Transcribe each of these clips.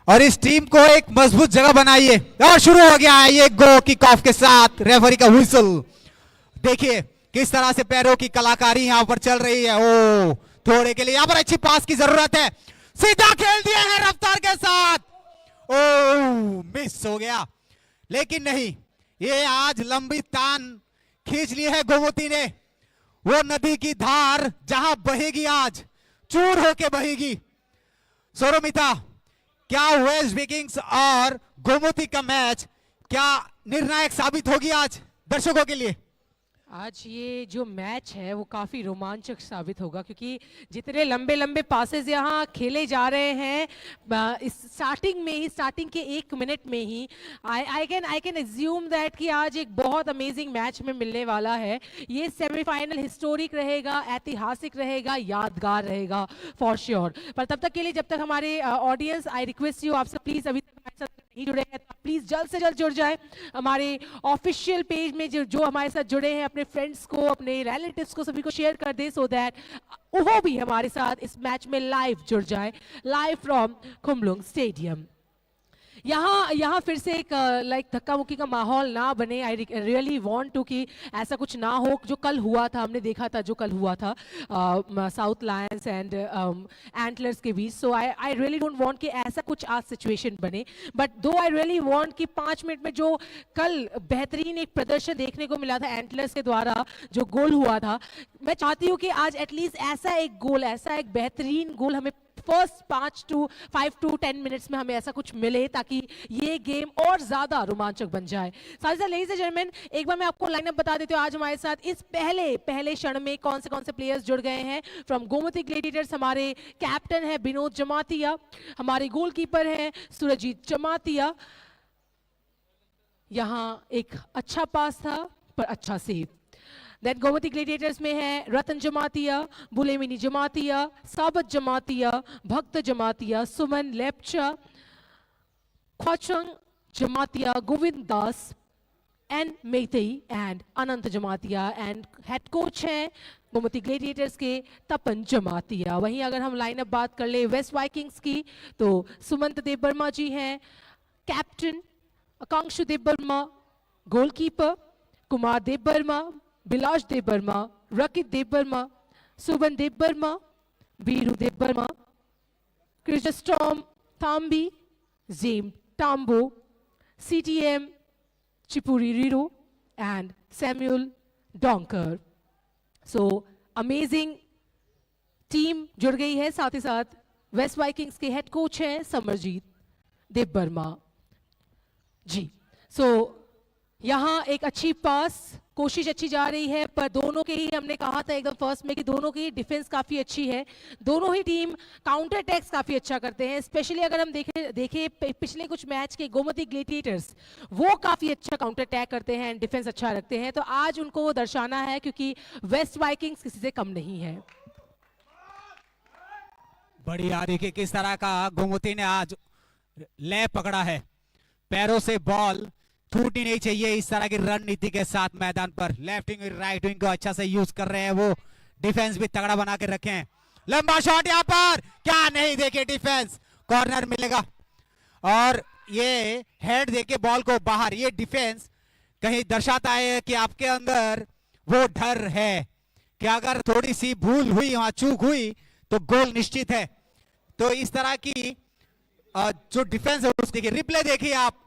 और इस टीम को एक मजबूत जगह बनाइए। और शुरू हो गया है ये गो किक ऑफ के साथ रेफरी का व्हिसल। देखिए किस तरह से पैरों की कलाकारी यहां पर चल रही है। ओ थोड़े के लिए यहां पर अच्छी पास की जरूरत है। सीधा खेल दिया है रफ्तार के साथ। ओ मिस हो गया, लेकिन नहीं, ये आज लंबी तान खींच ली है गोमती ने। वो नदी की धार जहां बहेगी आज चूर होके बहेगी। सोरोमिता, क्या वेस्ट विकिंग्स और गोमती का मैच क्या निर्णायक साबित होगी आज दर्शकों के लिए? आज ये जो मैच है वो काफ़ी रोमांचक साबित होगा, क्योंकि जितने लंबे लंबे पासेस यहाँ खेले जा रहे हैं इस स्टार्टिंग के 1 मिनट में ही आई कैन एज्यूम दैट कि आज एक बहुत अमेजिंग मैच में मिलने वाला है। ये सेमीफाइनल हिस्टोरिक रहेगा, ऐतिहासिक रहेगा, यादगार रहेगा फॉर श्योर। पर तब तक के लिए, जब तक हमारे ऑडियंस, आई रिक्वेस्ट यू, आपसे प्लीज़ अभी तक हमारे साथ नहीं जुड़े हैं तो प्लीज़ जल्द से जल्द जुड़ जाएं हमारे ऑफिशियल पेज में। जो हमारे साथ जुड़े हैं, अपने फ्रेंड्स को, अपने रिलेटिव्स को, सभी को शेयर कर दें, सो दैट वो भी हमारे साथ इस मैच में लाइव जुड़ जाए, लाइव फ्रॉम खुमलुंग स्टेडियम। यहाँ फिर से एक लाइक धक्का मुक्की का माहौल ना बने। आई रियली वांट टू कि ऐसा कुछ ना हो जो कल हुआ था, हमने देखा था जो कल हुआ था साउथ लायंस एंड एंटलर्स के बीच। सो आई रियली डोंट वांट कि ऐसा कुछ आज सिचुएशन बने। बट दो आई रियली वांट कि 5 मिनट में जो कल बेहतरीन एक प्रदर्शन देखने को मिला था एंटलर्स के द्वारा, जो गोल हुआ था, मैं चाहती हूँ कि आज एटलीस्ट ऐसा एक गोल, ऐसा एक बेहतरीन गोल हमें फर्स्ट 5 to 10 मिनट्स में हमें ऐसा कुछ मिले, ताकि ये गेम और ज्यादा रोमांचक बन जाए। साथ ही लेडीज एंड जेंटलमैन, एक बार मैं आपको लाइनअप बता देती हूँ आज हमारे साथ इस पहले क्षण में कौन से प्लेयर्स जुड़ गए हैं। फ्रॉम गोमती ग्लेडिएटर्स हमारे कैप्टन है विनोद जमातिया, हमारे गोलकीपर है सुरजीत जमातिया। यहाँ एक अच्छा पास था पर अच्छा सेव। देन गोमती ग्लेडिएटर्स में है रतन Jamatia, बुलेमिनी Jamatia, Sabat Jamatia, Bhakta Jamatia, Suman Lepcha, Khwachang Jamatia, Govind Das and Methai and Anant Jamatia. And head coach हैं गोमती ग्लेडिएटर्स के तपन जमातिया। वहीं अगर हम लाइनअप बात कर ले वेस्ट वाइकिंग्स की, तो सुमंत देव वर्मा जी हैं captain, Akangshu Dev Varma goalkeeper, Kumar Dev Varma, Bilash Dev Varma, Rakit Dev Varma, Suban Dev Varma, Biru Dev Varma, Christom Thambi, Jem Tambo, CTM Chipuri Riro and Samuel Donkar. So amazing team जुड़ गई है। साथ ही साथ वेस्ट वाइकिंग्स के हेड कोच हैं समरजीत देव वर्मा जी। सो यहाँ एक अच्छी पास, कोशिश अच्छी जा रही है, पर दोनों के ही, हमने कहा था एकदम फर्स्ट में कि दोनों की डिफेंस काफ़ी अच्छी है। दोनों ही टीम काउंटर अटैक्स काफ़ी अच्छा करते हैं। स्पेशली अगर हम देखें पिछले कुछ मैच के गोमती ग्लेडिएटर्स, वो काफ़ी अच्छा काउंटर अटैक करते हैं एंड डिफेंस अच्छा रखते हैं। तो आज उनको वो दर्शाना है, क्योंकि वेस्ट वाइकिंग्स किसी से कम नहीं है। बढ़िया, देखिए किस तरह का गोमती ने आज ले पकड़ा है। पैरों से बॉल छूटनी नहीं चाहिए, इस तरह की रणनीति के साथ मैदान पर लेफ्ट विंग राइट विंग को अच्छा से यूज कर रहे हैं वो। डिफेंस भी तगड़ा बना के रखे हैं। लंबा शॉट यहाँ पर, क्या नहीं, देखिए डिफेंस, कॉर्नर मिलेगा और ये हेड देके बॉल को बाहर। ये डिफेंस कहीं दर्शाता है कि आपके अंदर वो डर है कि अगर थोड़ी सी भूल हुई, वहां चूक हुई, तो गोल निश्चित है। तो इस तरह की जो डिफेंस है उस देखिए, रिप्ले देखिए आप,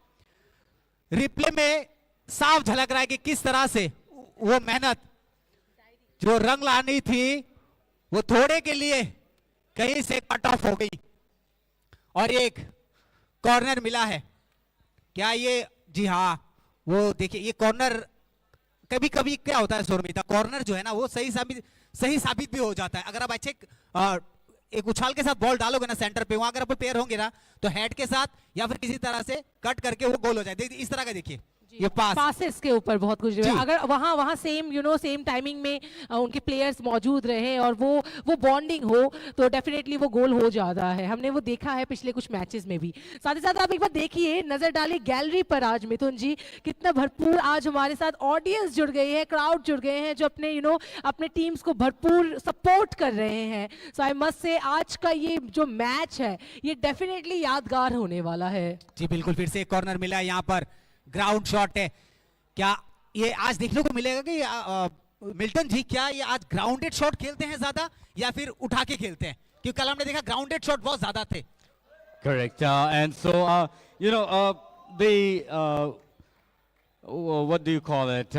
रिप्ले में साफ झलक रहा है कि किस तरह से वो मेहनत जो रंग लानी थी वो थोड़े के लिए कहीं से कट ऑफ हो गई और एक कॉर्नर मिला है। क्या ये, जी हाँ, वो देखिए ये कॉर्नर कभी कभी क्या होता है सोरमिता, कॉर्नर जो है ना वो सही साबित भी हो जाता है। अगर आप अच्छे एक उछाल के साथ बॉल डालोगे ना सेंटर पे, वहां अगर आप प्लेयर होंगे ना तो हेड के साथ या फिर किसी तरह से कट करके वो गोल हो जाए। देखिए इस तरह का, देखिए ये पास पासेस के ऊपर बहुत कुछ जो जी। है, अगर वहाँ सेम सेम टाइमिंग में उनके प्लेयर्स मौजूद रहे और वो बॉन्डिंग हो तो डेफिनेटली वो गोल हो जाता है। हमने वो देखा है पिछले कुछ मैचेस में भी। साथ ही साथ आप एक बार देखिए, नजर डालिए गैलरी पर आज मिथुन जी, कितना भरपूर आज हमारे साथ ऑडियंस जुड़ गई है, क्राउड जुड़ गए हैं जो अपने अपने टीम्स को भरपूर सपोर्ट कर रहे हैं। सो आई मस्ट से आज का ये जो मैच है ये डेफिनेटली यादगार होने वाला है। जी बिल्कुल। फिर से एक कॉर्नर मिला है यहाँ पर, ग्राउंड शॉट है। क्या ये आज देखने को मिलेगा कि मिल्टन जी, क्या ये आज ग्राउंडेड शॉट खेलते हैं ज्यादा या फिर उठा के खेलते हैं? क्योंकि कल हमने देखा ग्राउंडेड शॉट बहुत ज्यादा थे। Correct. And so, what do you call it?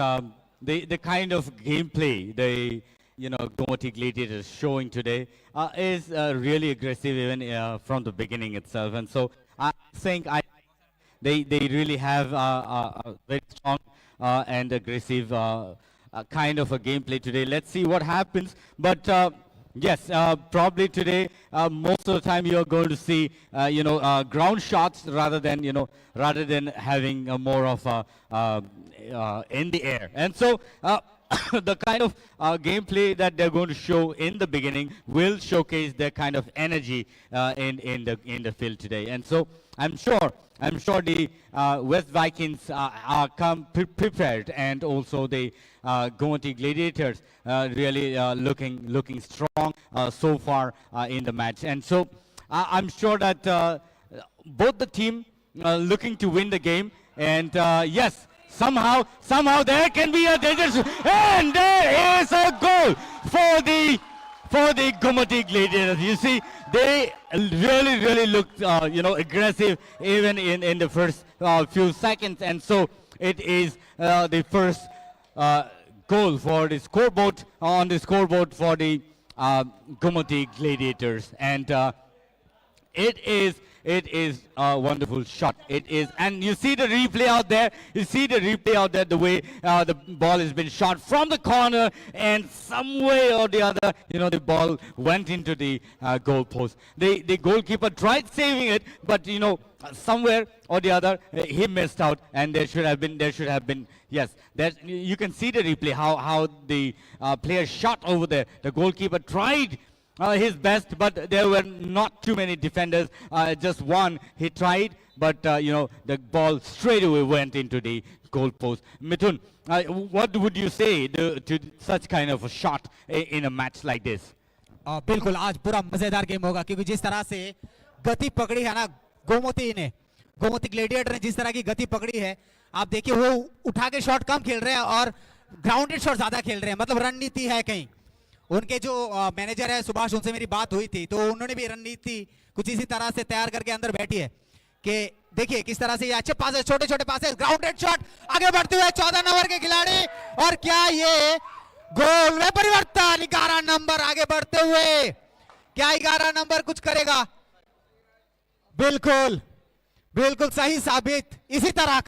The kind of gameplay Gomoti Gladiators showing today is really aggressive even from the beginning itself. And so I think they really have a very strong and aggressive kind of a gameplay today. Let's see what happens. But yes, probably today, most of the time you're going to see, ground shots rather than having more of in the air. And so the kind of gameplay that they're going to show in the beginning will showcase their kind of energy in the field today. And so I'm sure the West Vikings are prepared, and also the Gomoti Gladiators really looking strong so far in the match. And so I'm sure that both the team looking to win the game. And yes, somehow there can be a danger, and there is a goal for the Gomoti Gladiators. You see, they really looked, aggressive even in the first few seconds, and so it is the first goal for the scoreboard on the scoreboard for the Gomoti Gladiators, and it is a wonderful shot. It is, and you see the replay out there. You see the replay out there, the way the ball has been shot from the corner, and some way or the other, the ball went into the goal post. The goalkeeper tried saving it, but somewhere or the other he missed out, and there should have been. Yes, you can see the replay how the player shot over there. The goalkeeper tried his best, but there were not too many defenders. Just one he tried, but the ball straight away went into the goal post. Mithun, what would you say to such kind of a shot in a match like this? बिल्कुल, आज पूरा मजेदार game होगा, क्योंकि जिस तरह से गति पकड़ी है ना गोमती ग्लेडिएटर ने जिस तरह की गति पकड़ी है, आप देखिए वो उठा के शॉट कम खेल रहे हैं और ग्राउंडेड शॉट ज्यादा खेल रहे हैं। मतलब रणनीति है कहीं। उनके जो मैनेजर है सुभाष, उनसे मेरी बात हुई थी, तो उन्होंने भी रणनीति कुछ इसी तरह से तैयार करके अंदर बैठी है कि देखिए किस तरह से ये अच्छे पासेस, छोटे पासेस, ग्राउंडेड शॉट, आगे बढ़ते हुए 14 नंबर के खिलाड़ी, और क्या ये गोल में परिवर्तन। 11 नंबर आगे बढ़ते हुए, क्या 11 नंबर कुछ करेगा? बिल्कुल सही साबित। इसी तरह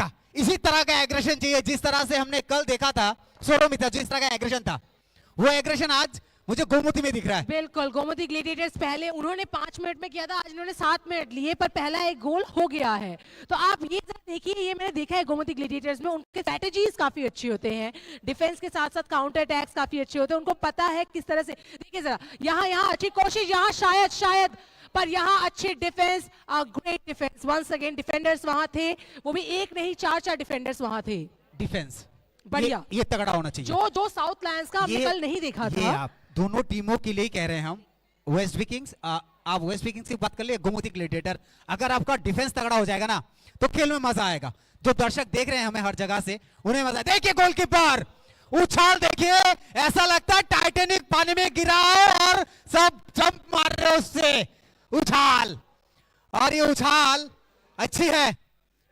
का एग्रेशन चाहिए जिस तरह से हमने कल देखा था सोरोमिता, जिस तरह का एग्रेशन था, वो एग्रेशन आज मुझे गोमती में दिख रहा है। बिल्कुल, गोमती ग्लेडिएटर्स पहले उन्होंने 5 मिनट में किया था, आज इन्होंने 7 मिनट लिए, पर पहला एक गोल हो गया है। तो आप ये देखिए, ये मैंने देखा है गोमती ग्लेडिएटर्स में उनके स्ट्रेटजीज काफी अच्छी होते हैं, डिफेंस के साथ साथ काउंटर अटैक्स काफी अच्छे होते हैं। उनको पता है किस तरह से, देखिए जरा यहाँ अच्छी कोशिश, यहाँ शायद पर यहाँ अच्छे defence, great defence. Once again defenders वहां थे, वो भी एक नहीं 4 डिफेंडर्स वहां थे। डिफेंस बढ़िया, ये तगड़ा होना चाहिए जो साउथ लैंड्स का हमने कल नहीं देखा था। आप दोनों टीमों के लिए कह रहे हैं हम। वेस्ट विकिंग्स, आप वेस्ट विकिंग्स की बात कर लिए, गोमती ग्लेडिएटर, अगर आपका डिफेंस तगड़ा हो जाएगा ना तो खेल में मजा आएगा। जो दर्शक देख रहे हैं हमें हर जगह से, उन्हें मजा। देखिए गोलकीपर उछाल, देखिए ऐसा लगता है टाइटैनिक पानी में गिरा और सब जंप मार रहे उससे उछाल, और ये उछाल अच्छी है।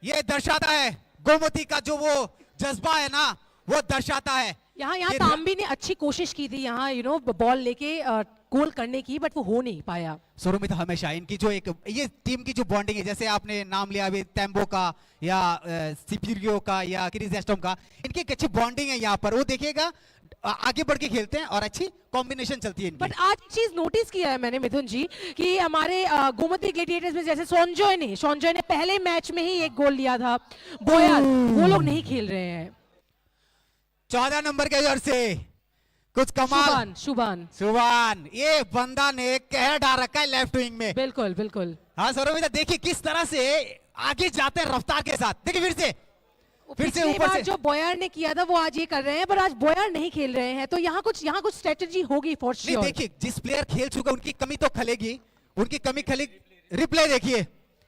ये दर्शाता है गोमती का जो वो जज्बा है ना, वो दर्शाता है। यहाँ तांबी ने अच्छी कोशिश की थी यहाँ बॉल लेके गोल करने की, बट वो हो नहीं पाया। सोरोमिता हमेशा इनकी जो ये टीम की जो बॉन्डिंग है, जैसे आपने नाम लिया अभी टेम्बो का या सिपिरियो का या क्रिस एस्टम का, इनकी एक अच्छी बॉन्डिंग है यहाँ पर। वो देखिएगा आगे बढ़ के खेलते हैं और अच्छी कॉम्बिनेशन चलती है इनकी। बट आज एक चीज नोटिस किया है मैंने मिथुन जी कि हमारे गोमती ग्लैडिएटर्स में जैसे सोनजॉय ने पहले मैच में ही एक गोल लिया था, बोयर वो लोग नहीं खेल रहे हैं। 14 नंबर के जोर से कुछ कमाल। शुभान ये बंदा ने कहर डाल रखा है लेफ्ट विंग में। बिल्कुल बिल्कुल। हाँ सौरभिता देखिए किस तरह से आगे जाते हैं रफ्तार के साथ। देखिए फिर से ऊपर से जो बोयर ने किया था वो आज ये कर रहे हैं, पर आज बोयर नहीं खेल रहे हैं, तो यहाँ कुछ स्ट्रेटेजी होगी फॉर श्योर। देखिए जिस प्लेयर खेल चुका उनकी कमी तो खलेगी, उनकी कमी खलेगी। रिप्ले देखिए,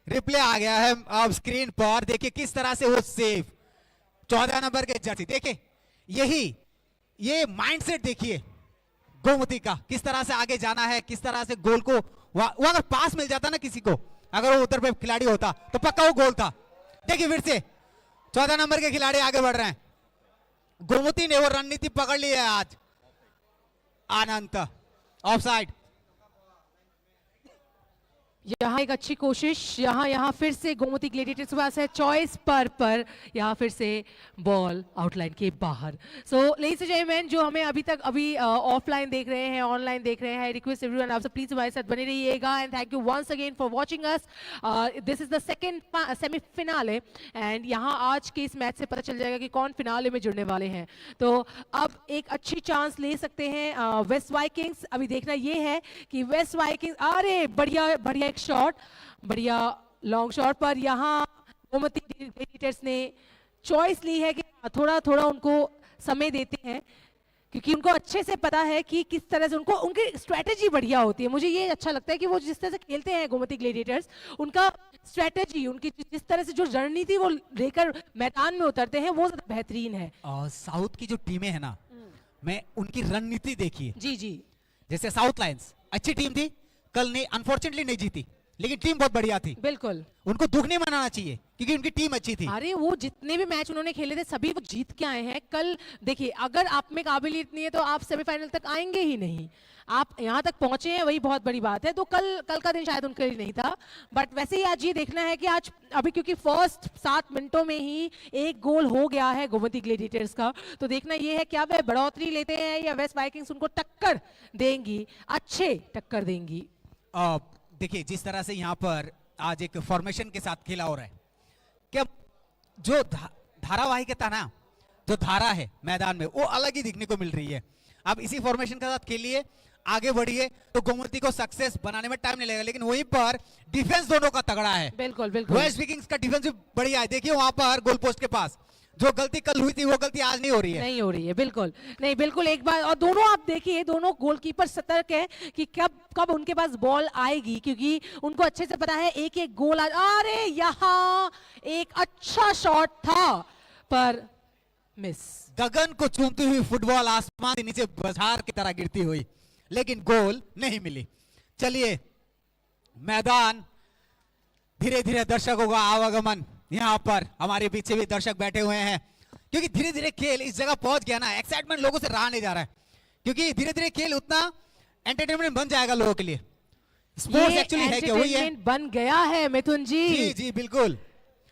रिप्ले आ गया है अब स्क्रीन पर। देखिए किस तरह से वो सेव 14 नंबर के जर्सी। देखिए ये माइंडसेट देखिए गोमती का, किस तरह से आगे जाना है, किस तरह से गोल को वो अगर पास मिल जाता ना किसी को, अगर वो उधर पे खिलाड़ी होता तो पक्का वो गोल था। देखिए फिर से 14 नंबर के खिलाड़ी आगे बढ़ रहे हैं। गोमती ने वो रणनीति पकड़ ली है आज। अनंत ऑफसाइड। यहाँ एक अच्छी कोशिश, यहाँ फिर से गोमती ग्लैडिएटर्स के पास है चॉइस पर यहाँ फिर से बॉल आउटलाइन के बाहर। सो लेडीज एंड जेंटलमैन जो हमें अभी ऑफलाइन देख रहे हैं, ऑनलाइन देख रहे हैं, रिक्वेस्ट एवरीवन आप सब प्लीज हमारे साथ बने रहिएगा and thank you once again for watching us. This is the second semifinale and यहाँ आज के इस मैच से पता चल जाएगा कि कौन फिनाले में जुड़ने वाले हैं। तो अब एक अच्छी चांस ले सकते हैं वेस्ट वाइकिंग्स। अभी देखना ये है कि वेस्ट वाइकिंग्स, अरे बढ़िया एक शॉट, बढ़िया लॉन्ग शॉट पर यहाँ गोमती ग्लैडिएटर्स ने चॉइस ली है कि थोड़ा उनको समय देते हैं, क्योंकि उनको अच्छे से पता है कि किस तरह से उनकी स्ट्रेटेजी बढ़िया होती है। मुझे ये अच्छा लगता है कि वो जिस तरह से खेलते हैं गोमती ग्लैडिएटर्स, उनका स्ट्रेटेजी, उनकी जिस तरह से जो रणनीति वो लेकर मैदान में उतरते हैं वो ज्यादा बेहतरीन है। साउथ की जो टीमें है ना, मैं उनकी रणनीति देखी जी जैसे साउथ लायंस अच्छी टीम थी, कल नहीं अनफॉर्चुनेटली नहीं जीती, लेकिन टीम बहुत बढ़िया थी। बिल्कुल उनको दुख नहीं मनाना चाहिए क्योंकि उनकी टीम अच्छी थी। अरे वो जितने भी मैच उन्होंने खेले थे सभी वो जीत के आए हैं। कल देखिए अगर आप में काबिलियत नहीं है तो आप सेमीफाइनल तक आएंगे ही नहीं। आप यहाँ तक पहुंचे हैं वही बहुत बड़ी बात है। तो कल का दिन शायद उनके लिए नहीं था, बट वैसे ही आज ये देखना है कि आज अभी क्योंकि फर्स्ट 7 मिनटों में ही एक गोल हो गया है गोमती ग्लैडिएटर्स का, तो देखना ये है क्या वे बढ़ोतरी लेते हैं या वेस्ट वाइकिंग्स उनको टक्कर देंगी, अच्छे टक्कर देंगी। देखिए जिस तरह से यहाँ पर आज एक फॉर्मेशन के साथ खेला हो रहा है, क्या जो धारावाहिकता ना, जो धारा है मैदान में वो अलग ही दिखने को मिल रही है। अब इसी फॉर्मेशन के साथ खेलिए, आगे बढ़िए तो गोमती को सक्सेस बनाने में टाइम नहीं लगेगा। लेकिन वहीं पर डिफेंस दोनों का तगड़ा है। बिल्कुल वेस्ट विकिंग्स का डिफेंस भी बढ़िया है। देखिए वहां पर गोल पोस्ट के पास जो गलती कल हुई थी वो गलती आज नहीं हो रही है। बिल्कुल नहीं, बिल्कुल एक बार। और दोनों आप देखिए, दोनों गोलकीपर सतर्क है कि कब उनके पास बॉल आएगी, क्योंकि उनको अच्छे से पता है एक गोल अरे यहाँ एक अच्छा शॉट था पर मिस। गगन को चूमती हुई फुटबॉल आसमान से नीचे बौछार की तरह गिरती हुई, लेकिन गोल नहीं मिली। चलिए मैदान धीरे धीरे दर्शकों का आवागमन, यहाँ पर हमारे पीछे भी दर्शक बैठे हुए हैं, क्योंकि धीरे धीरे खेल इस जगह पहुंच गया ना, एक्साइटमेंट लोगों से रहा नहीं जा रहा है, क्योंकि धीरे धीरे खेल उतना एंटरटेनमेंट बन जाएगा लोगों के लिए। स्पोर्ट्स एक्चुअली है क्या, वही है, बन गया है मिथुन जी। जी बिल्कुल।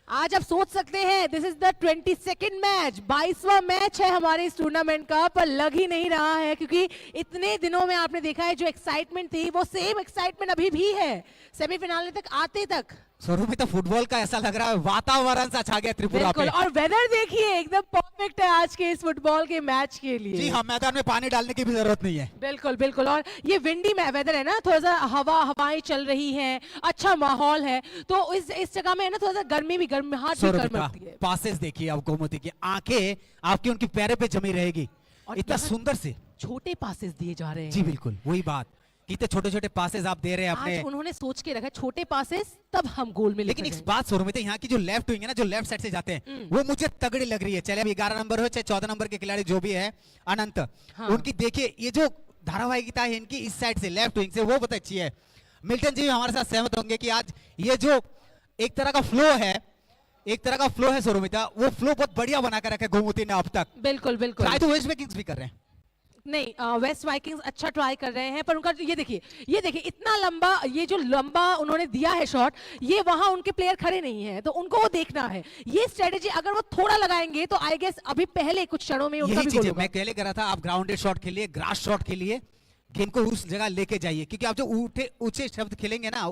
आज आप सोच सकते हैं this is the 22nd match, 22वां मैच है हमारे इस टूर्नामेंट का, पर लग ही नहीं रहा है क्योंकि इतने दिनों में आपने देखा है जो एक्साइटमेंट थी वो सेम एक्साइटमेंट अभी भी है सेमीफिनाले तक आते तक। शुरू में तो फुटबॉल का ऐसा लग रहा है वातावरण सा छा गया त्रिपुरा पे। और वेदर देखिए एकदम परफेक्ट है आज के इस फुटबॉल के मैच के लिए। जी हाँ, मैदान में पानी डालने की भी जरूरत नहीं है। बिल्कुल। और ये विंडी वेदर है ना, थोड़ा सा हवाएं चल रही हैं, अच्छा माहौल है, तो इस जगह में है ना थोड़ा सा गर्मी भी गर्म लगती है। पासेस देखिए आप गोमती की, आंखें आपकी उनकी पैरों पे जमी रहेगी, इतना सुंदर से छोटे पासेस दिए जा रहे हैं। जी बिल्कुल वही बात, कितने छोटे छोटे पासेस आप दे रहे हैं अपने। आज उन्होंने सोच के रखा छोटे पासेस तब हम गोल में। लेकिन एक बात शुरू में यहाँ की जो लेफ्ट विंग है ना, जो लेफ्ट साइड से जाते हैं वो मुझे तगड़ी लग रही है। चले अभी 11 नंबर हो चाहे 14 नंबर के खिलाड़ी जो भी है अनंत, उनकी देखिए ये जो धारावाहिकता है इनकी इस साइड से लेफ्ट विंग से, वो बहुत अच्छी है। मिल्टन जी भी हमारे साथ सहमत होंगे कि आज ये जो एक तरह का फ्लो है सुरमिता, वो फ्लो बहुत बढ़िया बना कर रखा है गोमती ने अब तक। बिल्कुल। ट्राई तो वेस्ट विकिंग्स भी कर रहे हैं। नहीं, वेस्ट वाइकिंग्स अच्छा ट्राई कर रहे हैं, पर उनका ये देखिए इतना लंबा, ये जो लंबा उन्होंने दिया है शॉट, ये वहां उनके प्लेयर खड़े नहीं हैं, तो उनको वो देखना है। ये स्ट्रेटेजी अगर वो थोड़ा लगाएंगे तो आई गेस अभी पहले कुछ क्षणों में उनका यही भी चीज गोल है, होगा। मैं पहले कह रहा था, आप ग्राउंडेड शॉट खेलिए, ग्रास शॉट खेलिए, गेंद को उस जगह लेके जाइए, क्योंकि आप जो ऊंचे शब्द खेलेंगे ना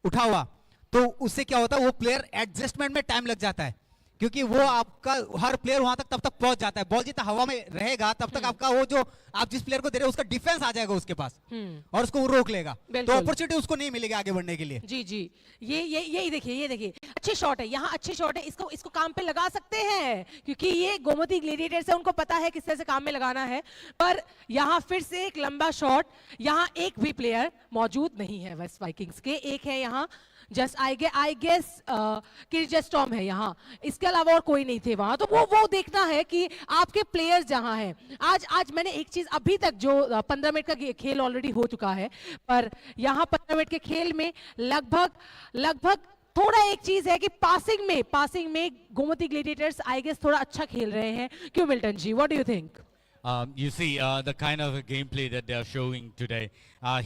उठा हुआ, तो उससे क्या होता है, वो प्लेयर एडजस्टमेंट में टाइम लग जाता है, क्योंकि वो आपका हर प्लेयर वहां तक तब तक पहुंच जाता है, बॉल जितना हवा में रहेगा तब तक आपका वो जो आप जिस प्लेयर को दे रहे हो उसका डिफेंस आ जाएगा उसके पास, और उसको वो रोक लेगा, तो बिल्कुल। अपॉर्चुनिटी उसको नहीं मिलेगी आगे बढ़ने के लिए। जी जी, ये देखिए अच्छे शॉट है, यहाँ अच्छे शॉट है, इसको काम पे लगा सकते हैं, क्योंकि ये गोमती ग्लेडिएटर्स है, उनको पता है किस तरह से काम में लगाना है। पर यहाँ फिर से एक लंबा शॉट, यहाँ एक भी प्लेयर मौजूद नहीं है वेस्ट वाइकिंग्स के, एक है यहाँ जस्ट आई गेस किर्जेस्टॉम है यहाँ, इसके अलावा और कोई नहीं थे वहां, तो वो देखना है कि आपके प्लेयर्स जहां हैं। आज मैंने एक चीज, अभी तक जो 15 मिनट का खेल ऑलरेडी हो चुका है, पर यहाँ 15 मिनट के खेल में लगभग थोड़ा एक चीज है कि पासिंग में गोमती ग्लेडिएटर्स आई गेस थोड़ा अच्छा खेल रहे हैं। क्यों Milton ji, what do you think? You see the kind of gameplay that they are showing today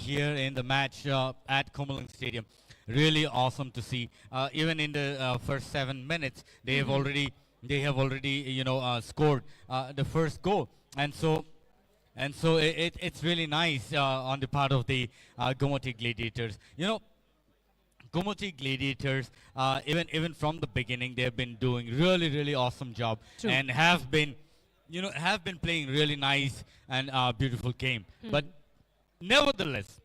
here in the match at Komalang Stadium. Really awesome to see. Even in the first 7 minutes, they have already scored the first goal, and so it's really nice on the part of the Gomoti Gladiators. You know, Gomoti Gladiators, even from the beginning, they have been doing really awesome job. True. And have been playing really nice and beautiful game. But nevertheless,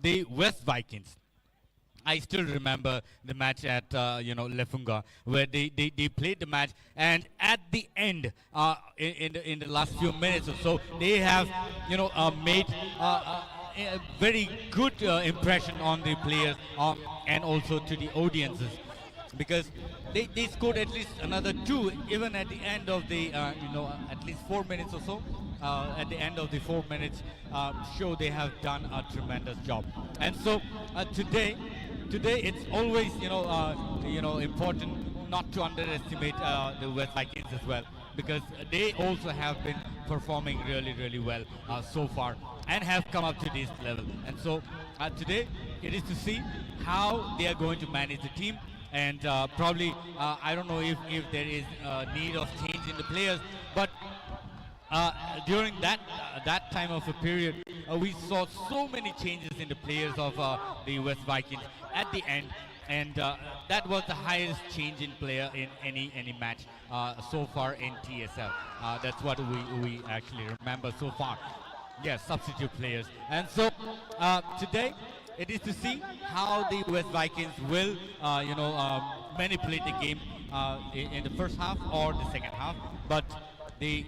the West Vikings, I still remember the match at Lefunga, where they played the match, and at the end, in the last few minutes or so, they have made a very good impression on the players and also to the audiences, because they scored at least another 2 even at the end of the at least 4 minutes or so. At the end of the 4 minutes show, they have done a tremendous job. And so today it's always important not to underestimate the West Vikings as well, because they also have been performing really well so far and have come up to this level. And so today it is to see how they are going to manage the team. And probably, I don't know if there is need of change in the players, but during that time of a period, we saw so many changes in the players of the West Vikings at the end, and that was the highest change in player in any match so far in TSL. That's what we actually remember so far. Yes, substitute players. And so today, it is to see how the West Vikings will, manipulate the game in the first half or the second half. But the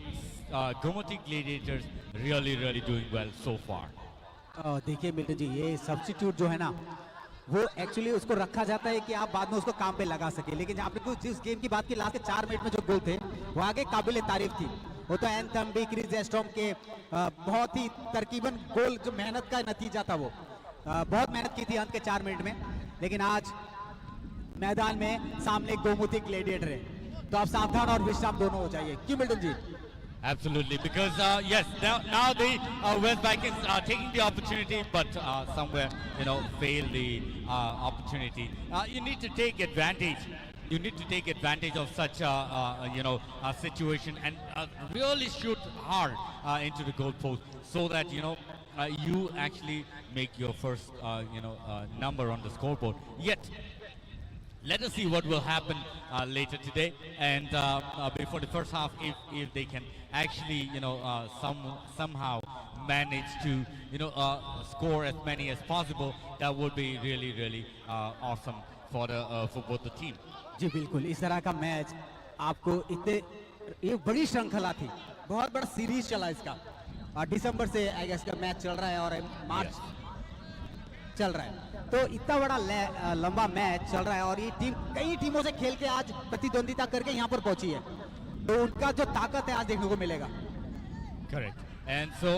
Gomoti Gladiators really doing well so far. देखिए Milton ji, ये substitute जो है ना, वो actually उसको रखा जाता है कि आप बाद में उसको काम पे लगा सके, लेकिन आपने कुछ जिस गेम की बात की, लास्ट के 4 मिनट में जो गोल थे वो आगे काबिल तारीफ थी। वो तो एंथम भी, क्रिस जेस्टॉम के बहुत ही तरकीबन गोल, जो मेहनत का नतीजा था, वो बहुत मेहनत की थी अंत के 4 मिनट में। लेकिन आज मैदान में सामने गोमती ग्लेडिएटर है, तो आप सावधान और विश्राम दोनों हो जाइए। क्यों Milton ji? Absolutely, because yes, now the West Vikings are taking the opportunity, but somewhere fail the opportunity. You need to take advantage. You need to take advantage of such a situation and really shoot hard into the goal post, so that you actually make your first number on the scoreboard. Yet, let us see what will happen later today, and before the first half, if they can actually somehow manage to score as many as possible, that would be really awesome for both the team. जी बिल्कुल, इस तरह का match आपको ये बड़ी श्रृंखला थी, बहुत बड़ा सीरीज चला इसका, और दिसंबर से आई गेस का मैच चल रहा है और मार्च चल रहा है, तो इतना बड़ा लंबा मैच चल रहा है, और ये टीम कई टीमों से खेल के आज प्रतिद्वंदिता करके यहाँ पर पहुंची है, तो उनका जो ताकत है आज देखने को मिलेगा। Correct. And so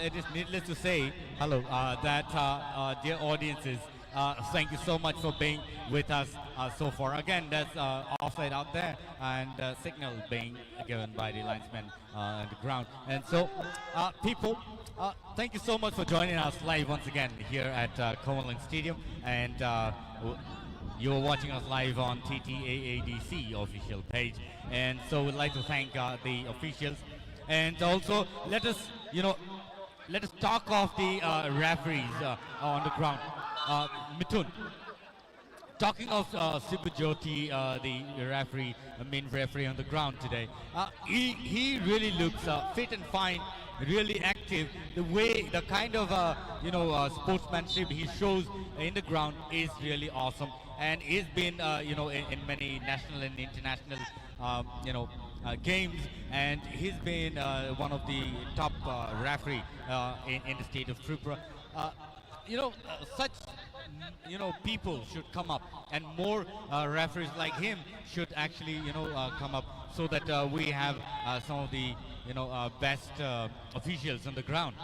it is needless to say, hello, that dear audiences, Thank you so much for being with us so far. Again, there's offside out there, and signal being given by the linesman on the ground. And so, people, thank you so much for joining us live once again here at Komalung Stadium. And you're watching us live on TTAADC official page. And so we'd like to thank the officials. And also, let us talk of the referees on the ground. Mithun, talking of Sibujoti, the referee, main referee on the ground today, he really looks fit and fine, really active. The kind of sportsmanship he shows in the ground is really awesome, and he's been in many national and international games, and he's been one of the top referee in the state of Tripura. Such people should come up, and more referees like him should actually come up, so that we have some of the best officials on the ground.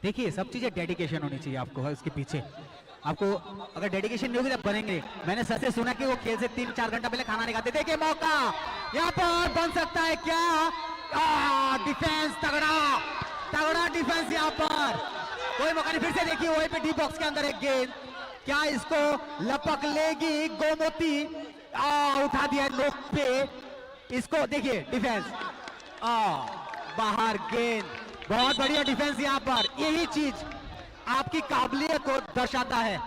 देखिए सब चीजें dedication होनी चाहिए आपको इसके पीछे। आपको अगर डेडिकेशन नहीं होगी तब बनेंगे। मैंने सर से सुना कि वो खेल से 3-4 घंटा पहले खाना नहीं खाते। देखिए मौका यहाँ पर बन सकता है क्या? डिफेंस तगड़ा डिफेंस यहाँ पर, कोई मौका नहीं। फिर से देखिए वहीं पे डी बॉक्स के अंदर एक गेंद, क्या इसको लपक लेगी गोमती? उठा दिया नोक पे इसको। देखिए डिफेंस, बाहर गेंद, बहुत बढ़िया डिफेंस यहाँ पर। यही चीज आपकी काबिलियत को दर्शाता है।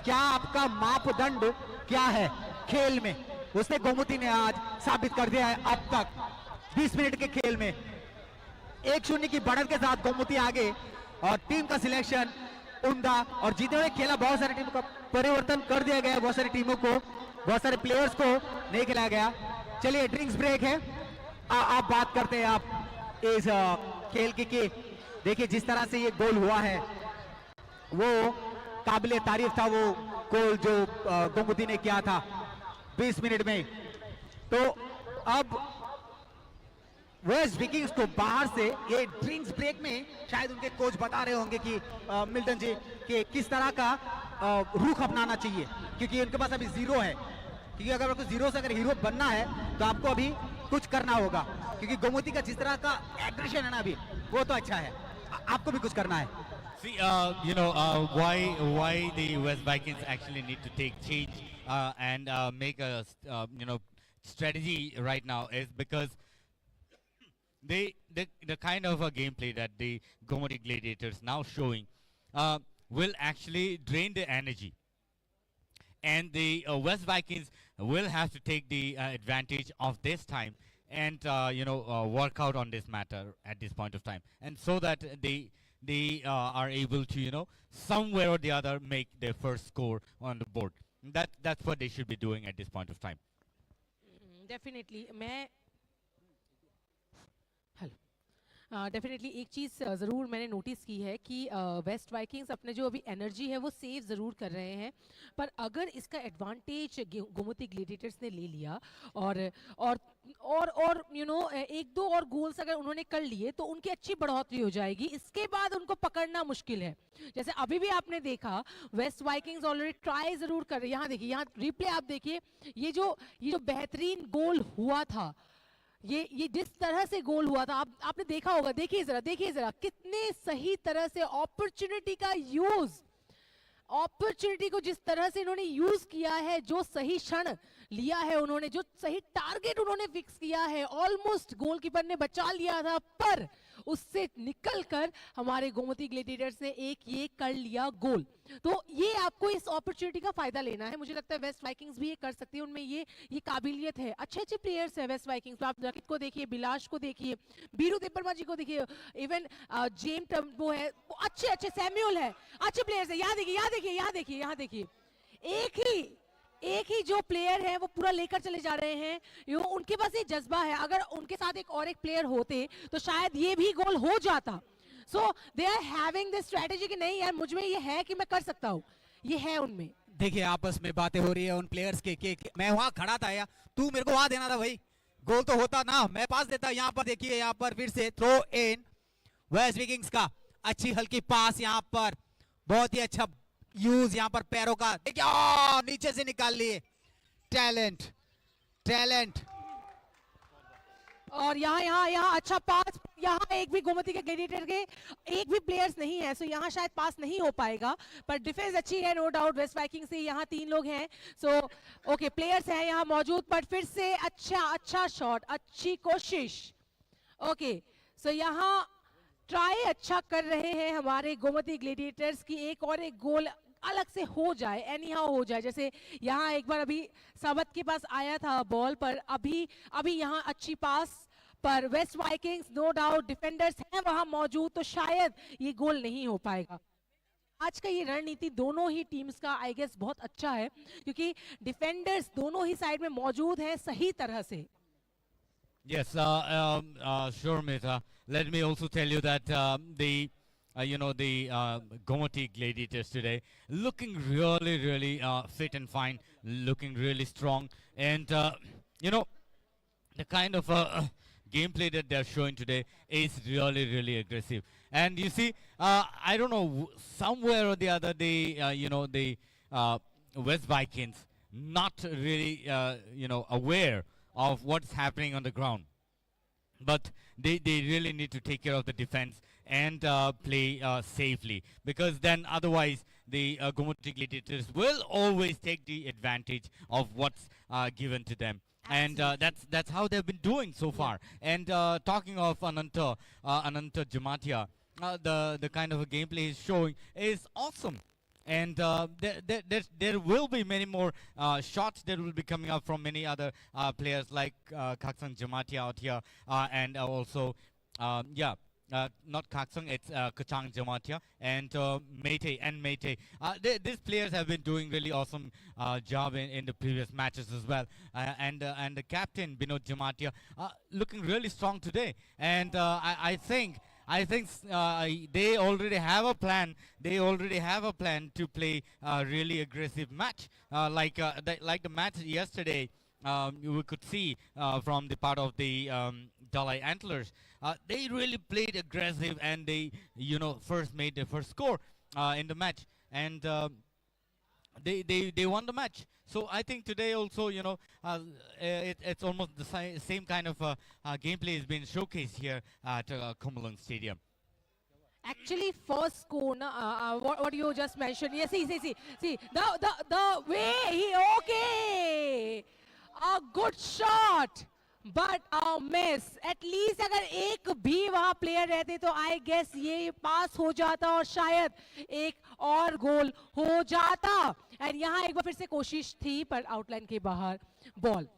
क्या आपका मापदंड क्या है खेल में, उसने गोमती ने आज साबित कर दिया है। अब तक 20 मिनट के खेल में 1-0 की बढ़त के साथ गोमती आगे, और टीम का सिलेक्शन उम्दा और जीते हुए खेला। बहुत सारी टीमों का परिवर्तन कर दिया गया, बहुत सारी टीमों को, बहुत सारे प्लेयर्स को नहीं खिलाया गया। चलिए ड्रिंक्स ब्रेक है, आप बात करते हैं आप इस खेल की कि देखिए जिस तरह से ये गोल हुआ है वो काबिले तारीफ था, वो गोल जो गोमती ने किया था 20 मिनट में। तो अब वेस्ट विकिंग्स को बाहर से ये ड्रिंक्स ब्रेक में शायद उनके कोच बता रहे होंगे कि मिल्टन जी कि किस तरह का रुख अपनाना चाहिए, क्योंकि उनके पास अभी जीरो है। क्योंकि अगर आपको जीरो से अगर हीरो बनना है तो आपको अभी कुछ करना होगा, क्योंकि गोमती का जिस तरह का एग्रेशन है ना अभी, वो तो अच्छा है, आपको भी कुछ करना है। See, why the West Vikings actually need to take change and make a strategy right now is because the kind of a gameplay that the Gomoti Gladiators now showing will actually drain the energy, and the West Vikings will have to take the advantage of this time and work out on this matter at this point of time, and so that they are able to somewhere or the other make their first score on the board. That's what they should be doing at this point of time. Definitely definitely एक चीज़ ज़रूर मैंने notice की है कि waste Vikings अपने जो अभी energy है वो सेव ज़रूर कर रहे हैं, पर अगर इसका एडवांटेज गोमती ग्लेडिएटर्स ने ले लिया और एक दो और गोल्स अगर उन्होंने कर लिए तो उनकी अच्छी बढ़ोतरी हो जाएगी। इसके बाद उनको पकड़ना मुश्किल है। जैसे अभी भी आपने देखा वेस्ट वाइकिंग्स ऑलरेडी ट्राई ज़रूर कर रहे हैं। यहाँ देखिए, यहाँ रिप्ले आप देखिए, ये जो बेहतरीन गोल हुआ था, ये जिस तरह से गोल हुआ था आपने देखा होगा। देखिए जरा कितने सही तरह से अपॉर्चुनिटी को जिस तरह से इन्होंने यूज किया है, जो सही क्षण लिया है उन्होंने, जो सही टारगेट उन्होंने फिक्स किया है। ऑलमोस्ट गोलकीपर ने बचा लिया था, पर उससे निकलकर हमारे गोमती ग्लेडिएटर्स ने एक ये कर लिया गोल। तो ये आपको इस अपॉर्चुनिटी का फायदा लेना है। मुझे लगता है वेस्ट वाइकिंग्स भी ये कर सकती है, उनमें ये काबिलियत है। अच्छे प्लेयर्स है वेस्ट वाइकिंग्स। आप जकित को देखिए, बिलाश को देखिए, बीरू देब्बरमा जी को देखिए, इवन जेम टम्बो है, अच्छे सैम्यूल है, अच्छे प्लेयर्स है। यहाँ देखिए एक ही जो प्लेयर है वो पूरा लेकर चले जा रहे हैं। उनके पास ये जज्बा है। अगर उनके साथ एक प्लेयर होते तो शायद ये भी गोल हो जाता। So they are having this strategy कि नहीं यार, मुझ में ये है कि मैं कर सकता हूँ, ये है उनमें। देखिए आपस में बातें हो रही है उन प्लेयर्स के मैं वहां खड़ा था यार, तू मेरे को वहां देना था भाई, गोल तो होता ना, मैं पास देता। यहाँ पर देखिए, यहाँ पर फिर से थ्रो इन वेस्ट विकिंग्स का, अच्छी हल्की पास यहाँ पर, बहुत ही अच्छा यूज यहाँ पर पैरों का, देखिए नीचे से निकाल लिए। Talent, talent. और यहाँ अच्छा पास, यहाँ एक भी गोमती के ग्लेडिएटर के एक भी प्लेयर्स नहीं है, सो यहाँ शायद पास नहीं हो पाएगा, पर डिफेंस अच्छी है नो डाउट वेस्ट वाइकिंग से। यहाँ 3 लोग हैं, सो ओके प्लेयर्स हैं यहाँ मौजूद, पर फिर से अच्छा शॉट, अच्छी कोशिश। ओके सो यहाँ ट्राई अच्छा कर रहे हैं हमारे गोमती ग्लेडिएटर्स की एक गोल अलग से हो जाए, एनी हाउ हो जाए। जैसे यहाँ एक बार अभी साबत के पास आया था बॉल, पर अभी यहाँ अच्छी पास, पर West Vikings no doubt defenders हैं वहां मौजूद, तो शायद ये गोल नहीं हो पाएगा। आज का ये रणनीति दोनों ही टीम्स का आई गेस बहुत अच्छा है, क्योंकि डिफेंडर्स दोनों ही साइड में मौजूद हैं सही तरह से। Yes, sure, Meta. Let me also tell you that the Gomati Gladiators today looking really fit and fine, looking really strong, and the kind of gameplay that they're showing today is really aggressive. And you see, I don't know, somewhere or the other, the West Vikings not really aware of what's happening on the ground, but they really need to take care of the defense and play safely, because then otherwise the Gomati Gladiators will always take the advantage of what's given to them. And that's how they've been doing so far. And talking of Ananta Jamatia, the kind of a gameplay he's showing is awesome. And there will be many more shots that will be coming up from many other players like Kaksang Jamatia out here, and also not Kaksang, it's Kachang Jamatia and Meite. These players have been doing really awesome job in the previous matches as well, and the captain Binod Jamatia looking really strong today. And I think they already have a plan. They already have a plan to play a really aggressive match, like the match yesterday. We could see from the part of the Dalai Antlers. They really played aggressive, and they first made the first score in the match, and they won the match. So I think today also, it's almost the same kind of gameplay is being showcased here at Kumulang Stadium. Actually, first score, what you just mentioned. Yes, see, the way he okay, a good shot, but a miss. At least अगर एक भी वहाँ player रहते तो I guess ये पास हो जाता और शायद एक और गोल हो जाता। और यहाँ एक बार फिर से कोशिश थी, पर आउटलाइन के बाहर ball.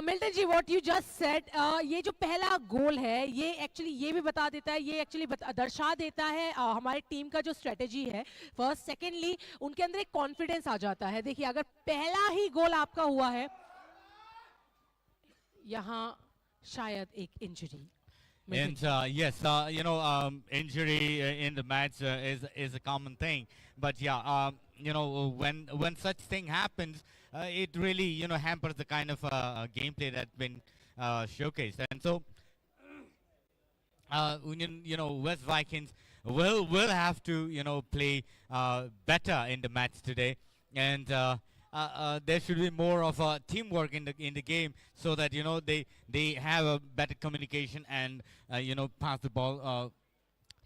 Milton ji, what you just said, ये जो पहला गोल है ये एक्चुअली ये भी बता देता है, ये एक्चुअली दर्शा देता है हमारी टीम का जो स्ट्रेटेजी है। फर्स्ट, सेकेंडली उनके अंदर एक कॉन्फिडेंस आ जाता है। देखिए अगर पहला ही गोल आपका हुआ है, यहाँ शायद एक injury. And yes, injury in the match is a common thing. But yeah, when such thing happens, it really hampers the kind of gameplay that's been showcased. And so, West Vikings will have to play better in the match today, and there should be more of a teamwork in the game, so that they have a better communication and pass the ball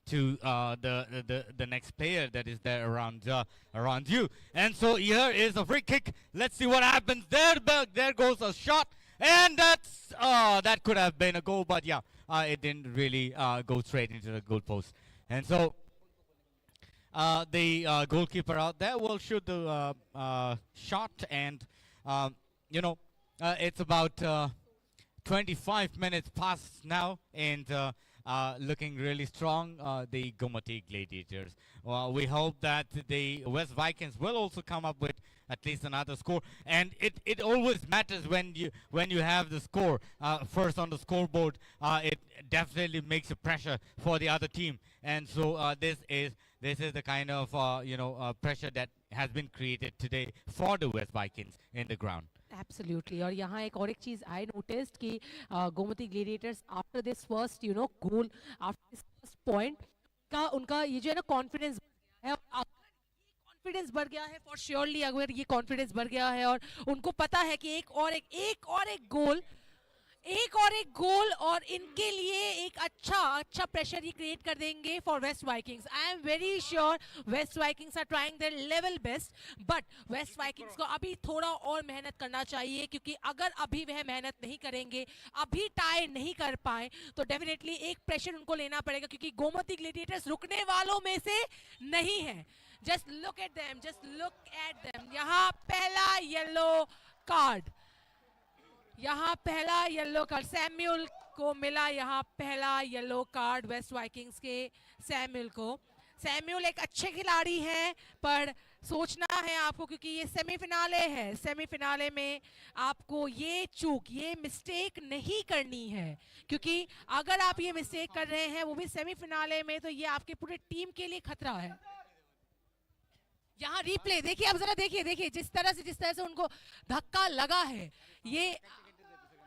to the next player that is there around you. And so here is a free kick. Let's see what happens. There goes a shot, and that could have been a goal, but yeah, it didn't really go straight into the goal post. And so the goalkeeper out there will shoot the shot, and it's about 25 minutes past now, and looking really strong, the Gomati Gladiators. We hope that the West Vikings will also come up with at least another score, and it always matters when you have the score first on the scoreboard. It definitely makes a pressure for the other team, and so this is the kind of pressure that has been created today for the West Vikings in the ground. Absolutely. और यहाँ एक और एक चीज I noticed कि Gomti gladiators after this first goal, after this first point का उनका ये जो है ना कॉन्फिडेंस है। और कॉन्फिडेंस बढ़ गया है फॉर श्योरली, अगर ये कॉन्फिडेंस बढ़ गया है और उनको पता है कि एक और एक गोल और इनके लिए एक अच्छा प्रेशर ये क्रिएट कर देंगे for West Vikings. I am very sure West Vikings are trying their level best, but West Vikings को अभी थोड़ा और मेहनत करना चाहिए, क्योंकि अगर अभी वह मेहनत नहीं करेंगे, अभी टाई नहीं कर पाए, तो डेफिनेटली एक प्रेशर उनको लेना पड़ेगा, क्योंकि गोमती ग्लेडिएटर्स रुकने वालों में से नहीं है। जस्ट लुक एट देम, यहाँ पहला येलो कार्ड, सैम्यूल को मिला यहाँ पहला येलो कार्ड वेस्ट वाइकिंग्स के सैम्यूल को। सैम्यूल एक अच्छे खिलाड़ी हैं, पर सोचना है आपको, क्योंकि ये सेमीफिनाले है, सेमीफिनाले में आपको ये मिस्टेक नहीं करनी है, क्योंकि अगर आप ये मिस्टेक कर रहे हैं वो भी सेमीफिनाले में, तो ये आपके पूरे टीम के लिए खतरा है। यहाँ रिप्ले देखिए, अब जरा देखिए जिस तरह से उनको धक्का लगा है, ये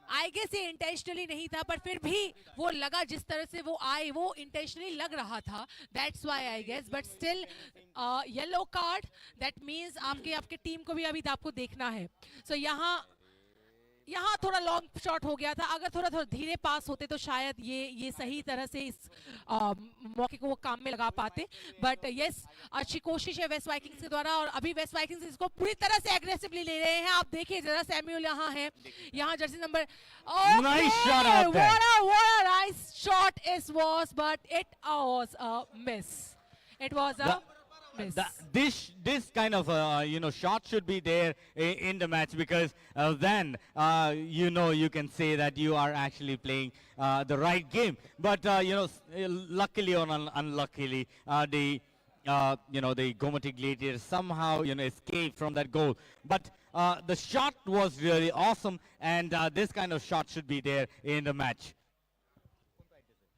आई गेस ये इंटेंशनली नहीं था, पर फिर भी वो लगा, जिस तरह से वो आए वो इंटेंशनली लग रहा था, that's why I guess. But still yellow card, that means आपके टीम को भी अभी आपको देखना है। सो यहाँ थोड़ा लॉन्ग शॉट हो गया था, अगर थोड़ा धीरे पास होते तो शायद ये सही तरह से इस मौके को वो काम में लगा पाते। बट यस, अच्छी कोशिश है वेस्ट वाइकिंग्स के द्वारा, और अभी वेस्ट वाइकिंग्स इसको पूरी तरह से एग्रेसिवली ले रहे हैं। आप देखिए जरा, सैम्यूल यहाँ है, यहाँ Jersey number, Nice shot out there. what a nice shot it was, but it was a miss. It was a miss. This kind of shot should be there in the match, because then you can say that you are actually playing the right game. But luckily or unluckily, the Gomati Gladiators somehow escaped from that goal. But the shot was really awesome, and this kind of shot should be there in the match.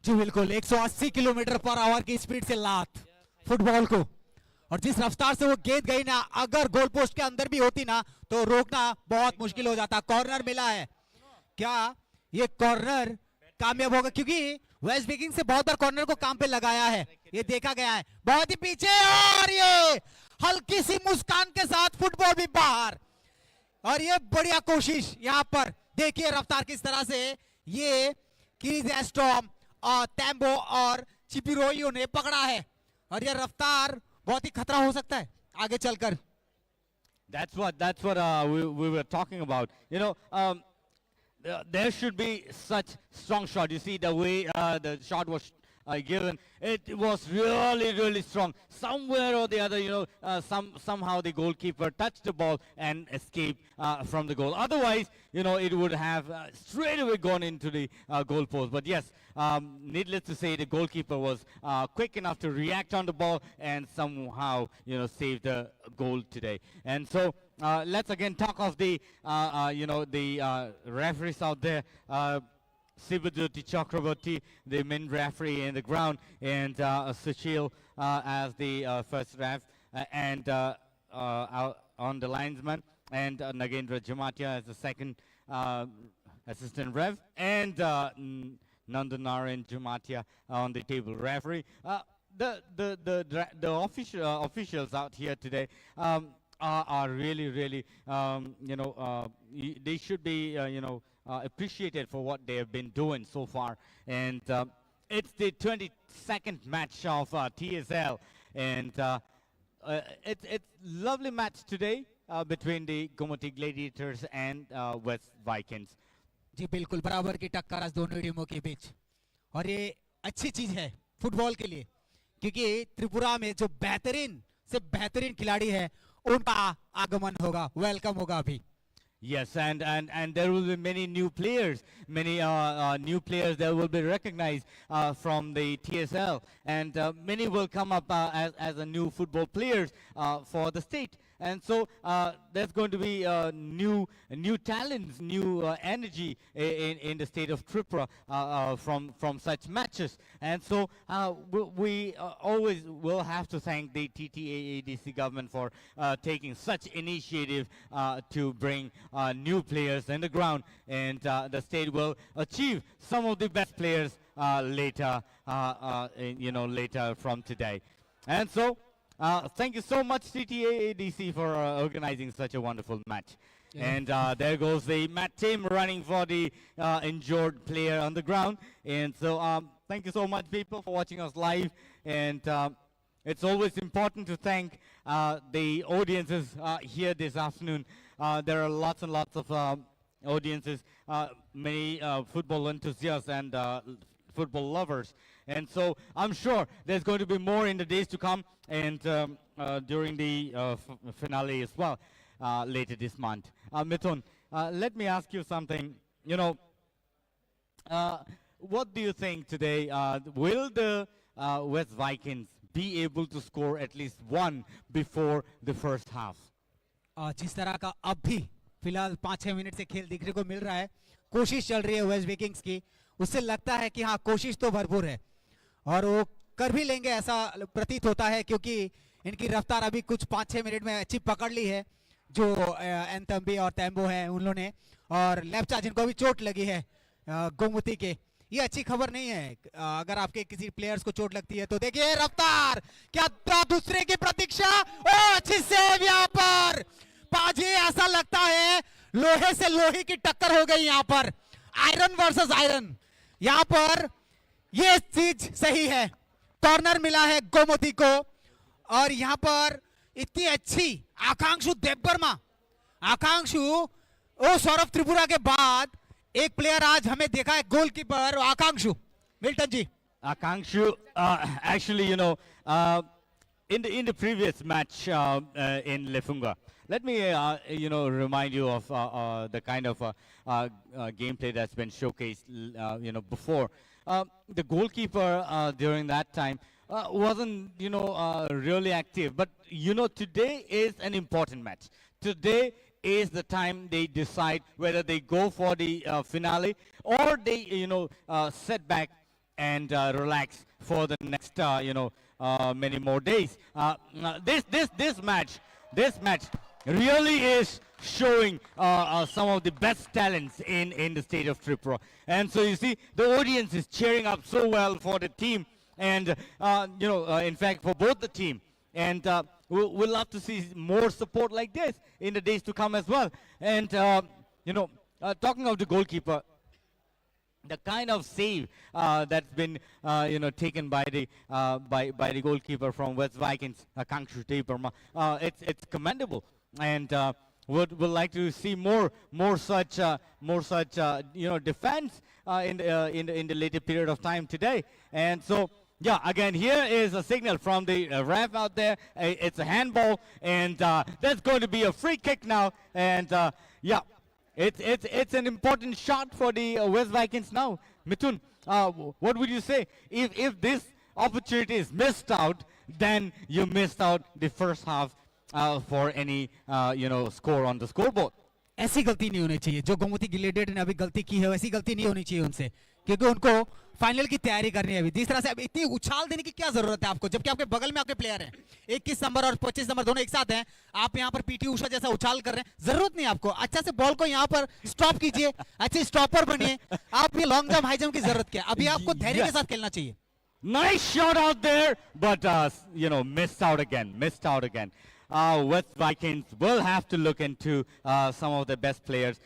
जी बिल्कुल, 180 kilometre per hour की speed से लात football को, और जिस रफ्तार से वो गेंद गई ना, अगर गोल पोस्ट के अंदर भी होती ना तो रोकना बहुत मुश्किल हो जाता। कॉर्नर मिला है, क्या ये कॉर्नर कामयाब होगा? क्योंकि वेस्ट विकिंग से बहुत बार कॉर्नर को काम पे लगाया है, ये देखा गया है। बहुत ही पीछे, और ये हल्की सी मुस्कान के साथ फुटबॉल भी बाहर, और ये बढ़िया कोशिश। यहाँ पर देखिए रफ्तार किस तरह से ये किरीज एस्ट्रॉम और टैम्बो और चिपिरोइयो ने पकड़ा है, और ये रफ्तार बहुत ही खतरा हो सकता है आगे चलकर। That's what we were talking about. There should be such strong shot. You see the way the shot was given. It was really, really strong. Somewhere or the other, somehow the goalkeeper touched the ball and escaped from the goal. Otherwise, it would have straight away gone into the goal post. But yes, needless to say, the goalkeeper was quick enough to react on the ball and somehow, save the goal today. And so let's again talk of the, the referees out there. Sibadhuti Chakraborty, the main referee in the ground, and Sushil as the first ref, and on the linesman, and Nagendra Jamatia as the second assistant ref, and Nandanaran Jamatia on the table referee. The officials out here today are really, really, they should be, appreciated for what they have been doing so far. And it's the 22nd match of TSL, and it's lovely match today between the Gomati Gladiators and West Vikings. जी बिल्कुल, बराबर की टक्कर आज दोनों टीमों के बीच, और ये अच्छी चीज है फुटबॉल के लिए, क्योंकि त्रिपुरा में जो बेहतरीन से बेहतरीन खिलाड़ी है उनका आगमन होगा, वेलकम होगा अभी। Yes, and there will be many new players, many new players that will be recognized from the TSL, and many will come up as a new football players for the state. And so there's going to be new talents, new energy in the state of Tripura from such matches. And so we always will have to thank the TTAADC government for taking such initiative to bring new players in the ground, and the state will achieve some of the best players later, later from today. And so Thank you so much, CTA ADC, for organizing such a wonderful match. And there goes the Matt team running for the injured player on the ground. And so thank you so much, people, for watching us live. And it's always important to thank the audiences here this afternoon. There are lots and lots of audiences, many football enthusiasts and football lovers. And so I'm sure there's going to be more in the days to come and during the finale as well later this month. Mithun, let me ask you something. You know, what do you think today? Will the West Vikings be able to score at least one before the first half? जिस तरह का अब भी फिलहाल 5-6 minute से खेल देखने को मिल रहा है, कोशिश चल रही है वेस्ट विकिंग्स की, उससे लगता है कि हाँ कोशिश तो भरपूर है और वो कर भी लेंगे ऐसा प्रतीत होता है, क्योंकि इनकी रफ्तार अभी कुछ 5-6 मिनट में अच्छी पकड़ ली है जो एंथम्बी और तैम्बो हैं उन लोगों ने, और लेफ्चा जिनको अभी चोट लगी है गोमुती के। ये अच्छी खबर नहीं है अगर आपके किसी प्लेयर्स को चोट लगती है तो। देखिए रफ्तार, क्या दूसरे की प्रतीक्षा, ओ अच्छी सेव यहाँ पर पाजी, ऐसा लगता है लोहे से लोहे की टक्कर हो गई यहाँ पर, आयरन वर्सेस आयरन। यहाँ पर ये चीज सही है, कॉर्नर मिला है गोमती को, और यहाँ पर इतनी अच्छी आकांक्षु देवबर्मा, आकांक्षु ओ सौरभ त्रिपुरा के बाद एक प्लेयर आज हमें देखा है goalkeeper Akangshu. Milton ji, Akangshu, actually, you know, in the previous match in Lefunga, let me, you know, remind you of the kind of gameplay that's been showcased, you know, before. The goalkeeper during that time wasn't, you know, really active. But, you know, today is an important match. Today is the time they decide whether they go for the finale or they, you know, sit back and relax for the next, you know, many more days. This match really is showing some of the best talents in the state of Tripura. And so you see, the audience is cheering up so well for the team, and you know, in fact, for both the team. And we'll love to see more support like this in the days to come as well. And you know, talking of the goalkeeper, the kind of save that's been you know, taken by the goalkeeper from West Vikings, Akangshu Devarma, it's commendable, and would like to see more such you know, defense in the later period of time today. And so yeah, again, here is a signal from the ref out there. It's a handball, and that's going to be a free kick now. And yeah, it's an important shot for the West Vikings now. Mithun, what would you say if this opportunity is missed out? Then you missed out the first half for any you know, score on the scoreboard. ऐसी गलती नहीं होनी चाहिए जो Gomti gladiator ने अभी गलती की है, वैसी गलती नहीं होनी चाहिए उनसे, क्योंकि उनको फाइनल की तैयारी करनी है अभी। जिस तरह से अब इतनी उछाल देने की क्या जरूरत है आपको, जबकि आपके बगल में आपके प्लेयर हैं, 21 नंबर और 25 नंबर दोनों एक साथ हैं, आप यहाँ पर पीटी उषा जैसा उछाल कर रहे हैं, जरूरत नहीं आपको। अच्छा से बॉल को यहाँ पर स्टॉप कीजिए, अच्छे स्टॉपर बनिए, आप ये लॉन्ग जंप हाई जंप की जरूरत क्या है, अभी आपको धैर्य के साथ खेलना चाहिए। Nice shot out there, but you know, missed out again. West Vikings will have to look into some of the best players.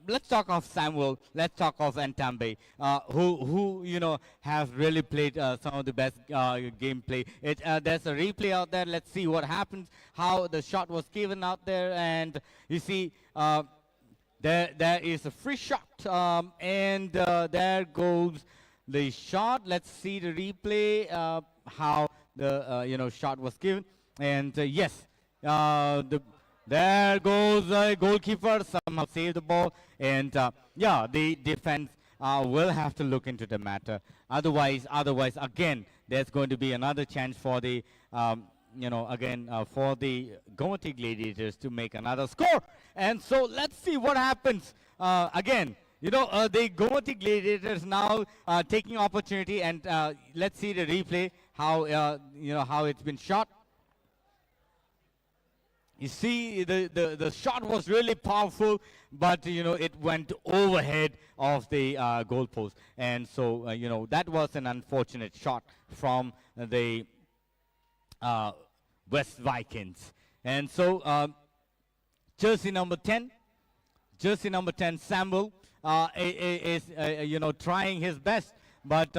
Let's talk of Samuel. Let's talk of Ntambe, who you know, have really played some of the best gameplay. There's a replay out there. Let's see what happens. How the shot was given out there, and you see there is a free shot, and there goes the shot. Let's see the replay. How the you know, shot was given. And yes, there goes the goalkeeper, somehow saved the ball. And yeah, the defense will have to look into the matter. Otherwise, again, there's going to be another chance for the, you know, again, for the Gomati Gladiators to make another score. And so let's see what happens. Again, you know, the Gomati Gladiators now taking opportunity, and let's see the replay, how, you know, how it's been shot. You see, the shot was really powerful, but, you know, it went overhead of the goalpost. And so, you know, that was an unfortunate shot from the West Vikings. And so jersey number 10, Samuel is trying his best, but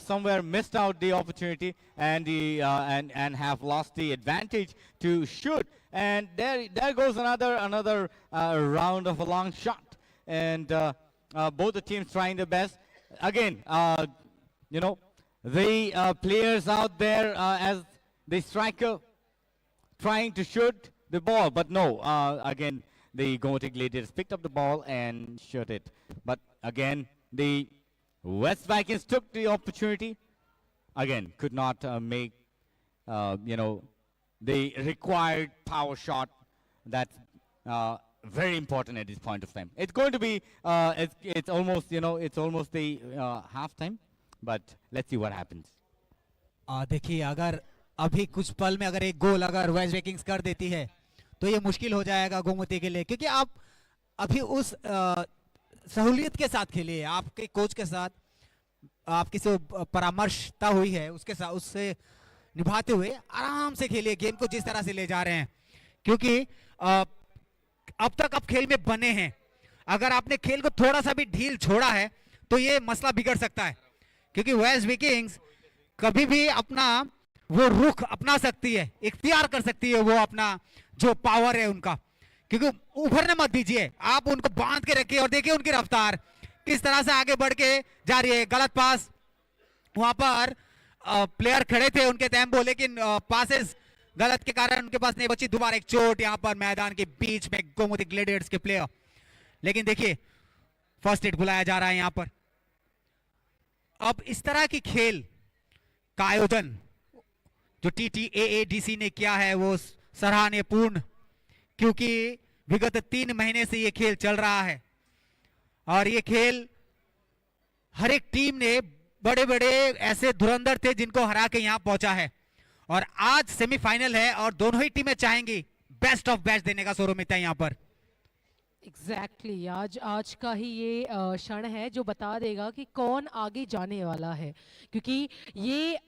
somewhere missed out the opportunity and and have lost the advantage to shoot. And there goes another round of a long shot. And both the teams trying their best. Again, the players out there as the striker trying to shoot the ball, but no, again, the Gomoty Gladiators picked up the ball and shot it. But again, the West Vikings took the opportunity. Again, could not make, the required power shot. That's very important at this point of time. It's going to be, it's almost the halftime. But let's see what happens. देखिए, अगर अभी कुछ पल में अगर एक गोल अगर waste Vikings कर देती है तो ये मुश्किल हो जाएगा गोमती के लिए, क्योंकि आप अभी उस सहूलियत के साथ खेलिए, आपके कोच के साथ आपकी से परामर्शता हुई है, उसके साथ उससे निभाते हुए आराम से खेलिए गेम को जिस तरह से ले जा रहे हैं, क्योंकि अब तक आप खेल में बने हैं। अगर आपने खेल को थोड़ा सा भी ढील छोड़ा है तो ये मसला बिगड़ सकता है, क्योंकि वेस्ट विकिंग्स कभी भी अपना वो रुख अपना सकती है, इख्तियार कर सकती है वो अपना जो पावर है उनका, क्योंकि उभरने मत दीजिए, आप उनको बांध के रखिए और देखिए उनकी रफ्तार किस तरह से आगे बढ़ के जा रही है। गलत पास, वहां पर प्लेयर खड़े थे उनके टेम्पो, लेकिन पासेस गलत के कारण उनके पास नहीं बची। दोबारा एक चोट यहां पर मैदान के बीच में गोमती ग्लेडिएटर्स के प्लेयर, लेकिन देखिए फर्स्ट एड बुलाया जा रहा है यहां पर। अब इस तरह की खेल का आयोजन जो TTAADC ने किया है वो सराहनीय पूर्ण, क्योंकि विगत 3 महीने से ये खेल चल रहा है और ये खेल हर एक टीम ने बड़े बड़े ऐसे धुरंधर थे जिनको हरा के यहां पहुंचा है, और आज सेमीफाइनल है और दोनों ही टीमें चाहेंगी बेस्ट ऑफ बेस्ट देने का। सौरमिता यहां पर एग्जैक्टली आज का ही ये क्षण है जो बता देगा कि कौन आगे जाने वाला है, क्योंकि ये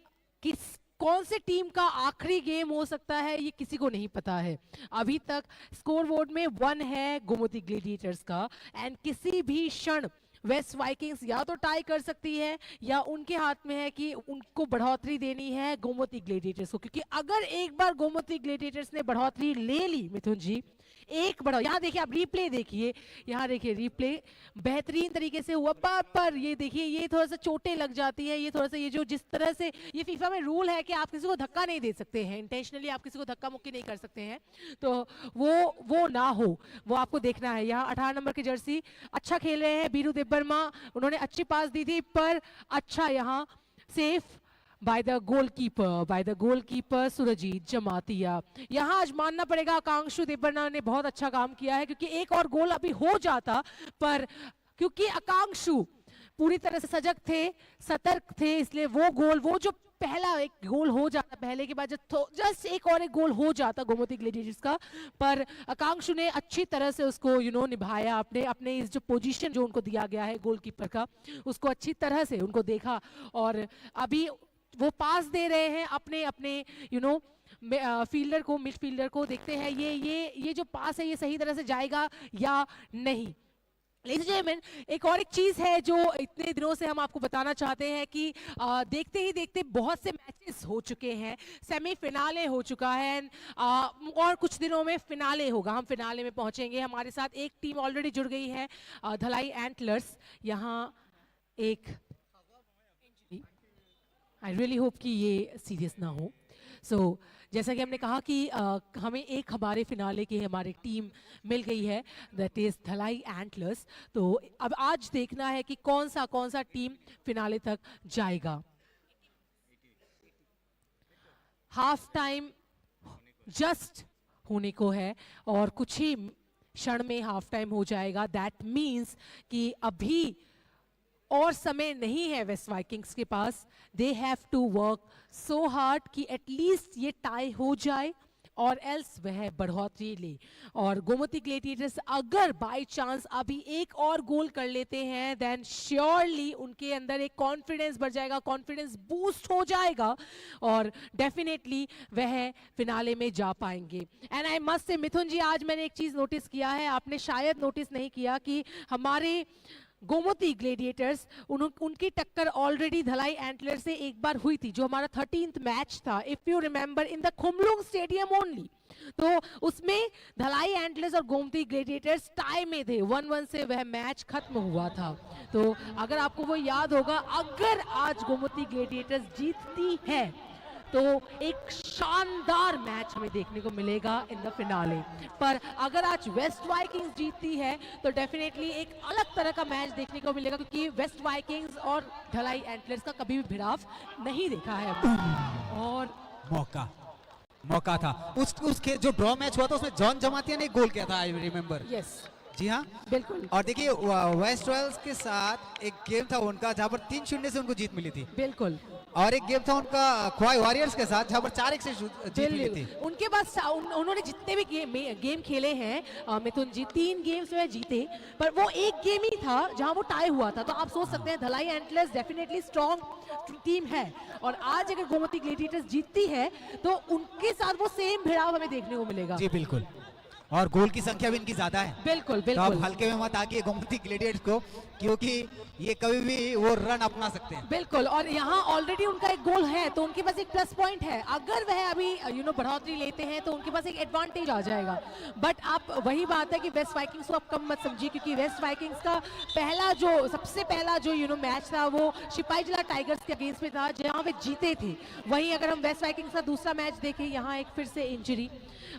कौन से टीम का आखिरी गेम हो सकता है ये किसी को नहीं पता है। अभी तक स्कोर बोर्ड में 1 है गोमती ग्लेडिएटर्स का, एंड किसी भी क्षण वेस्ट वाइकिंग्स या तो टाई कर सकती है या उनके हाथ में है कि उनको बढ़ोतरी देनी है गोमती ग्लेडिएटर्स को, क्योंकि अगर एक बार गोमती ग्लेडिएटर्स ने बढ़ोतरी ले ली मिथुन जी, एक बड़ा, यहाँ देखिए आप रिप्ले देखिए, यहाँ देखिए रिप्ले बेहतरीन तरीके से हुआ, पर ये देखिए ये थोड़ा सा चोटें लग जाती है, ये थोड़ा सा ये जो जिस तरह से ये फीफा में रूल है कि आप किसी को धक्का नहीं दे सकते हैं, इंटेंशनली आप किसी को धक्का मुक्की नहीं कर सकते हैं, तो वो ना हो, वो आपको देखना है। यहाँ 18 नंबर की जर्सी अच्छा खेल रहे हैं बीरू देब्बर्मा, उन्होंने अच्छी पास दी थी, पर अच्छा यहाँ safe by the goalkeeper Surjit Jamatia. यहाँ आज मानना पड़ेगा आकांक्षु देब्बर्मा ने बहुत अच्छा काम किया है, क्योंकि एक और गोल अभी हो जाता, पर क्योंकि आकांक्षु पूरी तरह से सजग थे, सतर्क थे, इसलिए वो जो पहला एक गोल हो जाता, पहले के बाद जस्ट एक गोल हो जाता गोमती ग्लेडिएटर्स का, पर आकांक्षु ने अच्छी तरह से उसको निभाया, अपने इस जो पोजीशन जो उनको दिया गया है गोलकीपर का, उसको अच्छी तरह से उनको देखा, और अभी वो पास दे रहे हैं अपने फील्डर को, मिडफील्डर को। देखते हैं ये जो पास है ये सही तरह से जाएगा या नहीं। लेडीज एंड जेंटलमैन, एक और एक चीज है जो इतने दिनों से हम आपको बताना चाहते हैं कि देखते ही देखते बहुत से मैचेस हो चुके हैं, सेमीफिनाले हो चुका है, और कुछ दिनों में फिनाले होगा, हम फिनाले में पहुंचेंगे। हमारे साथ एक टीम ऑलरेडी जुड़ गई है, धलाई एंटलर्स। यहाँ एक आई रियली होप कि ये सीरियस ना हो। जैसा कि हमने कहा कि हमें एक हमारे फिनाले की हमारी टीम मिल गई है, दैट इज धलाई एंटलर्स। तो अब आज देखना है कि कौन सा टीम फिनाले तक जाएगा। हाफ टाइम जस्ट होने को है और कुछ ही क्षण में हाफ टाइम हो जाएगा। दैट मीन्स कि अभी और समय नहीं है वेस्ट वाइकिंग्स के पास। They have to work so hard कि एटलीस्ट ये टाई हो जाए और एल्स वह बढ़ोतरी ले। और गोमती ग्लेडिएटर्स अगर बाय चांस अभी एक और गोल कर लेते हैं देन श्योरली उनके अंदर एक कॉन्फिडेंस बढ़ जाएगा, कॉन्फिडेंस बूस्ट हो जाएगा और डेफिनेटली वह फिनाले में जा पाएंगे। एंड आई मस्ट से मिथुन जी, आज मैंने एक चीज नोटिस किया है, आपने शायद नोटिस नहीं किया कि हमारे गोमती ग्लेडिएटर्स उनकी टक्कर ऑलरेडी धलाई एंटलर से एक बार हुई थी, जो हमारा 13th मैच था, if you remember, in the Khumlung stadium only. तो उसमें धलाई एंटलर्स और गोमती ग्लेडिएटर्स टाई में थे, 1-1 से वह मैच खत्म हुआ था। तो अगर आपको वो याद होगा, अगर आज गोमती ग्लेडिएटर्स जीतती है तो एक शानदार मैच हमें देखने को मिलेगा इन द फिनाले। पर अगर आज वेस्ट वाइकिंग्स जीतती है तो डेफिनेटली एक अलग तरह का मैच देखने को मिलेगा, क्योंकि वेस्ट वाइकिंग्स और ढलाई एंटलर्स का कभी भी भिड़ाव नहीं देखा है। और मौका था उसके जो ड्रॉ मैच हुआ था उसमें जॉन जमातिया ने एक गोल किया था, आई रिमेंबर। यस, जी हाँ, बिल्कुल। और देखिए वेस्ट रॉयल्स के साथ एक गेम था उनका जहां पर 3-0 से उनको जीत मिली थी, बिल्कुल। और एक गेम था उनका ख्वाई वॉरियर्स के साथ जहां पर 4-1 से जीत मिली थी। उनके पास उन्होंने जितने भी गेम खेले हैं मिथुन जी, 3 गेम्स में जीते, पर वो एक गेम ही था जहां वो टाई हुआ था। तो आप सोच सकते हैं धलाई एंटलर्स डेफिनेटली स्ट्रॉन्ग टीम है, और आज अगर गोमती ग्लेडिएटर्स जीतती है तो उनके साथ वो सेम भिड़ाव हमें देखने को मिलेगा। जी बिल्कुल, और गोल की संख्या भी इनकी ज्यादा है। बिल्कुल तो बिल्कुल। आप हल्के में मत आके गोमती ग्लेडिएटर्स को, क्योंकि ये कभी भी वो रन अपना सकते हैं। बिल्कुल, और यहाँ ऑलरेडी उनका एक गोल है तो उनके पास एक प्लस पॉइंट है। अगर वह अभी बढ़ोतरी लेते हैं तो उनके पास एक एडवांटेज आ जाएगा। बट आप वही बात है कि वेस्ट वाइकिंग्स को आप कम मत समझिए, क्योंकि वेस्ट वाइकिंग्स का सबसे पहला जो मैच था वो सिपाही जिला टाइगर्स के अगेंस्ट में था, जहाँ वे जीते थे। वहीं अगर हम वेस्ट वाइकिंग्स का दूसरा मैच देखें, यहाँ एक फिर से injury,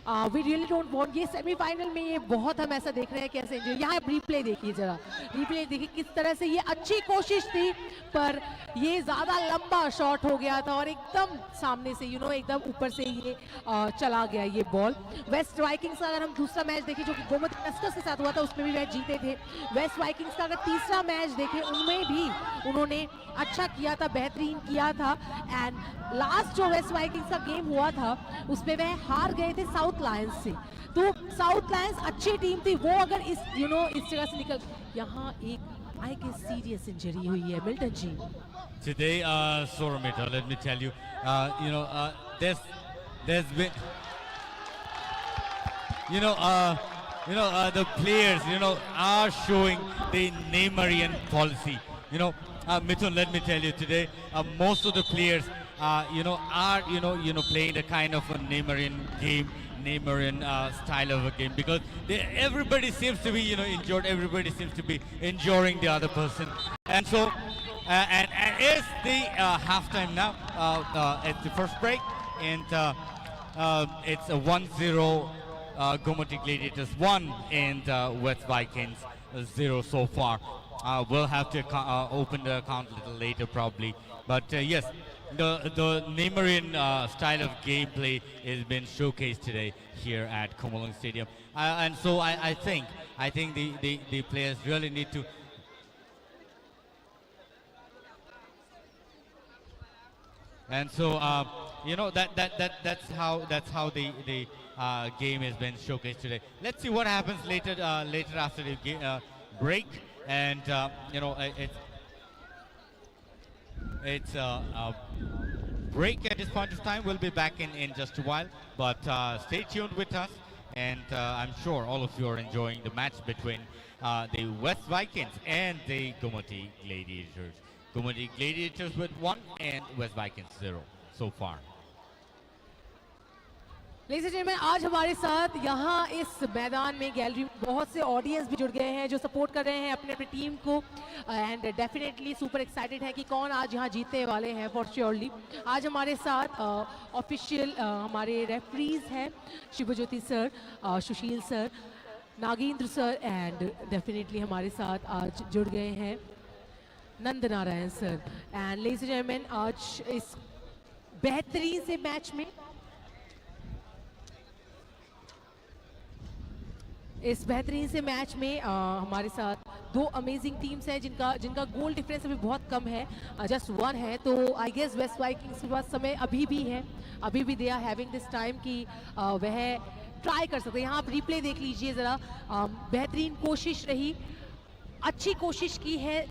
we really don't want, ये सेमीफाइनल में ये बहुत हम ऐसा देख रहे हैं कैसे इंजरी। यहाँ रिप्ले देखिए, जरा रिप्ले देखिए किस तरह से, ये अच्छी कोशिश थी पर ये ज्यादा लंबा शॉट हो गया था और एकदम सामने से एकदम ऊपर से ये चला गया ये बॉल। वेस्ट वाइकिंग्स का अगर हम दूसरा मैच देखें जो कि गोमती टस्कर्स के साथ हुआ था, उसमें भी वह जीते थे। वेस्ट वाइकिंग्स का अगर तीसरा मैच देखें, उनमें भी उन्होंने अच्छा किया था, बेहतरीन किया था। एंड लास्ट जो वेस्ट वाइकिंग्स का गेम हुआ था उसमें वह हार गए थे साउथ लायंस से। तो साउथ लायंस अच्छी टीम थी, वो अगर इस जगह से निकल, यहाँ एक आई गेस सीरियस इंजरी हुई है Milton ji. Today, Soramita, let me tell you, there's been, the players, are showing the Neymarian policy. Mithun, let me tell you today, most of the players, are, playing the kind of a Neymarian game, Neymarian style of a game, because everybody seems to be, injured. Everybody seems to be enjoying the other person, and so. And it's the halftime now. It's the first break, and it's a 1-0 Gomoty Gladiators 1 and West Vikings 0 so far. We'll have to open the account a little later probably. But yes, the Neymarian style of gameplay has been showcased today here at Khumlung Stadium. And so I think the players really need to. And so that's how the game has been showcased today. Let's see what happens later after the break, and it's a break at this point of time. We'll be back in just a while, but stay tuned with us, and I'm sure all of you are enjoying the match between the West Vikings and the Gomoty Gladiators. Gomoty Gladiators with 1 and West Vikings 0 so far. Ladies and gentlemen, आज हमारे साथ यहाँ इस मैदान में gallery में बहुत से ऑडियंस भी जुड़ गए हैं जो सपोर्ट कर रहे हैं अपने अपने टीम को, एंड डेफिनेटली सुपर एक्साइटेड है कि कौन आज यहाँ जीतने वाले हैं फॉर श्योरली। आज हमारे साथ ऑफिशियल हमारे रेफरीज हैं Shivjyoti sir, Sushil sir, Nagendra sir, and definitely हमारे साथ आज जुड़ गए हैं Nand Narayan sir. And ladies and gentleman, आज इस बेहतरीन से मैच में इस बेहतरीन से मैच में हमारे साथ दो अमेजिंग टीम्स हैं जिनका जिनका गोल डिफरेंस अभी बहुत कम है, जस्ट वन है। तो आई गेस वेस्ट वाइकिंग्स के पास समय अभी भी है, अभी भी they are having this time कि वह ट्राई कर सकते हैं। यहाँ आप रिप्ले देख लीजिए ज़रा, बेहतरीन कोशिश रही, अच्छी कोशिश की है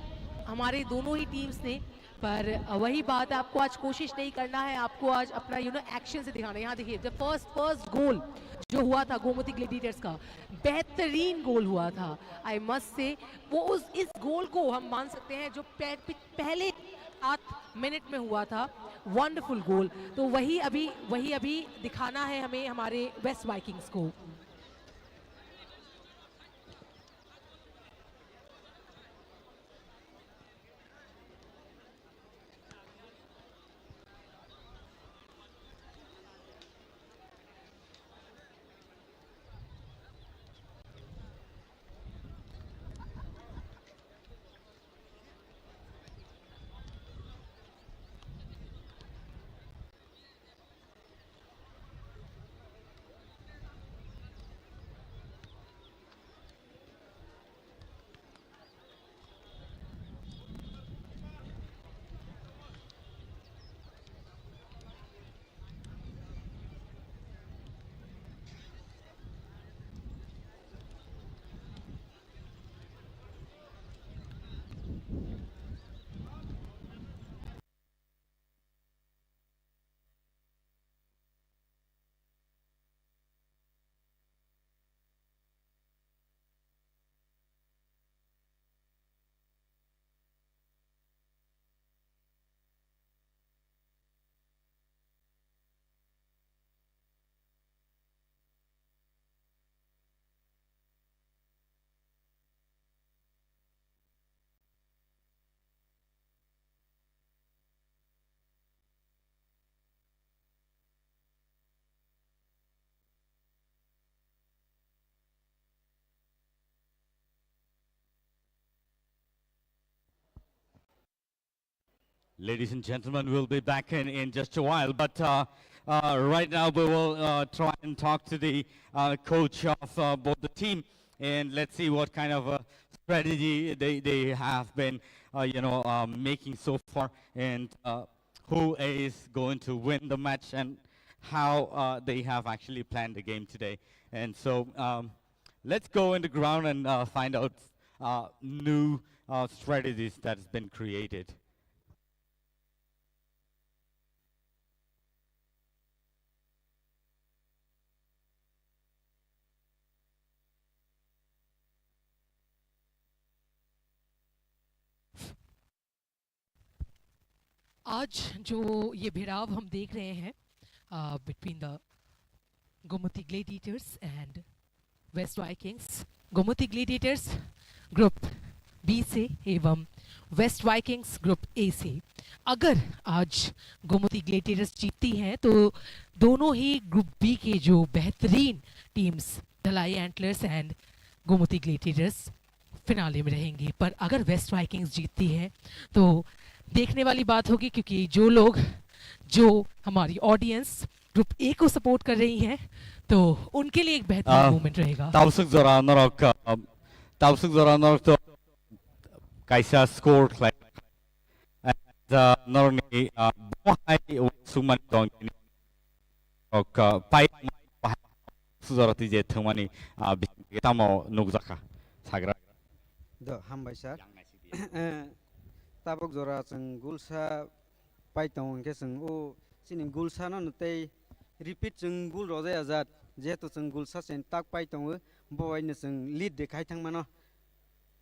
हमारे दोनों ही टीम्स ने, पर वही बात है, आपको आज कोशिश नहीं करना है, आपको आज अपना एक्शन से दिखाना है। यहाँ देखिए जब फर्स्ट गोल जो हुआ था गोमती ग्लैडिएटर्स का, बेहतरीन गोल हुआ था आई मस्ट से। वो इस गोल को हम मान सकते हैं जो पहले 7 मिनट में हुआ था, वंडरफुल गोल। तो वही अभी दिखाना है हमें हमारे वेस्ट वाइकिंग्स को। Ladies and gentlemen, we'll be back in just a while, but right now we will try and talk to the coach of both the team, and let's see what kind of strategy they have been, making so far, and who is going to win the match, and how they have actually planned the game today. And so let's go in the ground and find out new strategies that's been created. आज जो ये भिड़ाव हम देख रहे हैं between the Gomti Gladiators and West Vikings, Gomti Gladiators group B से एवं waste Vikings group A से, अगर आज गोमती ग्लैडिएटर्स जीतती हैं तो दोनों ही ग्रुप बी के जो बेहतरीन टीम्स ढलाई antlers and Gomti Gladiators finale में रहेंगी। पर अगर वेस्ट वाइकिंग्स जीतती है तो देखने वाली बात होगी, क्योंकि जो हमारी ऑडियंस ग्रुप ए को सपोर्ट कर रही है तो उनके लिए एक बेहतरीन मोमेंट रहेगा। Tausug zora norok to kaisa score like and norni bohai suman dong ok pai suzorati je thumani tamo nukjaka sagra do hambai sir tabuk zora sing gulsa pai tong ke sing o sinin gulsa no te repeat sing gul roje azat jeto sing gulsa sen tak pai tong boy ne sing lead de khai thang mano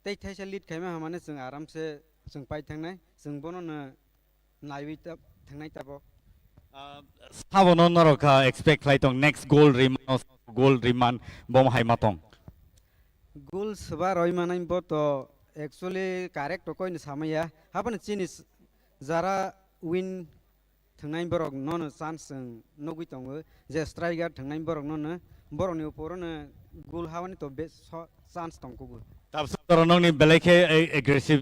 tei thai se lead khai ma hamane sing aram se sing pai thang nai sing bono na naiwi tap thang nai tapo Sabo no norok expect like tong next goal riman bom hai matong goal seba roi manai bo to actually correct to koin samaya haban chinis zara win thangnai borok non chance nogui tongo je striker thangnai borok non borok ni upor no goal hawan to be chance tong ko Tapos pero nung ni belake aggressive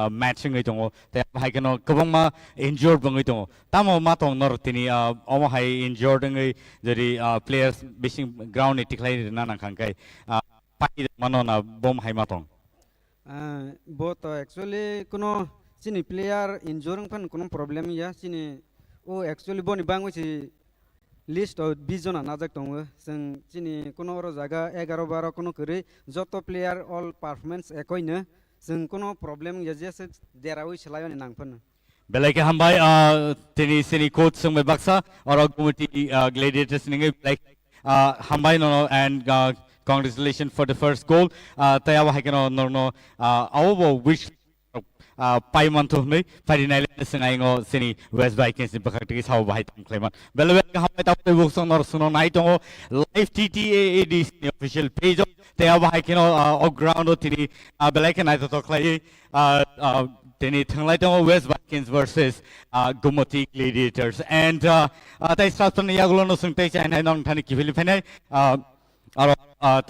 matching ito te hai kano kabang ma injured bang ito tamo matong nor tini omo hai injured ngai jadi players bising ground ni tiklai na nang kangkai pai mano na bom hai matong bo to actually kuno sini player injuring pan kuno problem ya sini o actually boni bang wi list of bizona najak tongo sing sini kuno ro jaga 11 12 kuno kore joto player all performance ekoina sing kuno problem ya je derawi chlayo ni nangpan belake hambai tini sini coach sung me baksa or committee gladiators ningai like hambai no and congratulations for the first goal tayawa hakeno no awo wish pai month nei final sengai ngo sini West Vikings ni bakati sao bahai tam kleman belwe hambai ta te buk sonor suno nai tongo live TTAAD official page tayawa hakeno on ground tini belake nai to klai tini thanglai tongo West Vikings versus Gumoti Gladiators and tai start ni yagulo no sung tai chai nai nong thani ki Philippine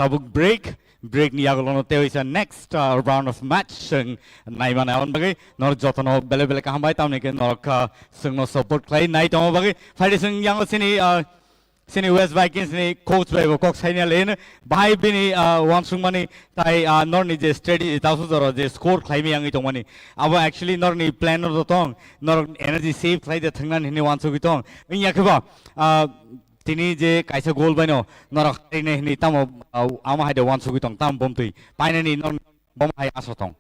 tabuk break ni yagulo te is next round of match sung nai mana on bagi nor jotono bele ka hambai tamne ke nor ka sung no support klai nai tongo bagi phai sung yang sini West Vikings ni coach by kok saina len bai bini wan sung mani tai nor ni je steady tasu zoro je score klai mi yang itong mani abo actually nor ni plan no tong nor energy save klai de thangnan ni wan sung itong inya khaba tini je kaisa goal bano nor ne ni tamo ama hai de wan sung itong tam bom tui pai ni nor bom hai asotong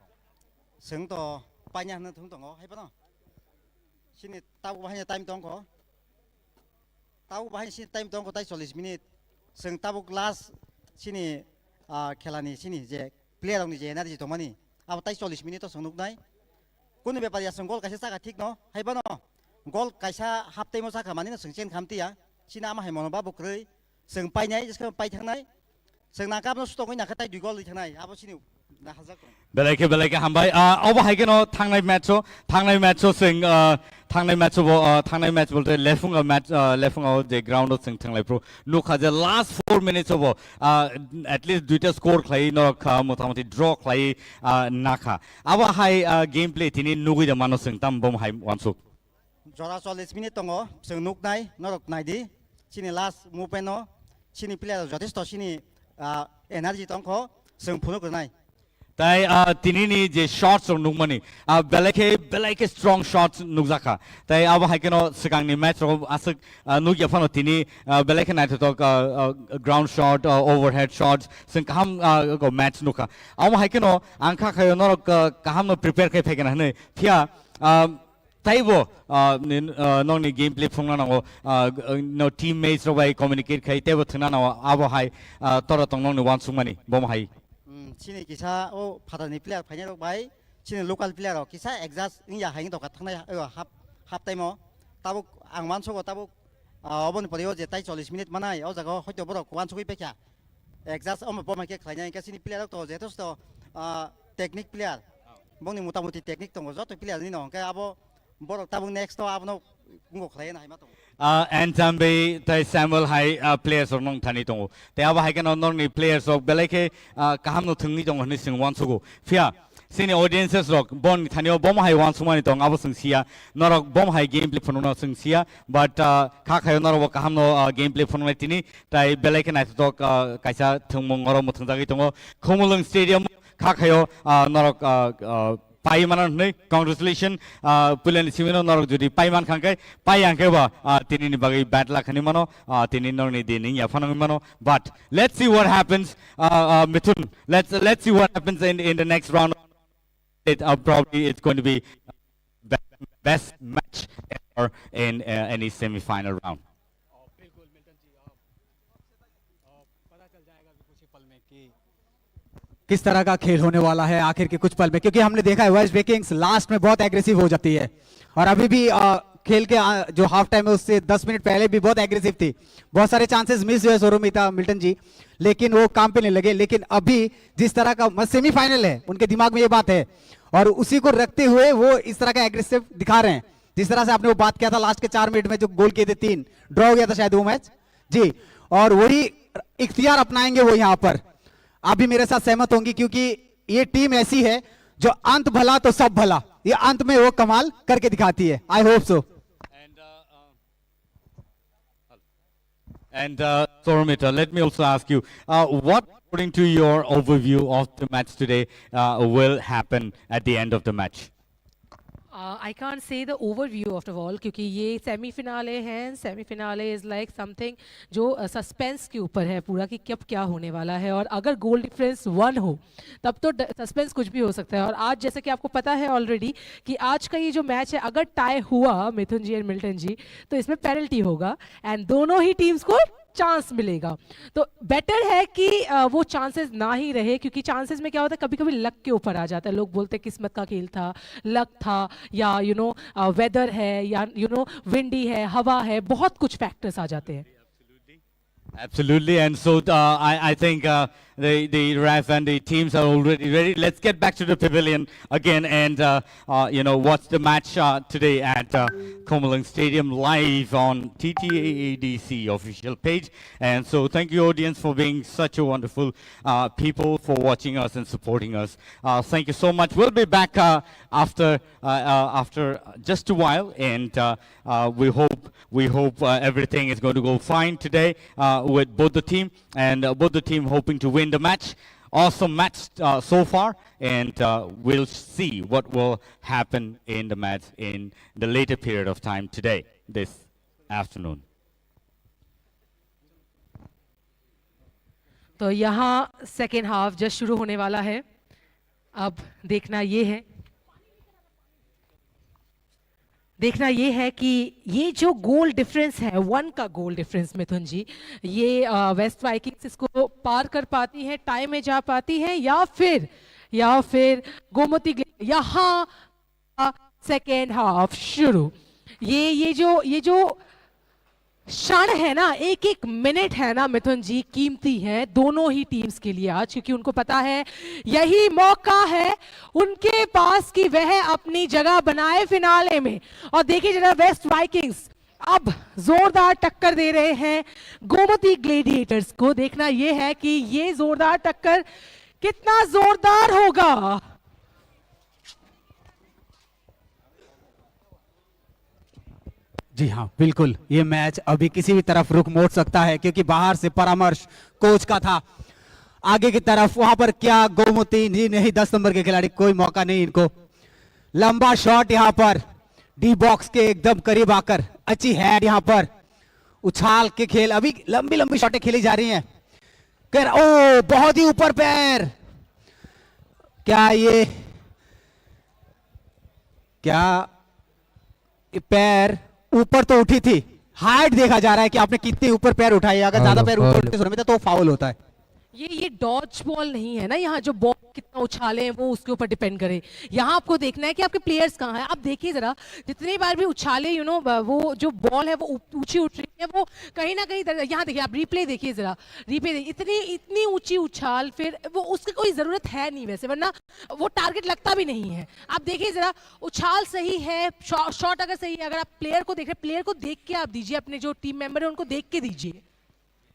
sing to panya na thung tong hai pa no sini tau ba hanya time tong ko tau bahai sini time tong ko tai 40 minute sing tabuk last sini khelani sini je player ni je energy to mani ab tai 40 minute to songnuk nai kuni bepar ya sing gol kaisa saka thik no hai ba no gol kaisa half time mo saka mani na sing chen khamti ya sina ama hai mono ba bukrei sing pai nai je pai thang nai sing nakap no stong na khatai 2 gol li thang nai abo sini na hazak belake hambai oba hai keno thangnai match sing thangnai match bolte lefung the ground sing thanglai pro no kha the last 4 minutes of at least duita score khlai no kha motamoti draw khlai nakha aba hai gameplay tini nugui da mano sing tam bom hai wansuk jora 40 minute tongo sing nuk nai norok nai di sini last movement no sini player jotesto sini energy tongko sing phunuk nai tai tini ni je shots or nugmani belake strong shots nugzaka tai aba haikeno sikang ni match ro asuk nugya phano tini belake nai to ground shot overhead shots sing kaham go match nuka aba haikeno angkha khayo no kaham no prepare kai phekena ne thia taibo no ni gameplay phongna no no teammates ro bai communicate khai taibo thna no aba hai tora tong no ni wan sungmani bom hai sini kisa o padani player phanya rok bai sini local player rok kisa exhaust ingya haing to kathangnai half time o tabuk ang manso ko tabuk obon porio je tai 40 minute manai o jago hoito borok wan sugui pekya exhaust om bom ke khlainai ka sini player to je to technique player bongni motamuti technique to joto player ni no ka abo borok tabuk next to abno ngo khlaina hai ma to and Zambe tai Samuel hai players or nong thani tongo te aba hai kan nong ni players of belake kaham no thungni tong ni sing wan sugo fia sini audiences rock bon thani bom hai wan sumani tong aba sing sia norok bom hai gameplay phonona sing sia but kha khayo norok kaham no gameplay phonona tini tai belake nai to kaisa thungmong oro mo thungjagi tongo khomulung stadium kha khayo norok pai manan nei congratulations pulen simino norok jodi pai man khangkai pai angke ba tini ni bagai bad luck khani mano tini nor ni dini ya phanang mano but let's see what happens Mithun let's see what happens in the next round probably it's going to be best match ever in any semi-final round किस तरह का खेल होने वाला है आखिर के कुछ पल में, क्योंकि हमने देखा है वेस्ट विकिंग्स लास्ट में बहुत एग्रेसिव हो जाती है और अभी भी खेल के जो हाफ टाइम है उससे 10 मिनट पहले भी बहुत एग्रेसिव थी, बहुत सारे चांसेस मिस हुए सोरोमिता मिल्टन जी, लेकिन वो काम पे नहीं लगे। लेकिन अभी जिस तरह का सेमीफाइनल है उनके दिमाग में ये बात है और उसी को रखते हुए वो इस तरह का एग्रेसिव दिखा रहे हैं। जिस तरह से आपने वो बात किया था लास्ट के 4 मिनट में जो गोल किए थे 3 ड्रॉ हो गया था शायद वो मैच जी, और वही इख्तियार अपनाएंगे वो यहाँ पर। आप भी मेरे साथ सहमत होंगी क्योंकि ये टीम ऐसी है जो अंत भला तो सब भला, ये अंत में वो कमाल करके दिखाती है। I hope so. And Soramita, let me also ask you, what, according to your overview of the match today, will happen at the end of the match? I can't say the overview of all क्योंकि ये semi-finale हैं। Semi-finale is like something जो suspense के ऊपर है पूरा कि कब क्या होने वाला है, और अगर गोल डिफरेंस 1 हो तब तो सस्पेंस कुछ भी हो सकता है। और आज जैसे कि आपको पता है ऑलरेडी कि आज का ये जो मैच है अगर टाई हुआ मिथुन जी एंड मिल्टन जी तो इसमें पेनल्टी होगा एंड दोनों ही टीम्स को चांस मिलेगा। तो बेटर है कि वो चांसेस ना ही रहे, क्योंकि चांसेस में क्या होता है कभी कभी लक के ऊपर आ जाता है। लोग बोलते हैं किस्मत का खेल था, लक था, या वेदर है, या विंडी है, हवा है, बहुत कुछ फैक्टर्स आ जाते हैं। Absolutely, and so I think the ref and the teams are already ready. Let's get back to the pavilion again and watch the match today at Komalang Stadium live on TTAADC official page. And so thank you, audience, for being such a wonderful people, for watching us and supporting us. Thank you so much. We'll be back after just a while, and we hope everything is going to go fine today with both the team, and both the team hoping to win the match. Awesome match so far, and we'll see what will happen in the match in the later period of time today, this afternoon. तो यहाँ second half just शुरू होने वाला है। अब देखना ये है कि ये जो गोल डिफरेंस है 1 का गोल डिफरेंस मिथुन जी, ये वेस्ट वाइकिंग्स इसको पार कर पाती है, टाई में जा पाती है, या फिर गोमती यहाँ सेकेंड हाफ शुरू। ये जो क्षण है ना, एक एक मिनट है ना मिथुन जी, कीमती है दोनों ही टीम्स के लिए आज, क्योंकि उनको पता है यही मौका है उनके पास कि वह अपनी जगह बनाए फिनाले में। और देखिए जरा वेस्ट वाइकिंग्स अब जोरदार टक्कर दे रहे हैं गोमती ग्लेडिएटर्स को। देखना यह है कि ये जोरदार टक्कर कितना जोरदार होगा। जी हाँ बिल्कुल, ये मैच अभी किसी भी तरफ रुख मोड़ सकता है, क्योंकि बाहर से परामर्श कोच का था आगे की तरफ। वहां पर क्या गोमती जी नहीं, 10 नंबर के खिलाड़ी, कोई मौका नहीं इनको। लंबा शॉट यहाँ पर डी बॉक्स के एकदम करीब आकर, अच्छी हेड यहाँ पर, उछाल के खेल, अभी लंबी लंबी शॉटें खेली जा रही हैं। ओ बहुत ही ऊपर पैर, क्या पैर ऊपर तो उठी थी, हाइट देखा जा रहा है कि आपने कितने ऊपर पैर उठाए। अगर ज्यादा पैर ऊपर उठते समय तो फाउल होता है। ये डॉज बॉल नहीं है ना, यहाँ जो बॉल कितना उछाले वो उसके ऊपर डिपेंड करे। यहाँ आपको देखना है कि आपके प्लेयर्स कहाँ हैं। आप देखिए जरा, जितनी बार भी उछाले वो जो बॉल है वो ऊंची उठ रही है, वो कहीं ना कहीं यहाँ देखिए, आप रिप्ले देखिए जरा, इतनी ऊंची उछाल, फिर वो उसकी कोई जरूरत है नहीं वैसे, वरना वो टारगेट लगता भी नहीं है। आप देखिए जरा, उछाल सही है, शॉट अगर सही है, अगर आप प्लेयर को देख रहे, प्लेयर को देख के आप दीजिए, अपने जो टीम मेंबर है उनको देख के दीजिए।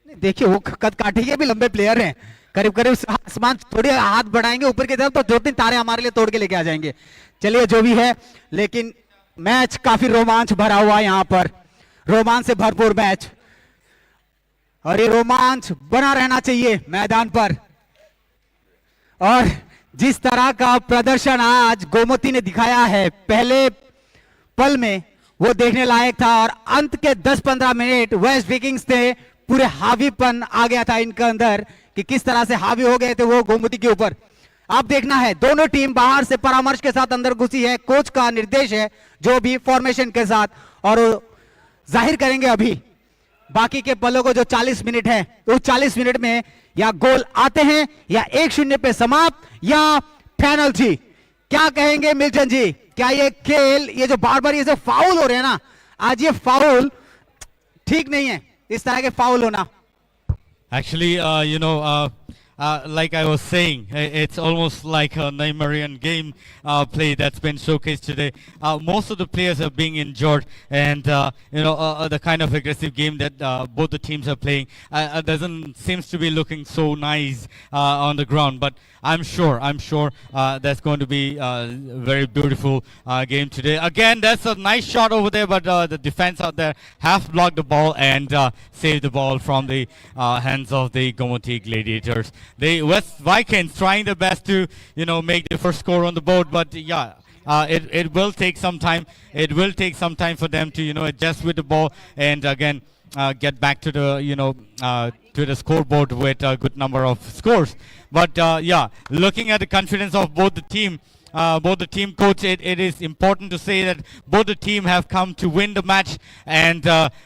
देखिए वो कद काठी के भी लंबे प्लेयर हैं, करीब करीब आसमान, थोड़े हाथ बढ़ाएंगे ऊपर की तरफ तो 2-3 तारे हमारे लिए तोड़ के लेके आ जाएंगे। चलिए जो भी है, लेकिन मैच काफी रोमांच भरा हुआ है, यहाँ पर रोमांच से भरपूर मैच, और ये रोमांच बना रहना चाहिए मैदान पर। और जिस तरह का प्रदर्शन आज गोमती ने दिखाया है पहले पल में, वो देखने लायक था। और अंत के 10-15 मिनट वेस्ट विकिंग्स ने पूरे हावीपन आ गया था इनके अंदर, कि किस तरह से हावी हो गए थे वो गोमती के ऊपर। आप देखना है, दोनों टीम बाहर से परामर्श के साथ अंदर घुसी है, कोच का निर्देश है जो भी फॉर्मेशन के साथ, और जाहिर करेंगे अभी बाकी के पलों को। जो 40 मिनट है, उस 40 मिनट में या गोल आते हैं या 1-0 पे समाप्त या पेनल्टी। क्या कहेंगे मिल्टन जी, क्या ये खेल, ये जो बार बार ये जो फाउल हो रहे हैं ना, आज ये फाउल ठीक नहीं है, इस तरह के फाउल होना? Actually, like I was saying, it's almost like a Neymarian game play that's been showcased today. Most of the players are being injured, and the kind of aggressive game that both the teams are playing doesn't seems to be looking so nice on the ground. But I'm sure that's going to be a very beautiful game today. Again, that's a nice shot over there, but the defense out there have blocked the ball and saved the ball from the hands of the Gomoty Gladiators. The West Vikings trying their best to make the first score on the board, but yeah. It will take some time. It will take some time for them to adjust with the ball and again get back to the to the scoreboard with a good number of scores. But yeah, looking at the confidence of both the team coach, it is important to say that both the team have come to win the match and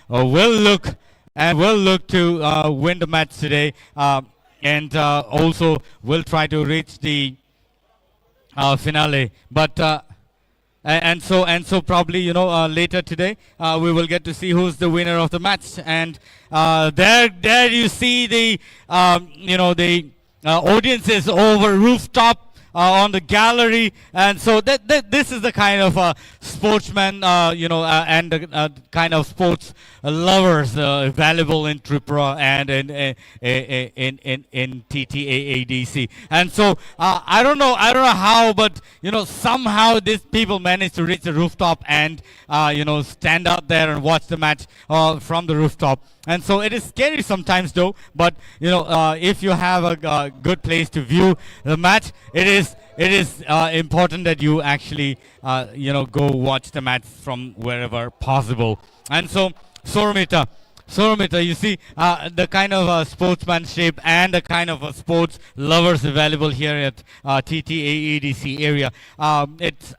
will look to win the match today and also will try to reach the finale. But and so probably later today we will get to see who's the winner of the match. And there you see the the audiences over rooftop on the gallery, and so this is the kind of sportsman and the kind of sports lovers available in Tripura and in TTAADC. And so I don't know how, but somehow these people managed to reach the rooftop and stand out there and watch the match from the rooftop. And so it is scary sometimes though, but if you have a good place to view the match, it is important that you actually go watch the match from wherever possible. And so Soramita, you see the kind of sportsmanship and the kind of sports lovers available here at TTAEDC area. It's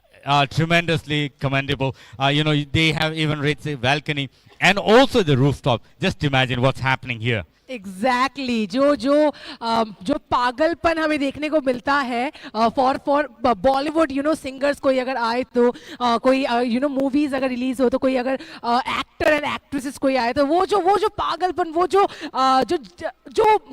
tremendously commendable. They have even reached the balcony and also the rooftop. Just imagine what's happening here. Exactly जो पागलपन हमें देखने को मिलता है for Bollywood singers, कोई अगर आए तो कोई मूवीज अगर रिलीज हो तो कोई अगर एक्टर एंड एक्ट्रेसेस कोई आए तो वो जो पागलपन, वो जो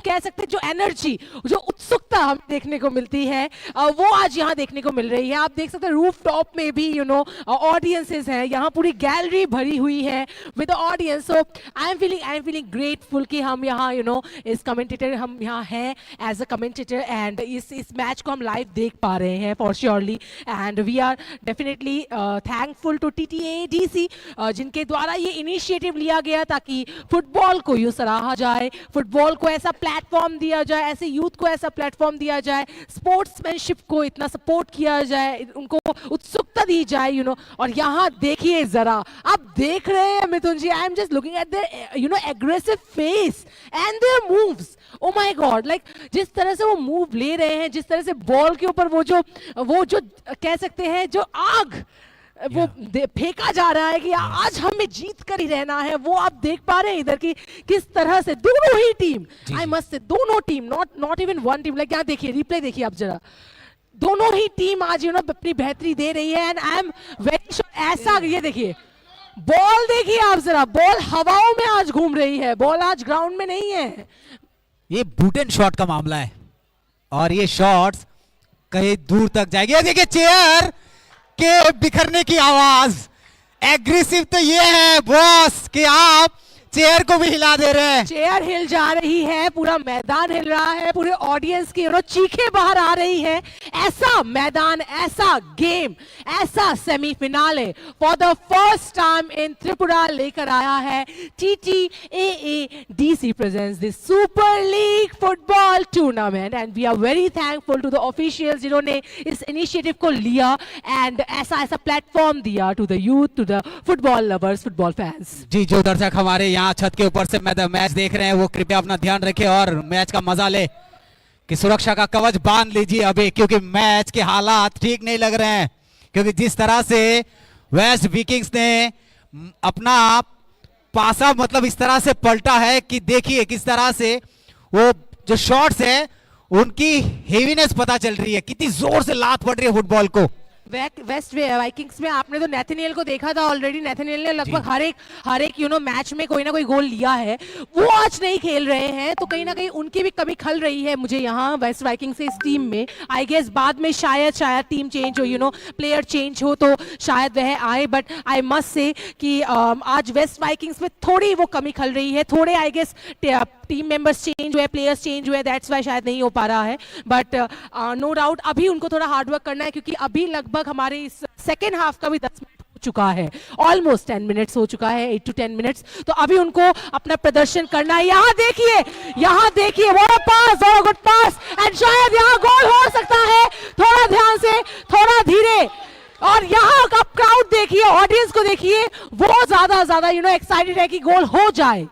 कह सकते हैं जो एनर्जी, जो उत्सुकता हमें देखने को मिलती है वो आज यहाँ देखने को मिल रही है. आप देख सकते हैं रूफ टॉप में भी ऑडियंसेस हैं, यहाँ पूरी गैलरी भरी हुई है with audience. So I am feeling grateful कि हम यहाँ इस कमेंटेटर, हम यहाँ हैं एज अ कमेंटेटर एंड इस मैच को हम लाइव देख पा रहे हैं for surely. And we are definitely thankful to TTADC जिनके द्वारा ये इनिशिएटिव लिया गया ताकि फुटबॉल को यूँ सराहा जाए, फुटबॉल को ऐसा प्लेटफॉर्म दिया जाए, ऐसे यूथ को ऐसा प्लेटफॉर्म दिया जाए, स्पोर्ट्समैनशिप को इतना सपोर्ट किया जाए, उनको उत्सुकता दी जाए. और यहाँ देखिए जरा, आप देख रहे हैं Mithun ji, I am just looking at their aggressive face and their moves. Oh my God, like जिस तरह से वो मूव ले रहे हैं, जिस तरह से बॉल के ऊपर वो जो कह सकते हैं जो आग वो फेंका जा रहा है कि आज हमें जीत कर ही रहना है, वो आप देख पा रहे हैं इधर की किस तरह से दोनों ही टीम, आई मस्ट से दोनों team, not even one team, like यहाँ देखिए रिप्ले देखिए आप जरा, दोनों ही टीम आज अपनी बेहतरी दे रही है. And I am very sure ऐसा, ये देखिए बॉल देखिए आप जरा, बॉल हवाओं में आज घूम रही है, बॉल आज ग्राउंड में नहीं है. ये बूट एंड शॉट का मामला है और ये शॉट्स कहीं दूर तक जाएगी. ये देखिए चेयर के बिखरने की आवाज, एग्रेसिव तो ये है बॉस कि आप चेयर को भी हिला दे रहे हैं. चेयर हिल जा रही है, पूरा मैदान हिल रहा है, पूरे ऑडियंस की चीखें बाहर आ रही है. ऐसा मैदान, ऐसा गेम, ऐसा semi-finale for the first time in Tripura लेकर आया है TTAADC presents the Super League Football Tournament and we are very thankful to the officials जिन्होंने इस इनिशिएटिव को लिया एंड ऐसा प्लेटफॉर्म दिया to the youth, to the football lovers, football fans. जी, जो दर्शक हमारे यहाँ छत के ऊपर से मैच देख रहे हैं वो कृपया अपना ध्यान रखें और मैच का मजा ले कि सुरक्षा का कवच बांध लीजिए अभी, क्योंकि मैच के हालात ठीक नहीं लग रहे हैं. क्योंकि जिस तरह से वेस्ट विकिंग्स ने अपना पासा मतलब इस तरह से पलटा है कि देखिए किस तरह से वो जो शॉट्स है उनकी हेवीनेस पता चल रही है, कितनी जोर से लात पड़ रही है फुटबॉल को. वेस्ट वाइकिंग्स में आपने तो नेथनियल को देखा था ऑलरेडी। नेथनियल ने लगभग हर एक मैच में कोई ना कोई गोल लिया है। वो आज नहीं खेल रहे हैं, तो कहीं ना कहीं उनकी भी कमी खल रही है मुझे यहाँ वेस्ट वाइकिंग्स से इस टीम में। आई गेस बाद में शायद टीम चेंज हो, प्लेयर चेंज हो तो शायद वह आए, बट आई मस्ट से कि आज वेस्ट वाइकिंग्स में थोड़ी वो कमी खल रही है। थोड़े I guess team members change हुए, प्लेयर्स चेंज हुए, दैट्स वाई शायद नहीं हो पा रहा है। बट नो डाउट अभी उनको थोड़ा हार्डवर्क करना है, क्योंकि अभी लगभग हमारे इस सेकेंड हाफ का भी 10 मिनट हो चुका है, ऑलमोस्ट 10 मिनट्स हो चुका है, 8 to 10 मिनट्स। तो अभी उनको अपना प्रदर्शन करना है। यहाँ देखिए what a pass, what a good pass, and शायद यहाँ गोल हो सकता है। थोड़ा ध्यान से, थोड़ा धीरे, और यहाँ का क्राउड देखिए, ऑडियंस को देखिए, वो ज्यादा एक्साइटेड है कि गोल हो जाए।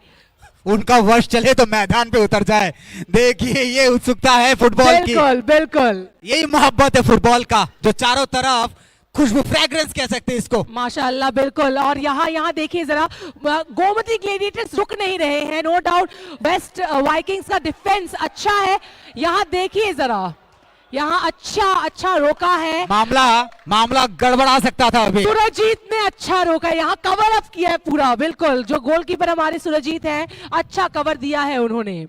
उनका वश चले तो मैदान पे उतर जाए। देखिए ये उत्सुकता है फुटबॉल की, बिल्कुल यही मोहब्बत है फुटबॉल का, जो चारों तरफ खुशबू, फ्रेग्रेंस कह सकते हैं इसको। माशाल्लाह, बिल्कुल। और यहाँ देखिए जरा, गोमती ग्लेडिएटर्स रुक नहीं रहे हैं। नो डाउट वेस्ट वाइकिंग्स का डिफेंस अच्छा है। यहाँ देखिए जरा, यहाँ अच्छा रोका है। मामला गड़बड़ा सकता था अभी। सुरजीत ने अच्छा रोका है, यहाँ कवर अप किया है पूरा। बिल्कुल, जो गोलकीपर हमारे सुरजीत हैं, अच्छा कवर दिया है उन्होंने।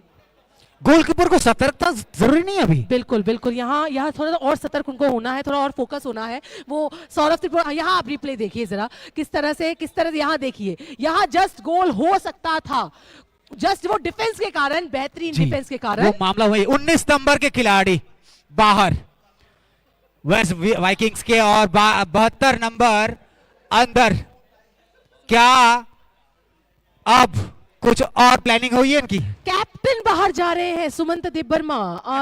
गोलकीपर को सतर्कता जरूरी नहीं है अभी। बिल्कुल यहाँ थोड़ा और सतर्क उनको होना है, थोड़ा और फोकस होना है। वो सौरभ त्रिपुरा, यहाँ आप रिप्ले देखिए जरा, किस तरह से यहाँ देखिए, यहाँ जस्ट गोल हो सकता था, जस्ट वो डिफेंस के कारण, बेहतरीन डिफेंस के कारण। वो मामला वही 19 नंबर के खिलाड़ी बाहर वेस्ट वाइकिंग्स के, और 72 नंबर अंदर। क्या अब कुछ और प्लानिंग हुई है इनकी? कैप्टन बाहर जा रहे हैं, सुमंत देबबर्मा।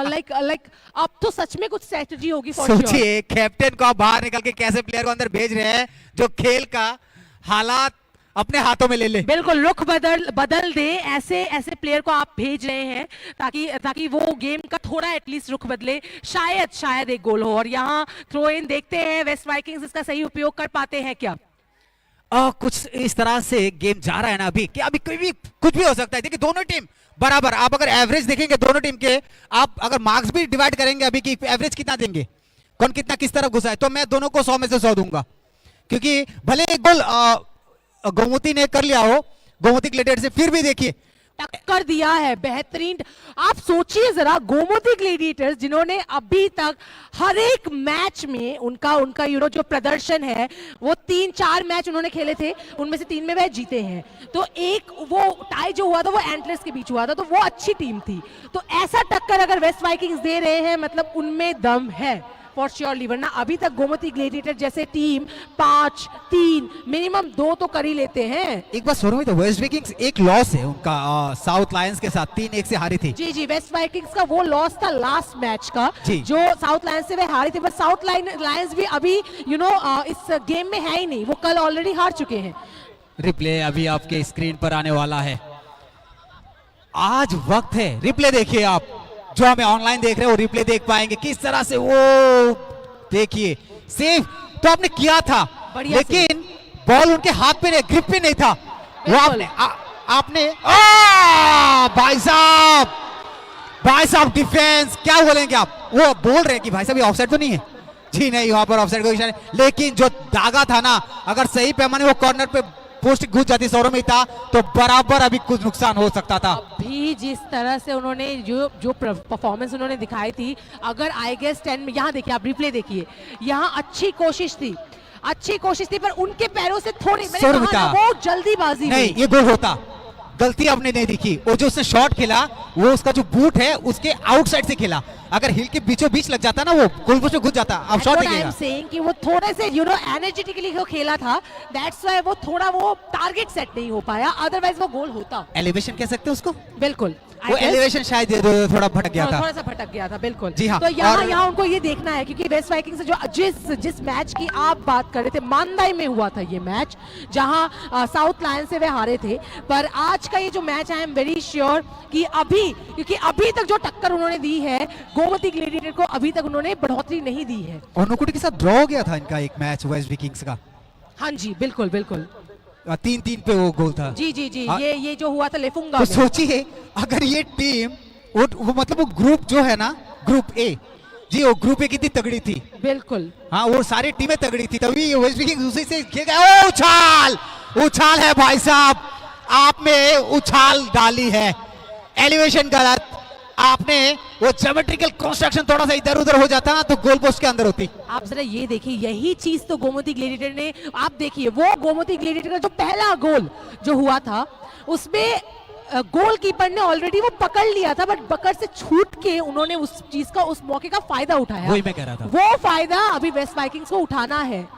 लाइक अब तो सच में कुछ स्ट्रेटजी होगी। सोचिए कैप्टन को आप बाहर निकल के कैसे प्लेयर को अंदर भेज रहे हैं, जो खेल का हालात अपने हाथों में ले। बिल्कुल, रुख बदल दे, ऐसे प्लेयर को आप भेज रहे हैं ताकि वो गेम का थोड़ा एटलीस्ट रुख बदले, शायद एक गोल हो। और यहाँ थ्रो इन देखते हैं, वेस्ट वाइकिंग्स इसका सही उपयोग कर पाते हैं क्या? कुछ इस तरह से गेम जा रहा है ना अभी, कि अभी कुछ भी हो सकता है। देखिए दोनों टीम बराबर, आप अगर एवरेज देखेंगे दोनों टीम के, आप अगर मार्क्स भी डिवाइड करेंगे अभी कि एवरेज कितना देंगे, कौन कितना किस तरफ घुसा है, तो मैं दोनों को 100 में से 100 दूंगा। क्योंकि भले एक गोल गोमती ने कर लिया हो, गोमती ग्लेडिएटर्स से, फिर भी देखिए टक्कर दिया है, बेहतरीन। आप सोचिए जरा, गोमती ग्लेडिएटर्स जिन्होंने अभी तक हर एक मैच में उनका जो प्रदर्शन है, वो 3-4 मैच उन्होंने खेले थे, उनमें से 3 में वह जीते हैं। तो एक वो टाई जो हुआ था वो एंटलर्स के बीच हुआ था, तो वो अच्छी टीम थी। तो ऐसा टक्कर अगर वेस्ट वाइकिंग्स दे रहे हैं, मतलब उनमें दम है फॉर श्योरली। वरना अभी तक गोमती ग्लेडिएटर जैसे टीम 5-3 मिनिमम 2 तो कर ही लेते हैं। एक बार सुनो, तो वेस्ट वाइकिंग्स एक लॉस है उनका साउथ लायंस के साथ, 3-1 से हारी थी। जी वेस्ट वाइकिंग्स का वो लॉस था लास्ट मैच का, जो साउथ लायंस से वे हारी थी। बट साउथ लायंस भी अभी इस गेम में है ही नहीं, वो कल ऑलरेडी हार चुके हैं। रिप्ले अभी आपके स्क्रीन पर आने वाला है। आज वक्त है, रिप्ले देखिए आप, जो हमें ऑनलाइन देख रहे हैं वो रिप्ले देख पाएंगे किस तरह से। वो देखिए, सेव तो आपने किया था, लेकिन बॉल उनके हाथ पे नहीं, ग्रिप पे नहीं था। वो आपने भाई साहब डिफेंस, क्या बोलेंगे आप? वो बोल रहे हैं कि भाई साहब ये ऑफसाइड तो नहीं है। जी नहीं, वहां पर ऑफसाइड कोई इशारा, लेकिन जो दागा था ना, अगर सही पैमाने वो कॉर्नर पे पोस्ट घुस जाती, 100 में था, तो बराबर अभी कुछ नुकसान हो सकता था। अभी जिस तरह से उन्होंने जो परफॉर्मेंस उन्होंने दिखाई थी, अगर आई गेस 10 में, यहाँ देखिए आप रिप्ले देखिए, यहाँ अच्छी कोशिश थी, पर उनके पैरों से थोड़ी, मैंने कहा ना, वो जल्दीबाजी नहीं, ये गोल होता। गलती आपने नहीं दिखी, वो जो उसने शॉट खेला, वो उसका जो बूट है उसके आउटसाइड से खेला। अगर हिल के बीचों बीच लग जाता ना, वो गोलपोस्ट में घुस जाता। अब शॉट खेलेगा, कि वो थोड़े से एनर्जेटिकली वो खेला था, दैट्स व्हाई वो थोड़ा वो टारगेट सेट नहीं हो पाया, अदरवाइज वो गोल होता। एलिवेशन कह सकते हैं उसको, बिल्कुल वो एलिवेशन शायद थोड़ा भटक गया था, थोड़ा सा भटक गया था, बिल्कुल। जी हाँ। तो यहाँ उनको ये देखना है, क्योंकि वेस्ट वाइकिंग्स से जिस मैच की आप बात कर रहे थे, मानदाई में हुआ था ये मैच, जहां साउथ लायंस से वे हारे थे। पर आज का ये जो match, I am very sure कि क्योंकि अभी तक जो टक्कर उन्होंने दी है गोमती ग्लेडिएटर को, अभी तक उन्होंने बढ़ोतरी नहीं दी है। और नोकुटी के साथ ड्रॉ हो गया था इनका एक मैच वेस्ट वाइकिंग्स का। हाँ जी, बिल्कुल 3-3 पे वो गोल था। जी ये जो हुआ था लेफुंगा। तो सोचिए, अगर ये टीम वो मतलब वो ग्रुप जो है ना, ग्रुप ए, जी वो ग्रुप ए कितनी तगड़ी थी, बिल्कुल हाँ वो सारी टीमें तगड़ी थी, तभी वेस्ट विकिंग्स उसी से खेल गए। ओ उछाल, उछाल है भाई साहब, आपने उछाल डाली है, एलिवेशन गलत, आपने वो ज्योमेट्रिकल कंस्ट्रक्शन थोड़ा सा इधर उधर हो जाता ना तो गोल पोस्ट के अंदर होती। आप जरा ये देखिए, यही चीज तो गोमती ग्लेडिएटर ने, आप देखिए वो गोमती ग्लेडिएटर का जो पहला गोल जो हुआ था उसमें गोलकीपर ने ऑलरेडी वो पकड़ लिया था, बट पकड़ से छूट के उन्होंने उस चीज का, उस मौके का फायदा उठाया। वही मैं कह रहा था, वो फायदा अभी वेस्ट वाइकिंग्स को उठाना है।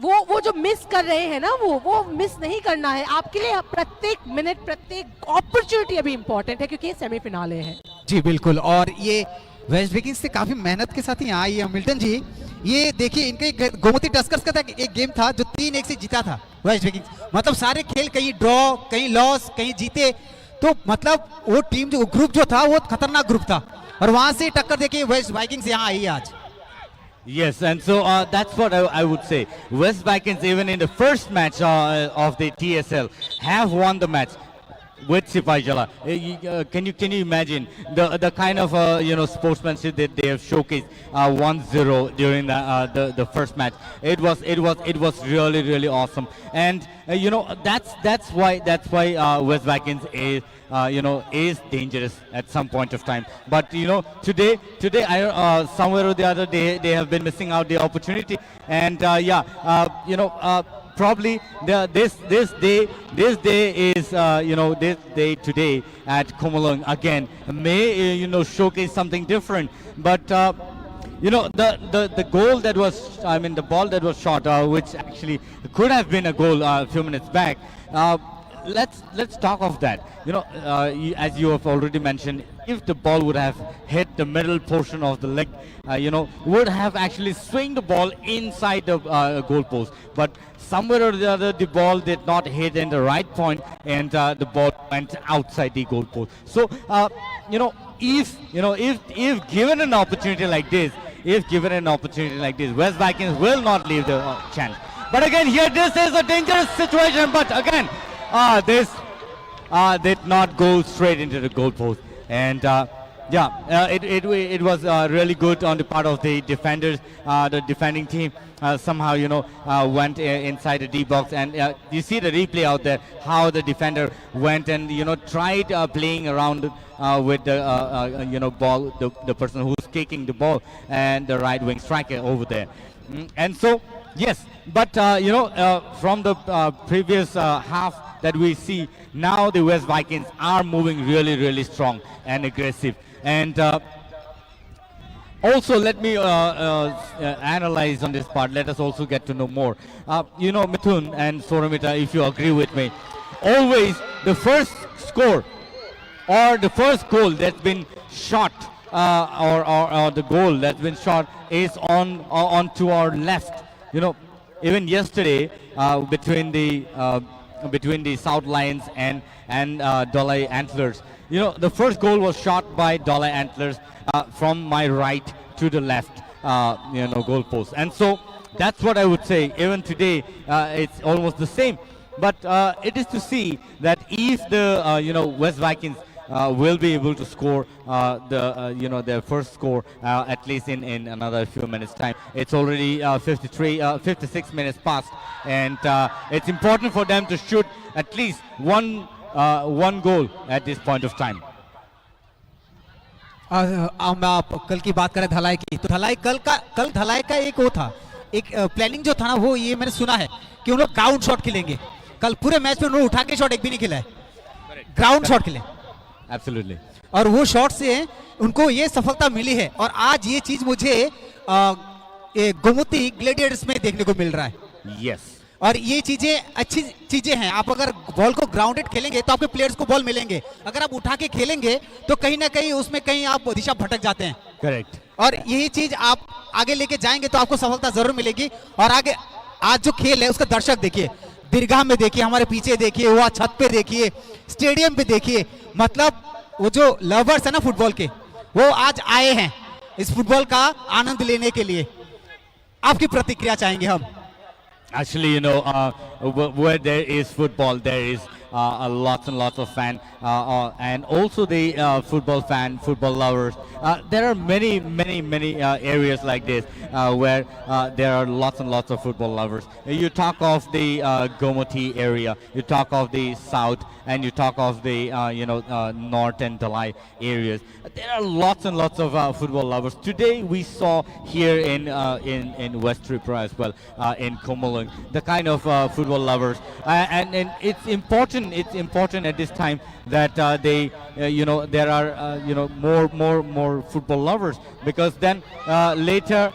वो जो मिस कर रहे हैं ना, वो मिस नहीं करना है। आपके लिए प्रत्येक मिनट, प्रत्येक अपॉर्चुनिटी अभी इंपॉर्टेंट है, क्योंकि ये सेमीफिनाले है। जी बिल्कुल, और ये वेस्ट विकिंग्स से काफी मेहनत के साथ ही यहाँ आई है। मिल्टन जी ये देखिए, इनके गोमती टस्कर्स का था एक गेम था जो 3-1 से जीता था वेस्ट विकिंग्स, मतलब सारे खेल कहीं ड्रॉ, कहीं लॉस, कहीं जीते, तो मतलब वो टीम जो ग्रुप जो था वो खतरनाक ग्रुप था, और वहां से टक्कर देके वेस्ट वाइकिंग्स यहाँ आई है आज। Yes, and so that's what I would say. West Vikings, even in the first match of the TSL, have won the match with Sipai Jala. Can you imagine the kind of sportsmanship that they have showcased 1-0 during the first match? It was really awesome, and that's why West Vikings is is dangerous at some point of time. But today somewhere or the other they have been missing out the opportunity, and probably this day is this day today at Komalung again may showcase something different. But the goal that was, I mean, the ball that was shot, which actually could have been a goal a few minutes back. Let's talk of that. As you have already mentioned, if the ball would have hit the middle portion of the leg, would have actually swing the ball inside the goal post. But somewhere or the other, the ball did not hit in the right point, and the ball went outside the goal post. So, if given an opportunity like this, West Vikings will not leave the chance. But again, here this is a dangerous situation. But again, this did not go straight into the goal post, and it was really good on the part of the defenders. The defending team somehow went inside the D box, and you see the replay out there how the defender went and tried playing around with the ball, the person who's kicking the ball, and the right wing striker over there. And so yes, but from the previous half that we see, now the West Vikings are moving really strong and aggressive. And also let me analyze on this part. Let us also get to know more. Mithun and Soramita, if you agree with me, always the first score or the first goal that's been shot or the goal that's been shot is on to our left. Even yesterday between the South Lions and Dolai Antlers, the first goal was shot by Dolai Antlers from my right to the left goal post. And so that's what I would say. Even today it's almost the same. But it is to see that if the West Vikings will be able to score their first score at least in another few minutes time. It's already 56 minutes past, and it's important for them to shoot at least one goal at this point of time. हम आप कल की बात करें धलाई की, तो कल धलाई का एक वो था, एक प्लानिंग जो था ना, वो ये मैंने सुना है कि उन लोग ग्राउंड शॉट खेलेंगे। कल पूरे मैच में उन्होंने उठा के शॉट एक भी नहीं खेला है, ग्राउंड शॉट खेले। Absolutely. और वो शॉट से उनको ये सफलता मिली है, और आज ये चीज मुझे गोमती ग्लेडिएटर्स में देखने को मिल रहा है। Yes. और ये चीजें अच्छी चीजें हैं। आप अगर बॉल को ग्राउंडेड खेलेंगे तो आपके प्लेयर्स को बॉल मिलेंगे, अगर आप उठा के खेलेंगे तो कहीं ना कहीं उसमें कहीं आप दिशा भटक जाते हैं। Correct. और यही चीज आप आगे लेके जाएंगे तो आपको सफलता जरूर मिलेगी। और आगे आज जो खेल है उसका दर्शक देखिए, दीर्घा में देखिए, हमारे पीछे देखिए, वह छत पे देखिए, स्टेडियम पे देखिए, मतलब वो जो लवर्स है ना फुटबॉल के, वो आज आए हैं इस फुटबॉल का आनंद लेने के लिए। आपकी प्रतिक्रिया चाहेंगे हम। Actually, where there is football, there is lots and lots of fans, and also the football lovers. There are many areas like this where there are lots and lots of football lovers. You talk of the Gomoti area, you talk of the south, and you talk of the north and Dalai areas. There are lots and lots of football lovers. Today we saw here in West Tripura as well, in Komolung, the kind of football lovers, and it's important at this time that there are more football lovers, because then later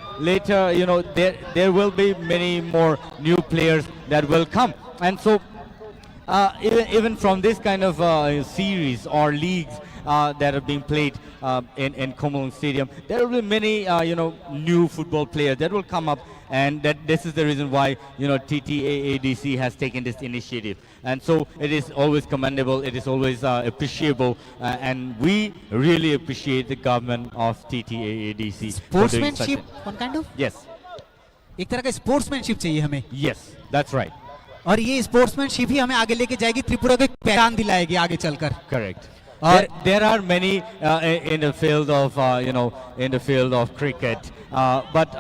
there will be many more new players that will come, and so even from this kind of series or leagues that are being played in Komolung Stadium, there will be many new football players that will come up, and this is the reason why TTAADC has taken this initiative, and so it is always commendable, it is always appreciable, and we really appreciate the government of TTAADC. Sportsmanship one kind of, Yes, एक तरह का sportsmanship चाहिए हमें, yes, that's right. और ये sportsmanship ही हमें आगे लेके जाएगी, त्रिपुरा को एक पहचान दिलाएगी आगे चलकर. Correct. Or- There are many in the field of cricket, but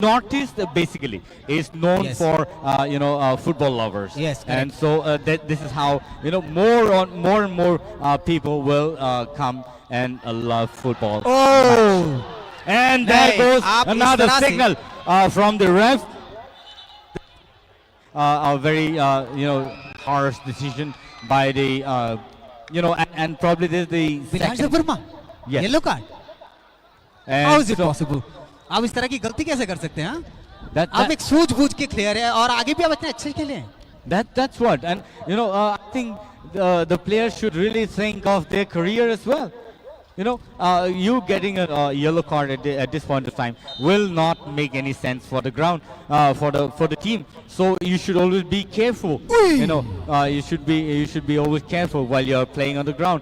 Northeast basically is known Yes. for football lovers. Yes, correct. and so this is how more and more people will come and love football. Oh, And there नहीं, goes आप इस another तरह से- signal from the ref. A very harsh decision by the and probably this is the Vilas second. Verma, Yes. Yellow card. And How is it so possible? आप इस तरह की गलती कैसे कर सकते हैं? हाँ? that- आप एक सूझबूझ के प्लेयर है और आगे भी आप इतने अच्छे खेले हैं. that's what, and I think the players should really think of their career as well. You getting a yellow card at this point of time will not make any sense for the ground, for the team. So you should always be careful. You should be always careful while you're playing on the ground,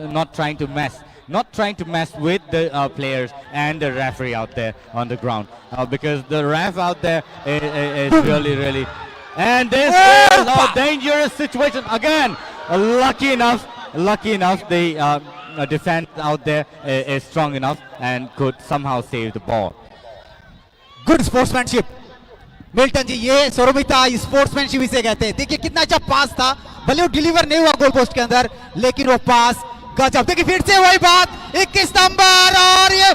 not trying to mess with the players and the referee out there on the ground, because the ref out there is really. And this is a dangerous situation again. Lucky enough, the defense out there is strong enough and could somehow save the ball. Good sportsmanship. Milton ji, ये सौरभिता sportsmanship इसे कहते हैं. देखिए कितना अच्छा पास था, भले वो डिलीवर नहीं हुआ गोल पोस्ट के अंदर, लेकिन वो पास गजब. देखिए फिर से वही बात, 21 नंबर, और ये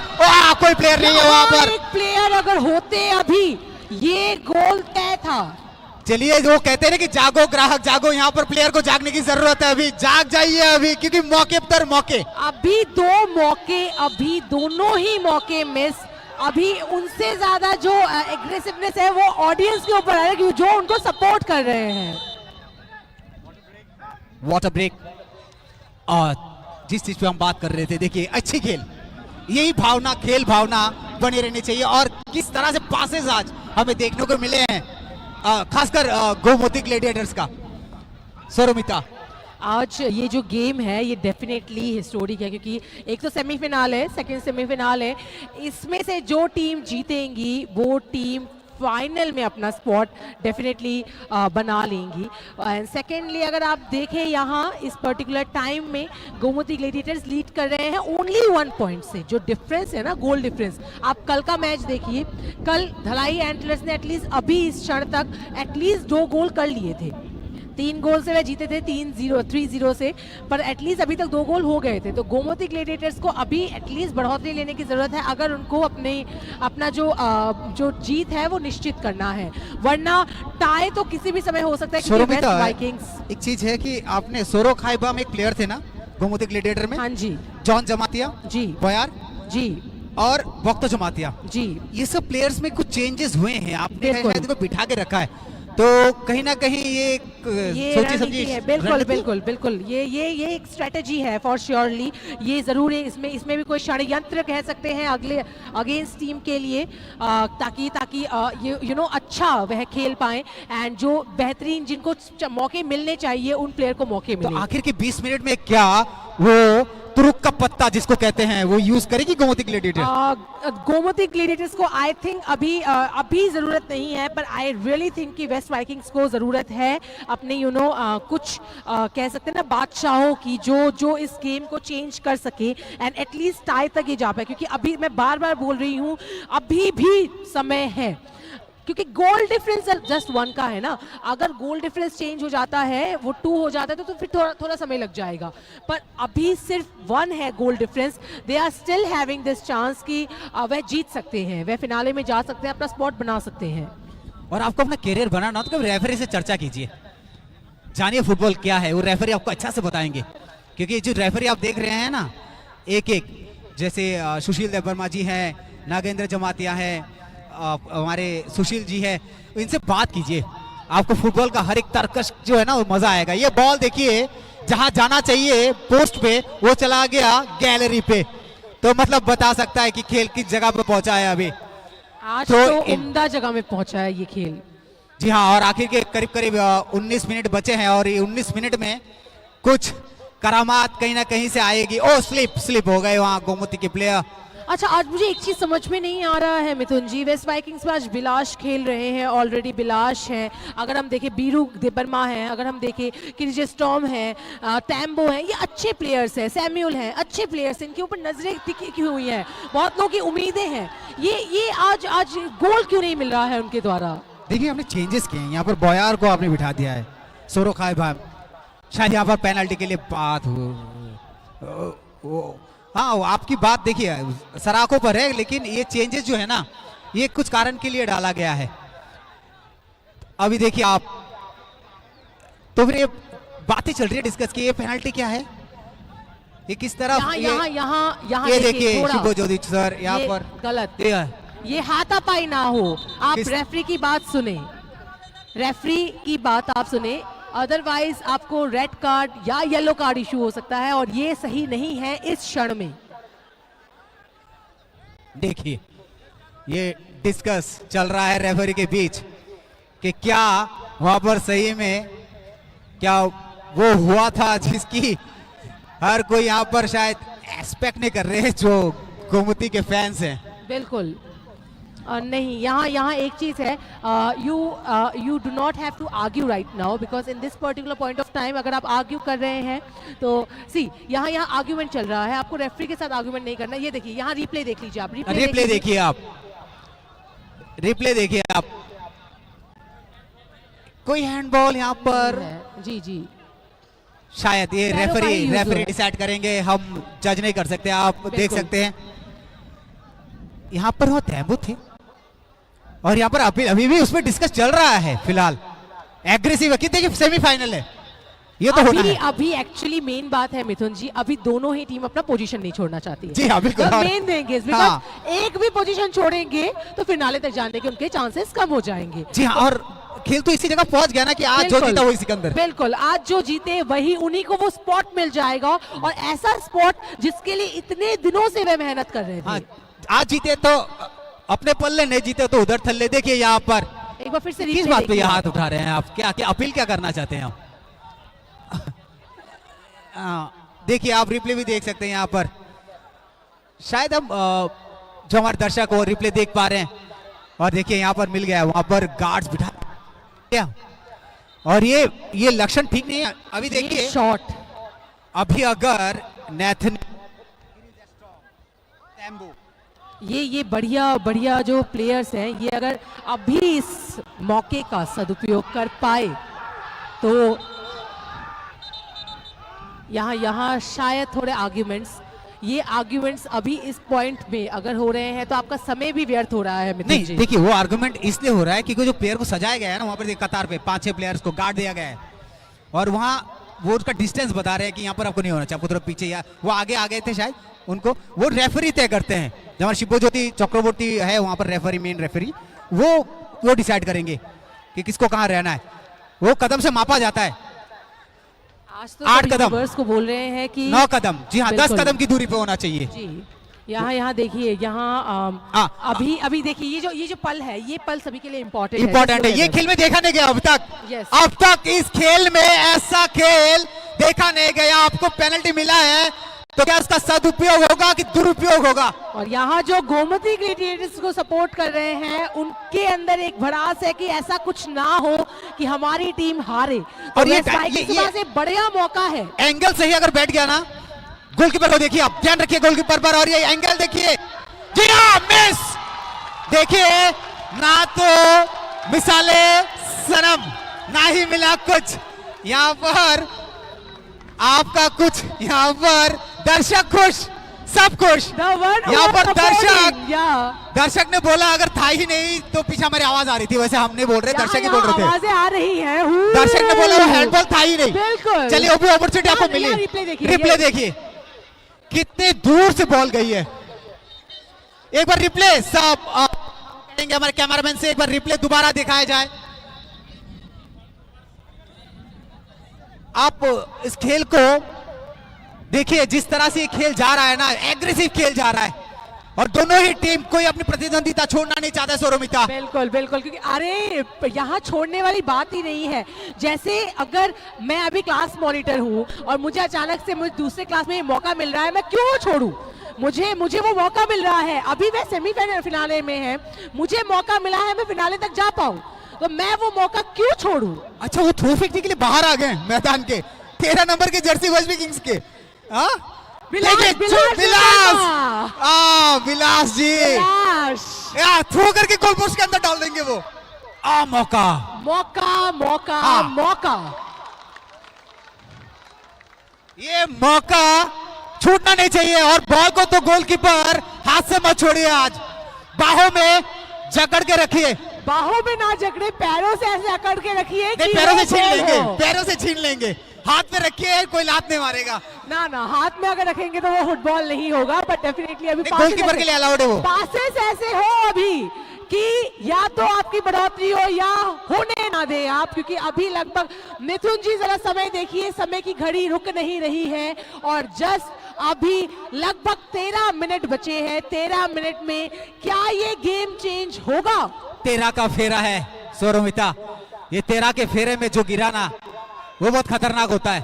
कोई प्लेयर नहीं है वहां पर. एक प्लेयर अगर होते अभी ये गोल तय था. चलिए, वो कहते हैं ना कि जागो ग्राहक जागो, यहाँ पर प्लेयर को जागने की जरूरत है. अभी जाग जाइए अभी, क्योंकि मौके पर मौके. अभी दो मौके, अभी दोनों ही मौके मिस. अभी उनसे ज्यादा जो एग्रेसिवनेस है वो ऑडियंस के ऊपर है, जो उनको सपोर्ट कर रहे हैं. Water break. और जिस चीज पे हम बात कर रहे थे, देखिए अच्छी खेल, यही भावना, खेल भावना बनी रहनी चाहिए. और किस तरह से पासेस आज हमें देखने को मिले हैं, खासकर गोमती ग्लैडिएटर्स का. सौरमिता, आज ये जो गेम है ये डेफिनेटली हिस्टोरिक है, क्योंकि एक तो सेमीफिनाल है, सेकंड सेमीफिनाल है. इसमें से जो टीम जीतेंगी वो टीम फाइनल में अपना स्पॉट डेफिनेटली बना लेंगी. एंड सेकेंडली अगर आप देखें यहाँ इस पर्टिकुलर टाइम में गोमती ग्लैडिएटर्स लीड कर रहे हैं ओनली 1 पॉइंट से. जो डिफरेंस है ना, गोल डिफरेंस, आप कल का मैच देखिए. कल धलाई एंटलर्स ने एटलीस्ट अभी इस क्षण तक एटलीस्ट 2 गोल कर लिए थे. 3 गोल से वह जीते थे 3-0 से, पर एटलीस्ट अभी तक 2 गोल हो गए थे. तो गोमती ग्लैडिएटर्स को अभी एटलीस्ट बढ़ोतरी लेने की जरूरत है अगर उनको अपना जो जीत है वो निश्चित करना है, वरना टाई तो किसी भी समय हो सकता है. क्योंकि वेस्ट वाइकिंग्स, एक चीज है कि आपने सोरो खाइबा में एक प्लेयर थे ना गोमती ग्लैडिएटर में, हाँ जी जॉन जमातिया जी बयार जी और वक्त जमातिया, जी, ये सब प्लेयर्स में कुछ चेंजेस हुए हैं. आपने बिल्कुल. शायद इनको बिठा के रखा है, तो कहीं ना कहीं ये सोची समझी रणनीति है. बिल्कुल रणनीति- बिल्कुल बिल्कुल, ये एक स्ट्रेटजी है फॉर श्योरली. ये जरूर है, इसमें भी कोई षड्यंत्र कह सकते हैं अगेंस्ट टीम के लिए, ताकि ये अच्छा वह खेल पाए, एंड जो बेहतरीन जिनको मौके मिलने चाहिए उन प्लेयर को मौके तो मिले. आखिर के 20 मिनट में क्या वो तुरुक का पत्ता जिसको कहते हैं वो यूज करेगी गोमती ग्लैडिएटर? गोमती ग्लैडिएटर्स को आई थिंक अभी जरूरत नहीं है, पर आई रियली थिंक कि वेस्ट वाइकिंग्स को जरूरत है अपने कुछ कह सकते हैं ना बादशाहों की, जो इस गेम को चेंज कर सके एंड एटलीस्ट टाई तक ये जा पाए, क्योंकि अभी मैं बार बार बोल रही हूँ अभी भी समय है, क्योंकि गोल डिफरेंस जस्ट 1 का है ना। अगर गोल डिफरेंस चेंज हो जाता है, वो 2 हो जाता है तो फिर थोड़ा समय लग जाएगा, पर अभी सिर्फ 1 है goal difference. They are still having this chance कि वह जीत सकते हैं, वह फिनाले में जा सकते हैं, अपना स्पॉट बना सकते हैं। और आपको अपना करियर बनाना हो तो कभी रेफरी से चर्चा कीजिए, जानिए फुटबॉल क्या है, वो रेफरी आपको अच्छा से बताएंगे। क्योंकि जो रेफरी आप देख रहे हैं ना एक जैसे सुशील देव वर्मा जी हैं, नागेंद्र जमातिया हैं, हमारे सुशील जी है, इनसे बात कीजिए, आपको फुटबॉल का हर एक तर्कश जो है ना वो मजा आएगा। ये बॉल देखिए जहां जाना चाहिए पोस्ट पे वो चला गया गैलरी पे, तो मतलब बता सकता है कि खेल किस जगह पे पहुंचा है अभी। आज तो तो उम्दा जगह में पहुंचा है ये खेल। जी हाँ, और आखिर के करीब करीब 19 मिनट बचे हैं और ये 19 मिनट में कुछ करामात कहीं ना कहीं से आएगी। ओ स्लिप हो गए वहां गोमती के प्लेयर। अच्छा, आज मुझे एक चीज समझ में नहीं आ रहा है मिथुन जी, वेस्ट वाइकिंग्स में आज बिलाश खेल रहे हैं, ऑलरेडी बिलाश हैं, अगर हम देखें बीरू देबरमा हैं, अगर हम देखें किरिजे स्टॉर्म हैं, टैम्बो हैं, ये अच्छे प्लेयर्स हैं, सैम्यूल हैं, अच्छे प्लेयर्स हैं, इनके ऊपर नजरें टिकी की हुई हैं, बहुत लोगों की उम्मीदें हैं, ये आज गोल क्यों नहीं मिल रहा है उनके द्वारा? देखिए हमने चेंजेस किए हैं, यहाँ पर बॉयार को आपने बिठा दिया है, सोरोखाई भाई शायद यहाँ पर पेनल्टी के लिए बात हो। हाँ आपकी बात देखिए सराखों पर है, लेकिन ये चेंजेस जो है ना ये कुछ कारण के लिए डाला गया है। अभी देखिए आप, तो फिर ये बातें चल रही है डिस्कस की, ये पेनल्टी क्या है, ये किस तरह, यहाँ ये देखिए शिवज्योति सर यहाँ पर गलत, ये हाथापाई ना हो, आप रेफरी की बात सुने, रेफरी की बात आप सुने, अदरवाइज आपको रेड कार्ड या येलो कार्ड इशू हो सकता है, और ये सही नहीं है इस क्षण में। देखिए ये डिस्कस चल रहा है रेफरी के बीच कि क्या वहां पर सही में क्या वो हुआ था जिसकी हर कोई यहाँ पर शायद एक्सपेक्ट नहीं कर रहे हैं जो गोमती के फैंस हैं। बिल्कुल नहीं, यहाँ एक चीज है, you do not have to argue right now, because in this particular point of time अगर आप आर्ग्यू कर रहे हैं तो यहाँ आर्ग्यूमेंट चल रहा है, आपको रेफरी के साथ आर्ग्यूमेंट नहीं करना। ये देखिए यहाँ रिप्ले देख लीजिए आप, रिप्ले देखिए आप, कोई हैंडबॉल यहाँ पर, जी शायद ये रेफरी डिसाइड करेंगे, हम जज नहीं कर सकते, आप देख सकते हैं यहाँ पर वो तैमू थे और यहाँ पर अभी भी उसमें डिस्कस चल रहा है फिलहाल, एग्रेसिव है कि देखिए सेमीफाइनल है ये तो होना है। अभी एक्चुअली मेन बात है मिथुन जी, अभी दोनों ही टीम अपना पोजीशन नहीं छोड़ना चाहती है। जी हाँ बिल्कुल, मेन देंगे एक भी पोजीशन छोड़ेंगे तो फिनाले तक जाने के उनके चांसेस कम हो जाएंगे। जी हाँ, और खेल तो इसी जगह पहुंच गया ना कि आज जो जीता वही सिकंदर। बिल्कुल, आज जो जीते वही उन्हीं को वो स्पॉट मिल जाएगा, और ऐसा स्पॉट जिसके लिए इतने दिनों से वे मेहनत कर रहे थे। हाँ, आज जीते तो अपने पल्ले, नहीं जीते तो उधर थल्ले। देखिए यहाँ पर एक बार फिर से किस बात पे ये हाथ उठा रहे हैं आप, क्या अपील क्या करना चाहते हैं आप? देखिए आप रिप्ले भी देख सकते हैं यहाँ पर, शायद हम जो हमारे दर्शक वो रिप्ले देख पा रहे हैं, और देखिए यहाँ पर मिल गया, वहां पर गार्ड्स बिठा दिया, और ये लक्षण ठीक नहीं है। अभी देखिए शॉट, अभी अगर नेथन ये बढ़िया जो प्लेयर्स हैं, ये अगर अभी इस मौके का सदुपयोग कर पाए तो यहाँ शायद थोड़े आर्ग्यूमेंट्स अभी इस पॉइंट में अगर हो रहे हैं तो आपका समय भी व्यर्थ हो रहा है मिथुन जी। नहीं देखिए वो आर्गुमेंट इसलिए हो रहा है क्योंकि जो प्लेयर को सजाया गया है ना, वहां पर कतार पे 5-6 प्लेयर्स को गार्ड दिया गया है, और वहां वो उसका डिस्टेंस बता रहे हैं कि यहाँ पर आपको नहीं होना चाहिए, आपको थोड़ा पीछे, या वो आगे आ गए थे शायद, उनको वो रेफरी तय करते हैं। जब हमारे शिवज्योति चक्रवर्ती है वहां पर रेफरी, मेन रेफरी, वो डिसाइड करेंगे कि किसको कहाँ रहना है, वो कदम से मापा जाता है। आज तो 8 कदम को बोल रहे हैं कि 9 कदम, जी हाँ 10 कदम की दूरी पे होना चाहिए। जी यहाँ देखिए, यहाँ अभी देखिए ये जो पल है, ये पल सभी के लिए इम्पोर्टेंट है। ये खेल में देखा नहीं गया अब तक। Yes. अब तक इस खेल में ऐसा खेल देखा नहीं गया। आपको पेनल्टी मिला है तो क्या इसका सदुपयोग होगा कि दुरुपयोग होगा? और यहाँ जो गोमती ग्लैडिएटर्स को सपोर्ट कर रहे हैं उनके अंदर एक भड़ास है कि ऐसा कुछ ना हो कि हमारी टीम हारे। और ये वेस्ट वाइकिंग्स के पास एक बढ़िया मौका है। एंगल सही अगर बैठ गया ना, गोलकीपर को देखिए, आप ध्यान रखिए गोलकीपर पर, और ये एंगल देखिए, जी हाँ, मिस। देखिए ना तो मिसाले सनम, ना ही मिला कुछ यहाँ पर आपका कुछ, यहाँ पर दर्शक खुश, सब खुश। यहाँ पर दर्शक ने बोला अगर था ही नहीं तो पीछे हमारी आवाज आ रही थी, वैसे हम नहीं बोल रहे, दर्शक ही बोल रहे थे, आवाजें आ रही हैं। दर्शक ने बोला वो हैंडबॉल था ही नहीं। बिल्कुल। चलिए वो भी अपॉर्चुनिटी आपको मिली। रिप्ले देखिए कितने दूर से बॉल गई है। एक बार रिप्ले सब करेंगे हमारे कैमरामैन से, एक बार रिप्ले दोबारा दिखाया जाए। आप इस खेल को देखिए, जिस तरह से ये खेल जा रहा है ना, एग्रेसिव खेल जा रहा है, और दोनों ही टीम कोई अपनी प्रतिद्वंदिता छोड़ना नहीं चाहता। सोरोमिता बिल्कुल बिल्कुल, क्योंकि अरे यहाँ छोड़ने वाली बात ही नहीं है। जैसे अगर मैं अभी क्लास मॉनिटर हूँ और मुझे अचानक से मुझे दूसरे क्लास में ये मौका मिल रहा है, मैं क्यों छोड़ूं? मुझे वो मौका मिल रहा है, अभी मैं सेमीफाइनल फिनाले में है, मुझे मौका मिला है मैं फिनाले तक जा पाऊं, तो मैं वो मौका क्यों छोड़ूं? अच्छा, वो थ्रो फेंकने के लिए बाहर आ गए मैदान के 13 नंबर के जर्सी वेस्ट विकिंग्स के। विलास जी थ्रो करके गोल पोस्ट के अंदर डाल देंगे वो। मौका मौका मौका मौका, ये मौका छूटना नहीं चाहिए। और बॉल को तो गोलकीपर हाथ से मत छोड़िए, आज बाहों में जकड़ के रखिए। बाहों में ना जकड़े, पैरों से ऐसे अकड़ के रखिए कि पैरों से छीन लेंगे, पैरों से छीन लेंगे, हाथ में रखिए, कोई लात नहीं मारेगा। ना ना, हाथ में अगर रखेंगे तो वो फुटबॉल नहीं होगा, बट डेफिनेटली अभी गोलकीपर के लिए अलाउड है वो। पासेस ऐसे हो अभी कि या तो आपकी बढ़ोतरी हो या होने ना दे आप, क्योंकि अभी लगभग मिथुन जी जरा समय देखिए, समय की घड़ी रुक नहीं रही है और जस्ट अभी लगभग 13 मिनट बचे हैं। 13 मिनट में क्या ये गेम चेंज होगा? 13 का फेरा है सोरोमिता, ये 13 के फेरे में जो गिरा ना वो बहुत खतरनाक होता है।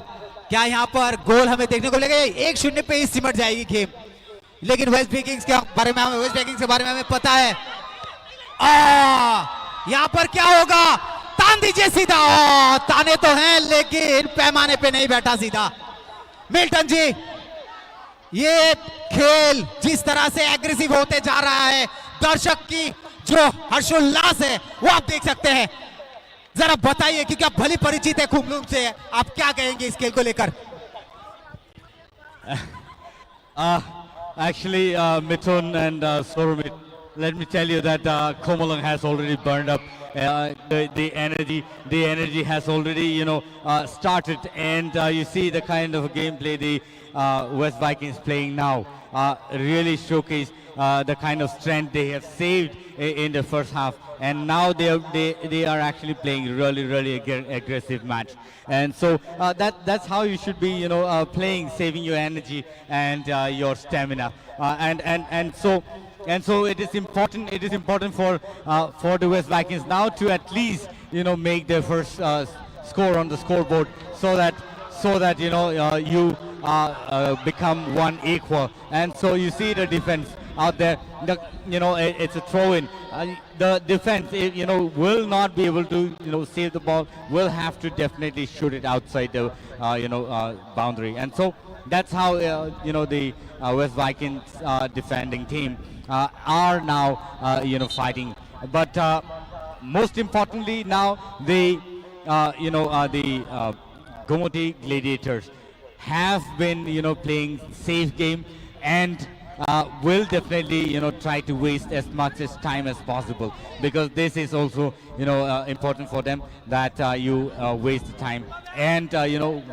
क्या यहाँ पर गोल हमें देखने को मिलेगा? 1-0 पे ही सिमट जाएगी गेम, लेकिन वेस्ट विकिंग्स के बारे में हमें पता है। यहाँ पर क्या होगा? तान दीजिए सीधा। ताने तो हैं लेकिन पैमाने पे नहीं बैठा सीधा। मिल्टन जी, ये खेल जिस तरह से एग्रेसिव होते जा रहा है, दर्शक की जो हर्षोल्लास है वो आप देख सकते हैं। जरा बताइए, क्योंकि आप भली परिचित है खुमलुम से, आप क्या कहेंगे इस खेल को लेकर? Actually, Mithun and Soromit, let me tell you that Komalung has already burned up. The energy has already, started, and you see the kind of gameplay the West Vikings playing now. Really showcase the kind of strength they have saved in the first half, and now they are actually playing really aggressive match. And so that's how you should be, playing, saving your energy and your stamina. And so it is important. It is important for the West Vikings now to at least make their first score on the scoreboard, so that you become one equal. And so you see the defense out there. It's a throw-in. The defense, will not be able to save the ball. Will have to definitely shoot it outside the boundary. And so that's how the West Vikings defending team are now fighting. But most importantly now the Gomoti Gladiators have been playing safe game, and will definitely try to waste as much as time as possible, because this is also important for them, that you waste the time and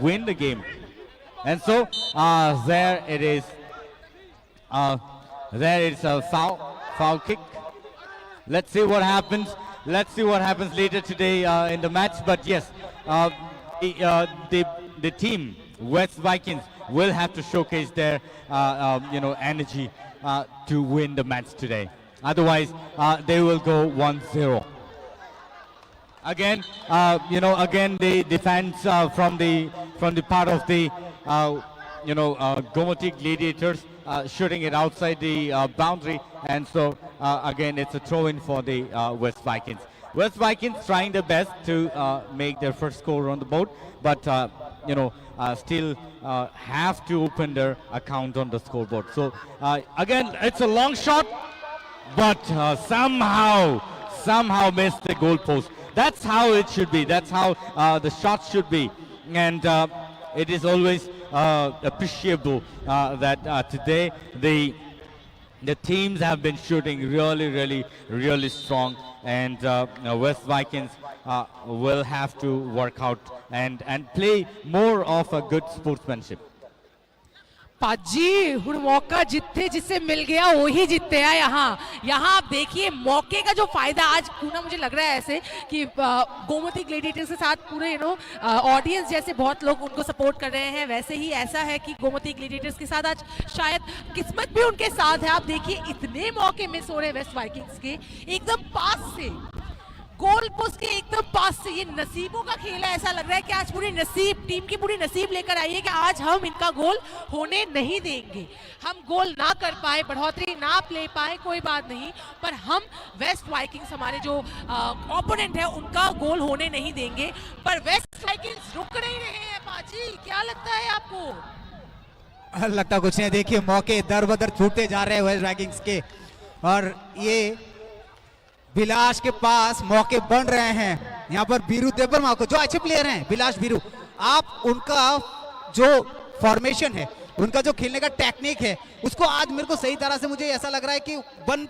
win the game. And so there it is. There is a foul kick. Let's see what happens. Let's see what happens later today in the match. But yes, the team West Vikings will have to showcase their energy to win the match today. Otherwise, they will go 1-0. Again, again the defense from the part of the Gomoti Gladiators shooting it outside the boundary, and so again it's a throw-in for the West Vikings. West Vikings trying their best to make their first score on the board, but still have to open their account on the scoreboard. So again, it's a long shot, but somehow missed the goal post. That's how it should be. That's how the shots should be, and it is always appreciable that today the teams have been shooting really strong, and West Vikings will have to work out and play more of a good sportsmanship. पाजी हुण मौका जितने जिससे मिल गया वो ही जीतते हैं। यहाँ आप देखिए मौके का जो फायदा आज पूना, मुझे लग रहा है ऐसे कि गोमती ग्लैडिएटर्स के साथ पूरे ऑडियंस जैसे बहुत लोग उनको सपोर्ट कर रहे हैं, वैसे ही ऐसा है कि गोमती ग्लैडिएटर्स के साथ आज शायद किस्मत भी उनके साथ है। आप देखिए इतने मौके मिस हो रहे हैं वेस्ट वाइकिंग्स के, एकदम पास से गोल पोस्ट के एकदम पास से। ये नसीबों का खेल है, ऐसा लग रहा है कि आज पूरी नसीब, टीम की पूरी नसीब लेकर आई है कि आज हम इनका गोल होने नहीं देंगे। हम गोल ना कर पाए, बढ़ोतरी ना ले पाए, कोई बात नहीं, पर हम वेस्ट वाइकिंग्स हमारे जो ओपोनेंट है उनका गोल होने नहीं देंगे। पर वेस्ट वाइकिंग्स रुक नहीं रहे हैं। पाजी क्या लगता है आपको? लगता कुछ नहीं, देखिए मौके दर बदर छूटते जा रहे हैं वेस्ट वाइकिंग्स के, और ये बिलाश के पास मौके बन रहे हैं। यहाँ पर बीरू देबरमा को, जो अच्छे प्लेयर हैं बिलाश बीरू, आप उनका जो फॉर्मेशन है, उनका जो खेलने का टेक्निक है, उसको आज मेरे को सही तरह से मुझे ऐसा लग रहा है कि बन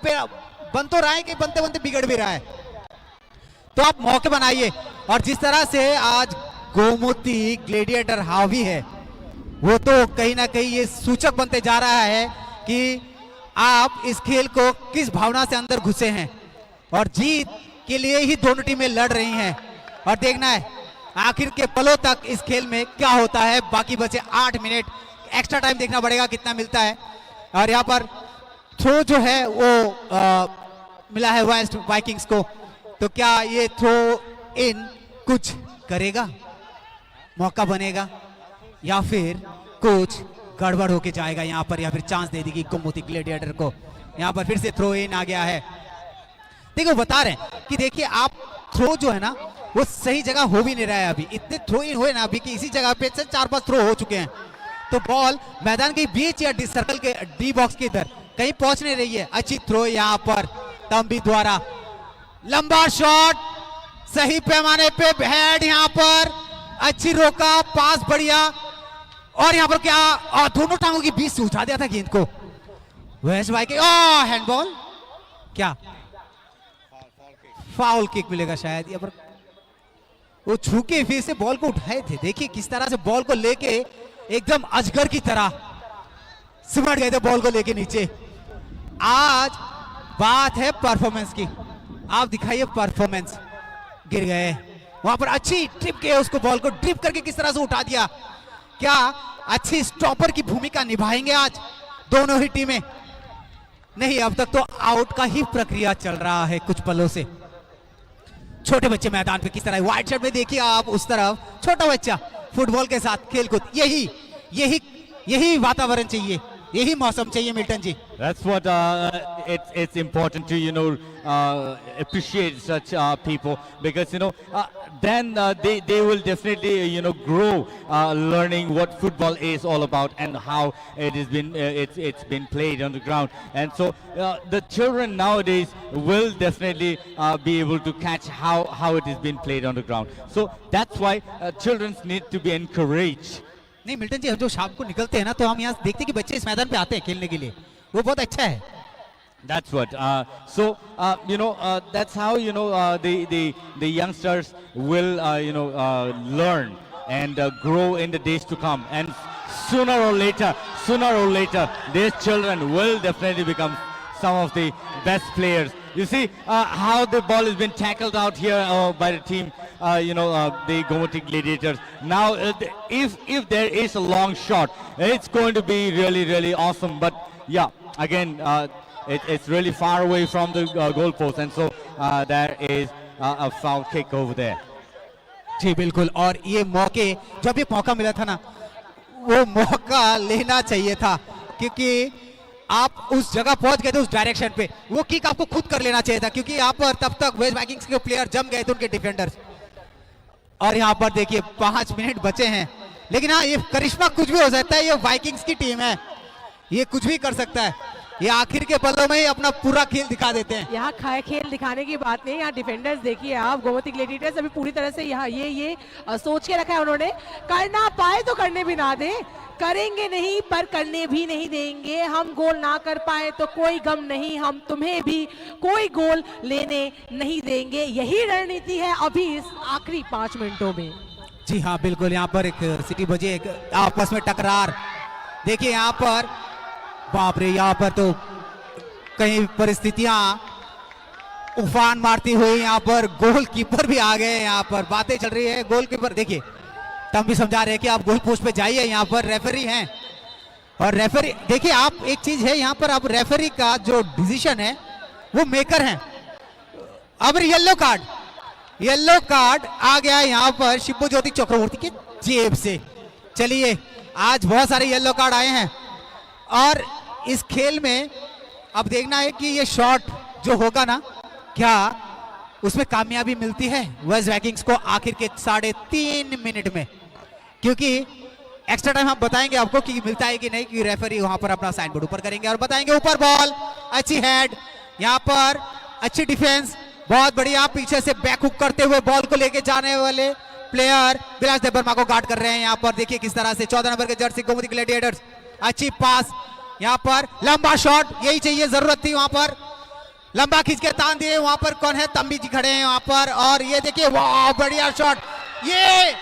तो रहा है कि बनते बनते बिगड़ भी रहा है। तो आप मौके बनाइए, और जिस तरह से आज गोमती ग्लैडिएटर हावी है, वो तो कहीं ना कहीं ये सूचक बनते जा रहा है कि आप इस खेल को किस भावना से अंदर घुसे हैं, और जीत के लिए ही दोनों टीमें लड़ रही हैं। और देखना है आखिर के पलों तक इस खेल में क्या होता है। बाकी बचे 8 मिनट, एक्स्ट्रा टाइम देखना पड़ेगा कितना मिलता है। और यहाँ पर थ्रो जो है वो मिला है वेस्ट वाइकिंग्स को, तो क्या ये थ्रो इन कुछ करेगा, मौका बनेगा, या फिर कुछ गड़बड़ होके जाएगा यहाँ पर, या फिर चांस दे देगी गोमती ग्लैडिएटर को। यहाँ पर फिर से थ्रो इन आ गया है। देखो बता रहे हैं कि देखिए आप थ्रो जो है ना वो सही जगह हो भी नहीं रहा है। अभी इतने थ्रो इन हुए ना अभी कि इसी जगह पे से 4-5 थ्रो हो चुके हैं, तो बॉल मैदान के बीच या डी सर्कल के डी बॉक्स के इधर कहीं पहुंच नहीं रही है। अच्छी थ्रो यहाँ पर तंबी द्वारा, लंबा शॉट सही पैमाने पे, हेड यहाँ पर अच्छी रोका, पास बढ़िया, और यहाँ पर क्या दोनों टांगों के बीच से उठा दिया था गेंद को वेस्ट वाइकिंग। हैंडबॉल, क्या फाउल किक मिलेगा शायद। यहाँ पर वो छू के फिर से बॉल को उठाए थे, देखिए किस तरह से बॉल को लेके एकदम अजगर की तरह सिमट गए थे बॉल को लेके नीचे। आज बात है परफॉर्मेंस की, आप दिखाइए परफॉर्मेंस। गिर गए वहां पर, अच्छी ट्रिप के उसको बॉल को ड्रिप करके किस तरह से उठा दिया। क्या अच्छी स्टॉपर की भूमिका निभाएंगे आज दोनों ही टीमें? नहीं, अब तक तो आउट का ही प्रक्रिया चल रहा है कुछ पलों से। छोटे बच्चे मैदान पे किस तरह, व्हाइट शर्ट में देखिए आप, उस तरफ छोटा बच्चा फुटबॉल के साथ खेलकूद, यही वातावरण चाहिए, यही मौसम चाहिए Milton ji. That's what it's important to appreciate such people, because then they will definitely grow learning what football is all about and how it's been played on the ground. And so the children nowadays will definitely be able to catch how it is being played on the ground. So that's why children need to be encouraged. नहीं Milton जी, हम जो शाम को निकलते हैं ना, तो हम यहाँ देखते हैं कि बच्चे इस मैदान पे आते हैं खेलने के लिए, वो बहुत अच्छा है। That's what. That's how the youngsters will learn and grow in the days to come. And sooner or later, these children will definitely become some of the best players. You see how the ball has been tackled out here by the team, the Gomoti Gladiators. Now, if there is a long shot, it's going to be really awesome. But yeah, again, it's really far away from the goal post, and so there is a foul kick over there. जी बिल्कुल, और ये मौके, जब ये मौका मिला था ना, वो मौका लेना चाहिए था, क्योंकि आप उस जगह पहुंच गए थे उस डायरेक्शन पे, वो किक आपको खुद कर लेना चाहिए था, क्योंकि यहाँ पर तब तक वेस्ट वाइकिंग्स के प्लेयर जम गए थे, उनके डिफेंडर्स। और यहाँ पर देखिए 5 मिनट बचे हैं, लेकिन हाँ ये करिश्मा कुछ भी हो सकता है, ये वाइकिंग्स की टीम है, ये कुछ भी कर सकता है, ये आखिर के पलों में ही अपना पूरा खेल दिखा देते हैं। यहाँ खेल दिखाने की बात नहीं, यहाँ डिफेंडर्स देखिए आप, गोमती ग्लेडिएटर्स अभी पूरी तरह से यहाँ ये सोच के रखा है उन्होंने, करना पाए तो करने भी ना दे, करेंगे नहीं पर करने भी नहीं देंगे, हम गोल ना कर पाए तो कोई गम नहीं, हम तुम्हें भी कोई गोल लेने नहीं देंगे, यही रणनीति है अभी इस आखिरी 5 मिनटों में। जी हाँ बिल्कुल, यहाँ पर एक सिटी बजे, एक आपस में टकरार, देखिए यहाँ पर, बाप रे, यहाँ पर तो कई परिस्थितियां उफान मारती हुई, यहाँ पर गोलकीपर भी आ गए, यहाँ पर बातें चल रही है, गोलकीपर देखिए तब भी समझा रहे हैं कि आप गोल पोस्ट पे जाइए, यहाँ पर रेफरी हैं, और रेफरी देखिए आप, एक चीज है यहाँ पर, अब रेफरी का जो डिसीजन है वो मेकर हैं। अब येलो कार्ड आ गया यहाँ पर शिबू ज्योति चक्रवर्ती की जेब से। चलिए आज बहुत सारे येलो कार्ड आए हैं, और इस खेल में अब देखना है कि ये शॉट जो होगा ना, क्या उसमें कामयाबी मिलती है वेस्ट वाइकिंग्स को आखिर के 3.5 मिनट में, क्योंकि एक्स्ट्रा टाइम हम बताएंगे आपको कि मिलता है कि नहीं, कि रेफरी वहां पर अपना साइन बोर्ड ऊपर करेंगे और बताएंगे। ऊपर बॉल, अच्छी हेड, यहाँ पर अच्छी डिफेंस, बहुत बढ़िया, पीछे से बैक हुक करते हुए बॉल को लेके जाने वाले प्लेयर विलास देवर्मा को गार्ड कर रहे हैं। यहाँ पर देखिए किस तरह से 14 नंबर के जर्सी गोमती ग्लैडिएटर्स, अच्छी पास, यहाँ पर लंबा शॉट, यही चाहिए, जरूरत थी वहां पर, लंबा खींच के तान दिए, वहां पर कौन है, तंबी जी खड़े हैं वहां पर, और ये देखिए वाह बढ़िया शॉट, ये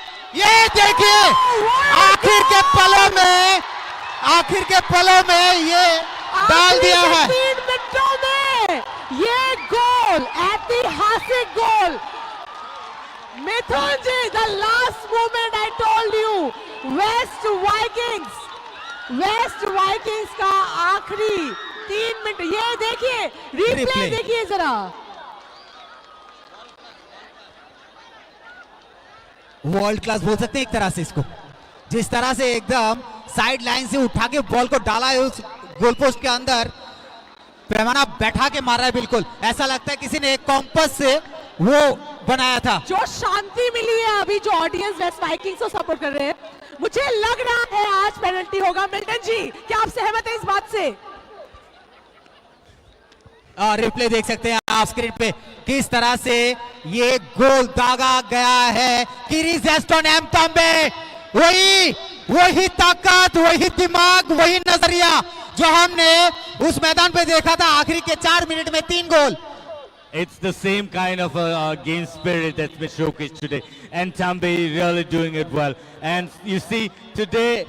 देखिए आखिर के पलों में ये डाल दिया है। 3 मिनटों में ये गोल, ऐतिहासिक goal, Mithun ji, the last moment I told you, west vikings का आखिरी 3 मिनट, ये देखिए रिप्ले देखिए जरा, वर्ल्ड क्लास बोल सकते हैं एक तरह से इसको, जिस तरह से एकदम साइड लाइन से उठा के बॉल को डाला है उस गोल पोस्ट के अंदर, पैमाना बैठा के मारा है, बिल्कुल ऐसा लगता है किसी ने एक कॉम्पस से वो बनाया था। जो शांति मिली है अभी, जो ऑडियंस वेस्ट वाइकिंग्स को सपोर्ट कर रहे हैं, मुझे लग रहा है आज पेनल्टी होगा। मिल्टन जी, क्या आप सहमत हैं इस बात से? रिप्ले देख सकते हैं आप स्क्रीन पे, किस तरह से ये गोल दागा गया है। किरीज एस्टन एम्पम्बे, वही ताकत, वही दिमाग, वही नजरिया जो हमने उस मैदान पे देखा था आखिरी के 4 मिनट में 3 गोल। It's the same kind of game spirit that's been showcased today, and Tambe really doing it well. And you see today,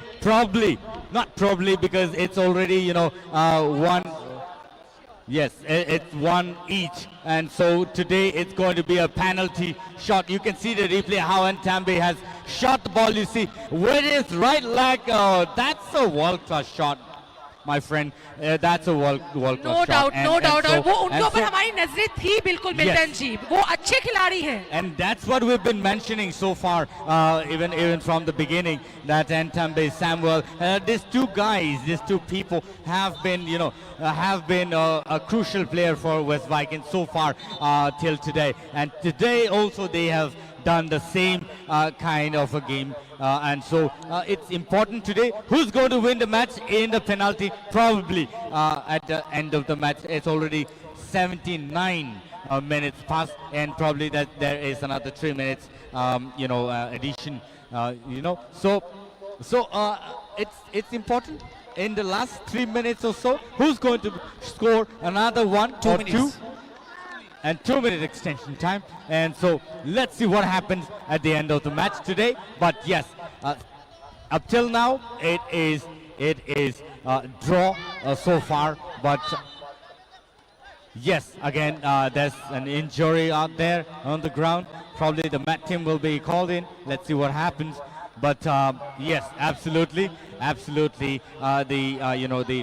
not probably because it's already one. Yes, it's one each, and so today it's going to be a penalty shot. You can see the replay how Ntambe has shot the ball. You see with his right leg. That's a world-class shot, my friend. That's a world-class no shot. Doubt, no doubt, और वो उनके and ऊपर so- हमारी नजरें थी बिल्कुल Milton जी, वो अच्छे खिलाड़ी हैं। And that's what we've been mentioning so far, even from the beginning, that Ntambe, Samuel, these two guys, these two people have been, a crucial player for West Vikings so far till today. And today also they have done the same kind of a game. And so it's important today. Who's going to win the match in the penalty? Probably at the end of the match. It's already 79 minutes past, and probably that there is another 3 minutes, addition. So it's important in the last 3 minutes or so. Who's going to score another one 2 or minutes. 2? And 2-minute extension time, and so let's see what happens at the end of the match today. But yes, up till now it is draw so far. But yes, again there's an injury out there on the ground. Probably the mat team will be called in. Let's see what happens. But yes, absolutely. The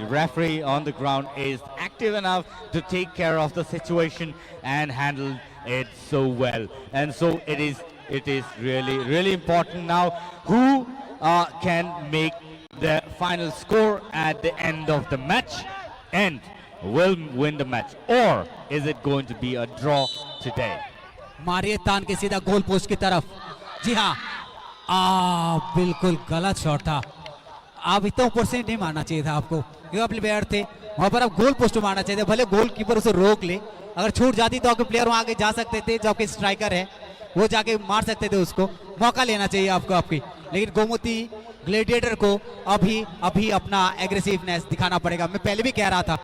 referee on the ground is active enough to take care of the situation and handle it so well. And so it is really important now. Who can make the final score at the end of the match and will win the match, or is it going to be a draw today? मारिए तान के सीधा goal post की तरफ। जी हाँ, बिल्कुल गलत shot था। आप इतना ऊपर से नहीं मारना चाहिए था आपको, क्योंकि आप प्लेयर थे वहां पर, आप गोल पोस्ट मारना चाहिए था। भले गोलकीपर उसे रोक ले, अगर छूट जाती तो आपके प्लेयर वहां आगे जा सकते थे, जो आपके स्ट्राइकर है वो जाके मार सकते थे, उसको मौका लेना चाहिए आपको आपकी। लेकिन गोमती ग्लेडिएटर को अभी अपना एग्रेसिवनेस दिखाना पड़ेगा। मैं पहले भी कह रहा था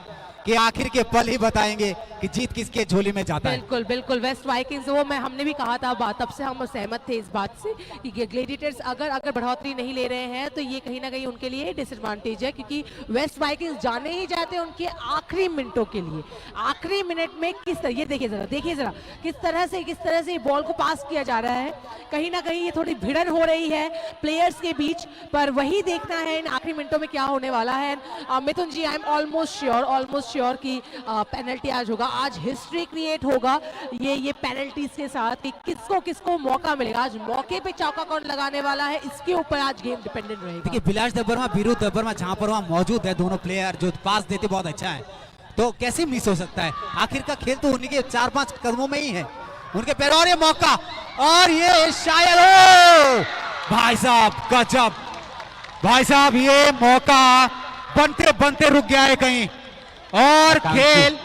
कि आखिर के पल ही बताएंगे कि जीत किसके झोली में जाता है। बिल्कुल बिल्कुल, वेस्ट वाइकिंग्स वो हमने भी कहा था, तब से हम सहमत थे इस बात से कि ग्लेडिएटर्स अगर बढ़ोतरी नहीं ले रहे हैं तो ये कहीं ना कहीं उनके लिए डिसएडवांटेज है, क्योंकि वेस्ट वाइकिंग्स जाने ही जाते हैं उनके आखिरी मिनटों के लिए। आखिरी मिनट में ये देखिए जरा किस तरह से बॉल को पास किया जा रहा है। कहीं ना कहीं ये थोड़ी भिड़न हो रही है प्लेयर्स के बीच, पर वही देखना है इन आखिरी मिनटों में क्या होने वाला है। मिथुन ji, I am almost sure कि पेनल्टी आज होगा, आज हिस्ट्री क्रिएट होगा ये पेनल्टीज के साथ कि किसको मौका मिलेगा। आज मौके पे चौका कौन लगाने वाला है, इसके ऊपर आज गेम डिपेंडेंट रहेगा। देखिए बिलाश दबरमा, वीरू दबरमा जहां पर वहां मौजूद है, दोनों प्लेयर जो पास देते बहुत अच्छा है, तो कैसे मिस हो सकता है? आखिर का खेल तो उन्हीं के 4-5 कदमों में ही है, उनके पैरों। और ये मौका, और ये शायद भाई साहब गजब, भाई साहब ये मौका बनते बनते रुक गया है कहीं, और खेल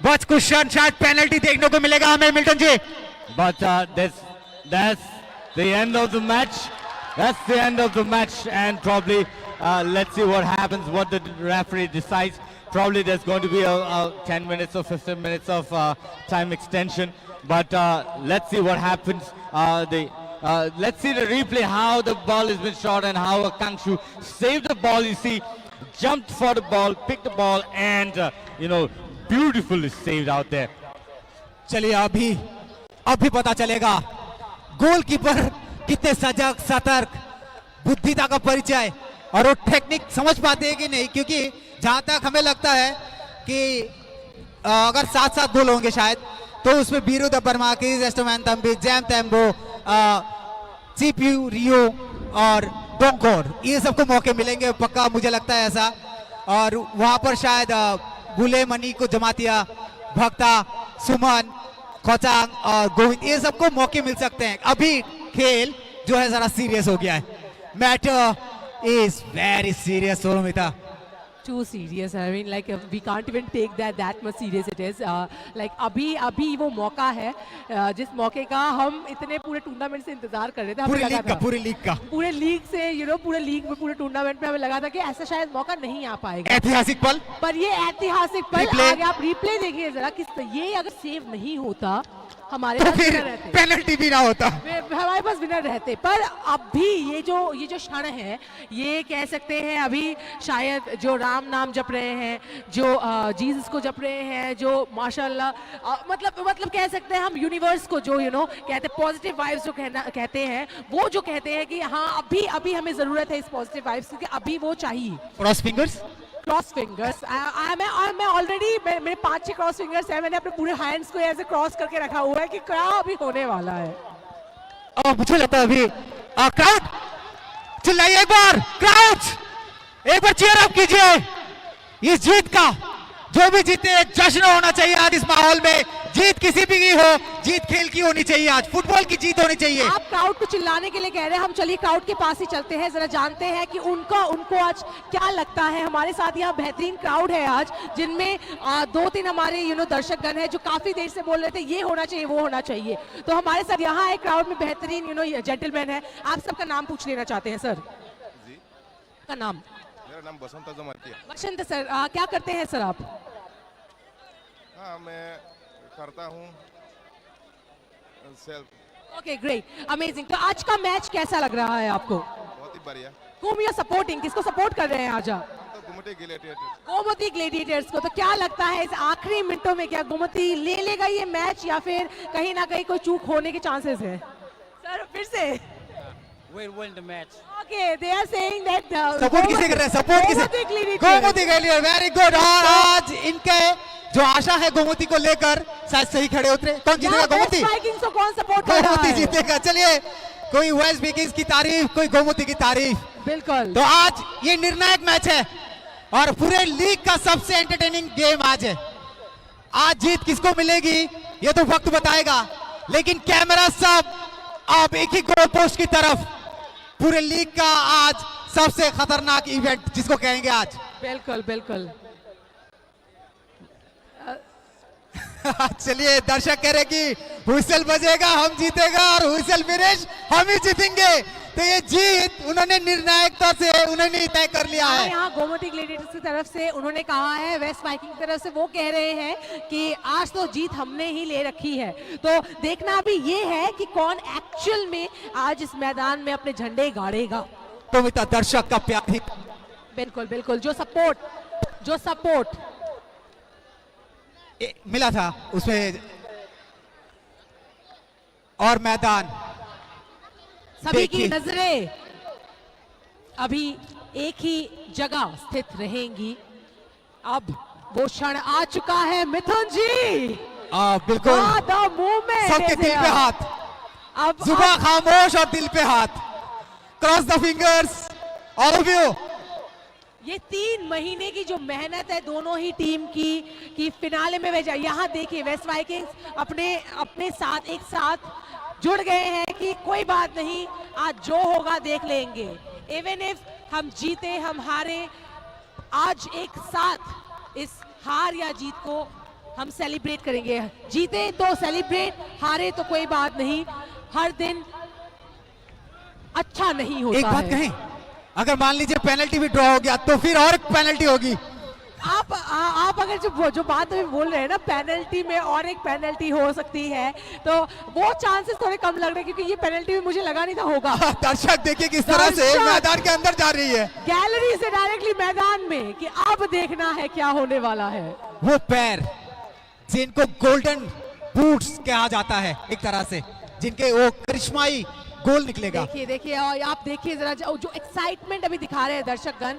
बच कुशन, शायद पेनल्टी देखने को मिलेगा हमें Milton ji. But that's the end of the match. That's the end of the match, and probably let's see what happens, what the referee decides. Probably there's going to be a 10 minutes or 15 minutes of time extension. But let's see what happens. Let's see the replay, how the ball has been shot and how Kangshu saved the ball. You see, jumped for the ball, picked the ball, and beautifully saved out there. चलिए अभी पता चलेगा goalkeeper कितने सजग, सतर्क, बुद्धिता का परिचय और वो टेक्निक समझ पाते हैं कि नहीं, क्योंकि जहां तक हमें लगता है कि अगर 7-7 गोल होंगे शायद, तो उसमें बीरू दबरमा, किस एस्टोमैन तंबी, जैम तेम्बो, सीपीयू रियो और डोंकोर, ये सबको मौके मिलेंगे पक्का, मुझे लगता है ऐसा। और वहां पर शायद बुले मनी को जमातिया, भक्ता, सुमन, खोचांग और गोविंद, ये सबको मौके मिल सकते हैं। अभी खेल जो है जरा सीरियस हो गया है, मैटर इज वेरी सीरियस। सोनमिता, too serious. I mean, like we can't even take that much serious it is. Like अभी वो मौका है जिस मौके का हम इतने पूरे टूर्नामेंट से इंतजार कर रहे थे। पूरे लीग से पूरे लीग में, पूरे टूर्नामेंट में हमें लगा था कि ऐसा शायद मौका नहीं आ पाएगा। ऐतिहासिक पल, पर ये ऐतिहासिक पल आगे आप रिप्ले देखिए जरा, ये अगर सेव नहीं होता हमारे तो पास फिर रहते, पेनल्टी भी ना होता, हमारे पास विनर रहते। पर अभी ये जो क्षण है, ये कह सकते हैं अभी शायद जो राम नाम जप रहे हैं, जो जीसस को जप रहे हैं, जो माशाल्लाह मतलब कह सकते हैं हम यूनिवर्स को जो कहते हैं पॉजिटिव वाइब्स जो कहते हैं, वो जो कहते हैं कि हाँ अभी हमें जरूरत है इस पॉजिटिव वाइब्स, क्योंकि अभी वो चाहिए। क्रॉस फिंगर्स मैं ऑलरेडी मेरे 5-6 क्रॉस फिंगर्स हैं, मैंने अपने पूरे हैंड्स को ऐसे क्रॉस करके रखा हुआ है कि क्या अभी होने वाला है। मुझे लगता है अभी क्राउड चिल्लाइए, एक बार चीयर अप कीजिए इस जीत का। जो भी जीते एक जश्न होना चाहिए आज इस माहौल में, जीत किसी भी की हो, जीत खेल की होनी चाहिए, आज फुटबॉल की जीत होनी चाहिए। आप क्राउड को चिल्लाने के लिए कह रहे हैं, हम चलिए क्राउड के पास ही चलते हैं, जरा जानते हैं कि उनको आज क्या लगता है। हमारे साथ यहाँ बेहतरीन क्राउड है आज, जिनमें 2-3 हमारे दर्शकगण हैं जो काफी देर से बोल रहे थे ये होना चाहिए, वो होना चाहिए। तो हमारे साथ यहाँ एक क्राउड में बेहतरीन जेंटलमैन है। आप सबका नाम पूछ लेना चाहते हैं सर। जी, का नाम? मेरा नाम बसंत जमातिया। बसंत सर, क्या करते हैं सर आप? हाँ, मैं करता हूँ सेल्फ। Okay, great, amazing. तो आज का मैच कैसा लग रहा है आपको? बहुत ही बढ़िया। Whom you are supporting? किसको सपोर्ट कर रहे हैं आज आप? तो गोमती ग्लेडिएटर्स। गोमती ग्लेडिएटर्स को। तो क्या लगता है इस आखिरी मिनटों में क्या गोमती ले लेगा ये मैच, या फिर कहीं ना कहीं कोई चूक होने के चांसेस है? सर फिर से We'll win the match. Okay, they are saying that support किसे कर रहे हैं? सपोर्ट किसे? Gomti gladiators, very good. और आज इनके जो आशा है गोमती को लेकर शायद सही खड़े उतरे। कौन जीतेगा? गोमती। को कौन सपोर्ट कर रहा है? गोमती जीतेगा। चलिए, कोई वेस्ट विंडीज की तारीफ, कोई गोमती की तारीफ। बिल्कुल। तो आज ये निर्णायक मैच है और पूरे लीग का सबसे एंटरटेनिंग गेम आज है। आज जीत किसको मिलेगी ये तो वक्त बताएगा, लेकिन कैमरा सब अब एक ही गोल पोस्ट की तरफ। पूरे लीग का आज सबसे खतरनाक इवेंट जिसको कहेंगे आज। बिल्कुल बिल्कुल। चलिए, दर्शक कह रहे कि हुइसल बजेगा हम जीतेगा और हुइसल फिनिश हम ही जीतेंगे। तो ये जीत उन्होंने निर्णायकता से उन्होंने तय कर लिया है। यहाँ गोमती ग्लैडिएटर्स की तरफ से उन्होंने कहा है, वेस्ट वाइकिंग की तरफ से वो कह रहे हैं कि आज तो जीत हमने ही ले रखी है। तो देखना अभी ये है कि कौन एक्चुअल में आज इस मैदान में अपने झंडे गाड़ेगा। तो मिता दर्शक का प्यार ही बिल्कुल बिल्कुल, जो सपोर्ट मिला था उसमें और मैदान सभी की देखिए। नजरें अभी एक ही जगह स्थित रहेंगी। अब वो क्षण आ चुका है मिथुन जी। बिल्कुल, मूवमेंट सबके दिल पे हाथ, अब जुबान खामोश और दिल पे हाथ। Cross the fingers all of you. ये 3 महीने की जो मेहनत है दोनों ही टीम की कि फिनाले में भेजा। यहाँ देखिए वेस्ट वाइकिंग्स अपने साथ एक साथ जुड़ गए हैं कि कोई बात नहीं, आज जो होगा देख लेंगे। इवन इफ हम जीते हम हारे, आज एक साथ इस हार या जीत को हम सेलिब्रेट करेंगे। जीते तो सेलिब्रेट, हारे तो कोई बात नहीं। हर दिन अच्छा नहीं होता एक बात है। कहें, अगर मान लीजिए पेनल्टी भी ड्रॉ हो गया तो फिर और एक पेनल्टी होगी। आप अगर जो बात अभी बोल रहे हैं ना, पेनल्टी में और एक पेनल्टी हो सकती है, तो वो चांसेस थोड़े कम लग रहे हैं क्योंकि ये पेनल्टी में मुझे लगा नहीं था होगा। दर्शक देखिए किस तरह से दर्शक मैदान के अंदर जा रही है, गैलरी से डायरेक्टली मैदान में, कि अब देखना है क्या होने वाला है। वो पैर जिनको गोल्डन बूट्स कहा जाता है एक तरह से, जिनके वो करिश्माई गोल निकलेगा। देखिए और आप देखिए जरा जो एक्साइटमेंट अभी दिखा रहे हैं दर्शकगण,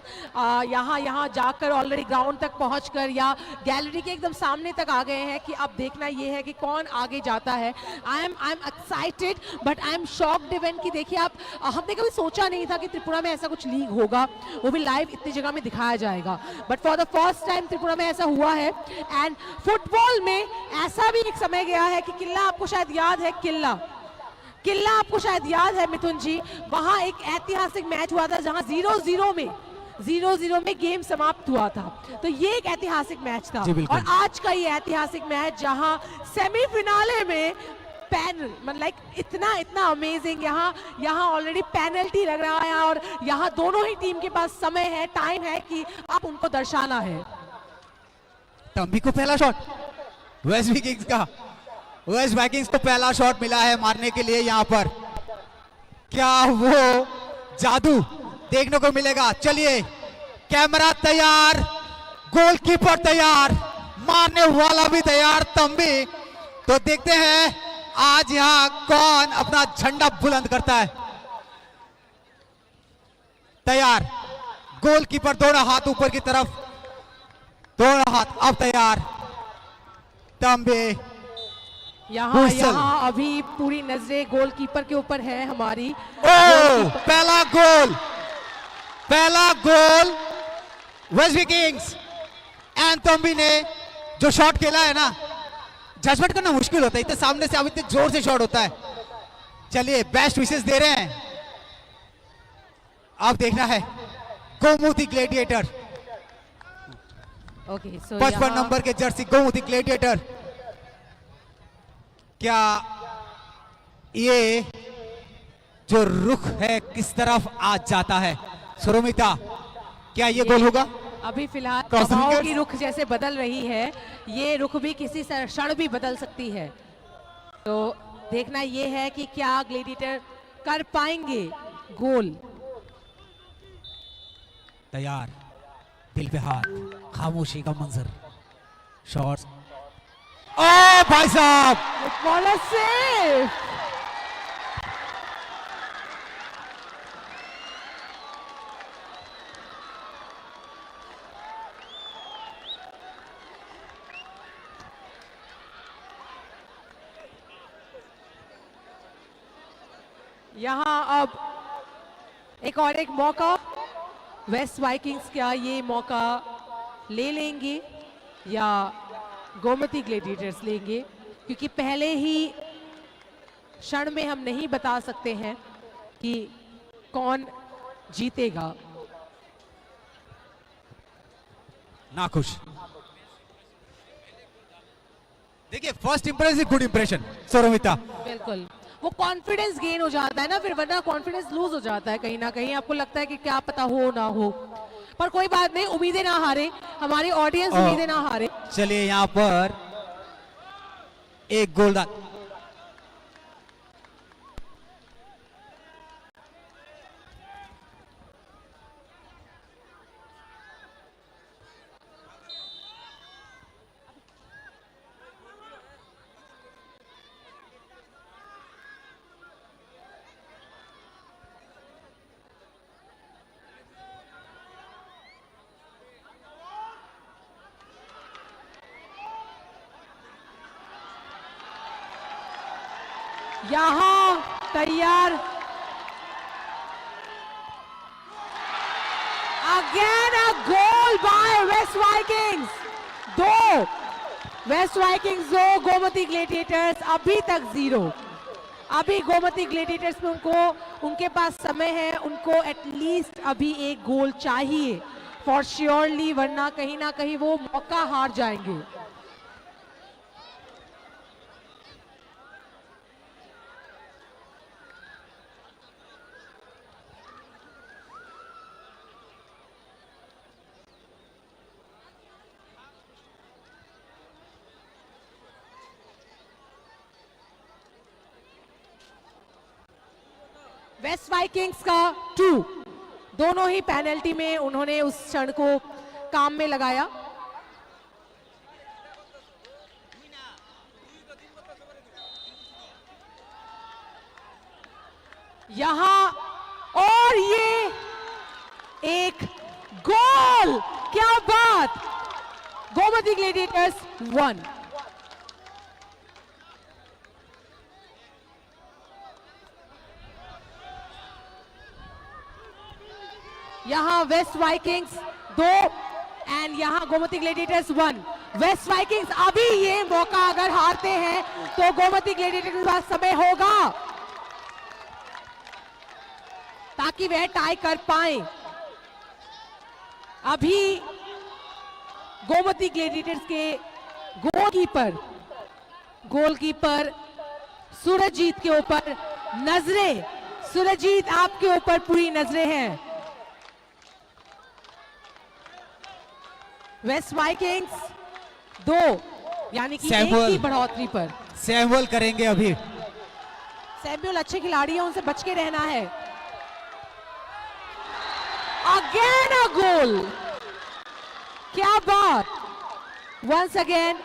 यहाँ जाकर ऑलरेडी ग्राउंड तक पहुंचकर या गैलरी के एकदम सामने तक आ गए हैं कि अब देखना ये है कि कौन आगे जाता है। I am excited but I am shocked even कि देखिए आप, हमने कभी सोचा नहीं था कि त्रिपुरा में ऐसा कुछ लीग होगा, वो भी लाइव इतनी जगह में दिखाया जाएगा। But for the first time Tripura में ऐसा हुआ है। एंड फुटबॉल में ऐसा भी एक समय गया है कि किला, आपको शायद याद है, किला आपको शायद याद है मिथुन जी, वहां एक ऐतिहासिक मैच हुआ था जहां 0-0 में गेम समाप्त हुआ था। तो ये एक ऐतिहासिक मैच था। और आज का ये ऐतिहासिक मैच जहां सेमीफिनाले में लाइक इतना अमेजिंग, यहाँ ऑलरेडी पेनल्टी लग रहा है और यहाँ दोनों ही टीम के पास समय है, टाइम है कि आप उनको दर्शाना है। तंबी को पहला शॉट वेस्ट विकिंग्स का, वेस्ट वाइकिंग्स को पहला शॉट मिला है मारने के लिए। यहाँ पर क्या वो जादू देखने को मिलेगा? चलिए, कैमरा तैयार, गोलकीपर तैयार, मारने वाला भी तैयार, तंबी। तो देखते हैं आज यहाँ कौन अपना झंडा बुलंद करता है। तैयार, गोलकीपर दोनों हाथ ऊपर की तरफ, दोनों हाथ अब तैयार। तंबी यहाँ अभी पूरी नजरें गोलकीपर के ऊपर है हमारी। पहला गोल वेस्ट विकिंग्स। एंड तंबी ने जो शॉट खेला है ना, जजमेंट करना मुश्किल होता है, इतने सामने से अब इतने जोर से शॉट होता है। चलिए, बेस्ट विशेस दे रहे हैं। अब देखना है गोमती ग्लैडिएटर, 55 नंबर के जर्सी गोमती ग्लैडिएटर, क्या ये जो रुख है किस तरफ आज जाता है? सुरमिता, क्या ये गोल होगा? अभी फिलहाल हवाओं की रुख जैसे बदल रही है, ये रुख भी किसी क्षण भी बदल सकती है। तो देखना ये है कि क्या ग्लैडिएटर कर पाएंगे गोल। तैयार, दिल पे हाथ, खामोशी का मंजर, शॉट्स। ओ भाई साहब, सेव। यहाँ अब एक और एक मौका, वेस्ट वाइकिंग्स क्या ये मौका ले लेंगे या गोमती ग्लेडिएटर्स लेंगे, क्योंकि पहले ही क्षण में हम नहीं बता सकते हैं कि कौन जीतेगा। नाखुश। देखिए फर्स्ट इंप्रेशन गुड इंप्रेशन सौरभिता। बिल्कुल, वो कॉन्फिडेंस गेन हो जाता है ना फिर, वरना कॉन्फिडेंस लूज हो जाता है कहीं ना कहीं। आपको लगता है कि क्या पता हो ना हो, पर कोई बात नहीं, उम्मीदें ना हारे, हमारी ऑडियंस उम्मीदें ना हारे। चलिए यहाँ पर एक गोलदान, यहां तैयार, again a goal by West Vikings. 2 waste Vikings 2, Gomti gladiators अभी तक 0। अभी गोमती ग्लेडिएटर्स में उनके पास समय है, उनको एटलीस्ट अभी एक गोल चाहिए फॉर श्योरली, वरना कहीं ना कहीं वो मौका हार जाएंगे। वेस्ट वाइकिंग्स का 2, दोनों ही पेनल्टी में उन्होंने उस क्षण को काम में लगाया। यहां और ये एक गोल, क्या बात, गोमती ग्लेडिएटर्स 1। यहां वेस्ट वाइकिंग्स 2 एंड यहां गोमती ग्लेडिएटर्स 1। वेस्ट वाइकिंग्स अभी ये मौका अगर हारते हैं तो गोमती ग्लेडिएटर्स के पास समय होगा ताकि वह टाई कर पाए। अभी गोमती ग्लेडिएटर्स के गोलकीपर सूरजजीत के ऊपर नजरें, सूरजजीत आपके ऊपर पूरी नजरें हैं। वेस्ट वाइकिंग्स 2 यानी कि 1 की बढ़ोतरी पर सैमुअल करेंगे अभी। सैमुअल अच्छे खिलाड़ी हैं, उनसे बच के रहना है। अगेन अ गोल, क्या बात, वंस अगेन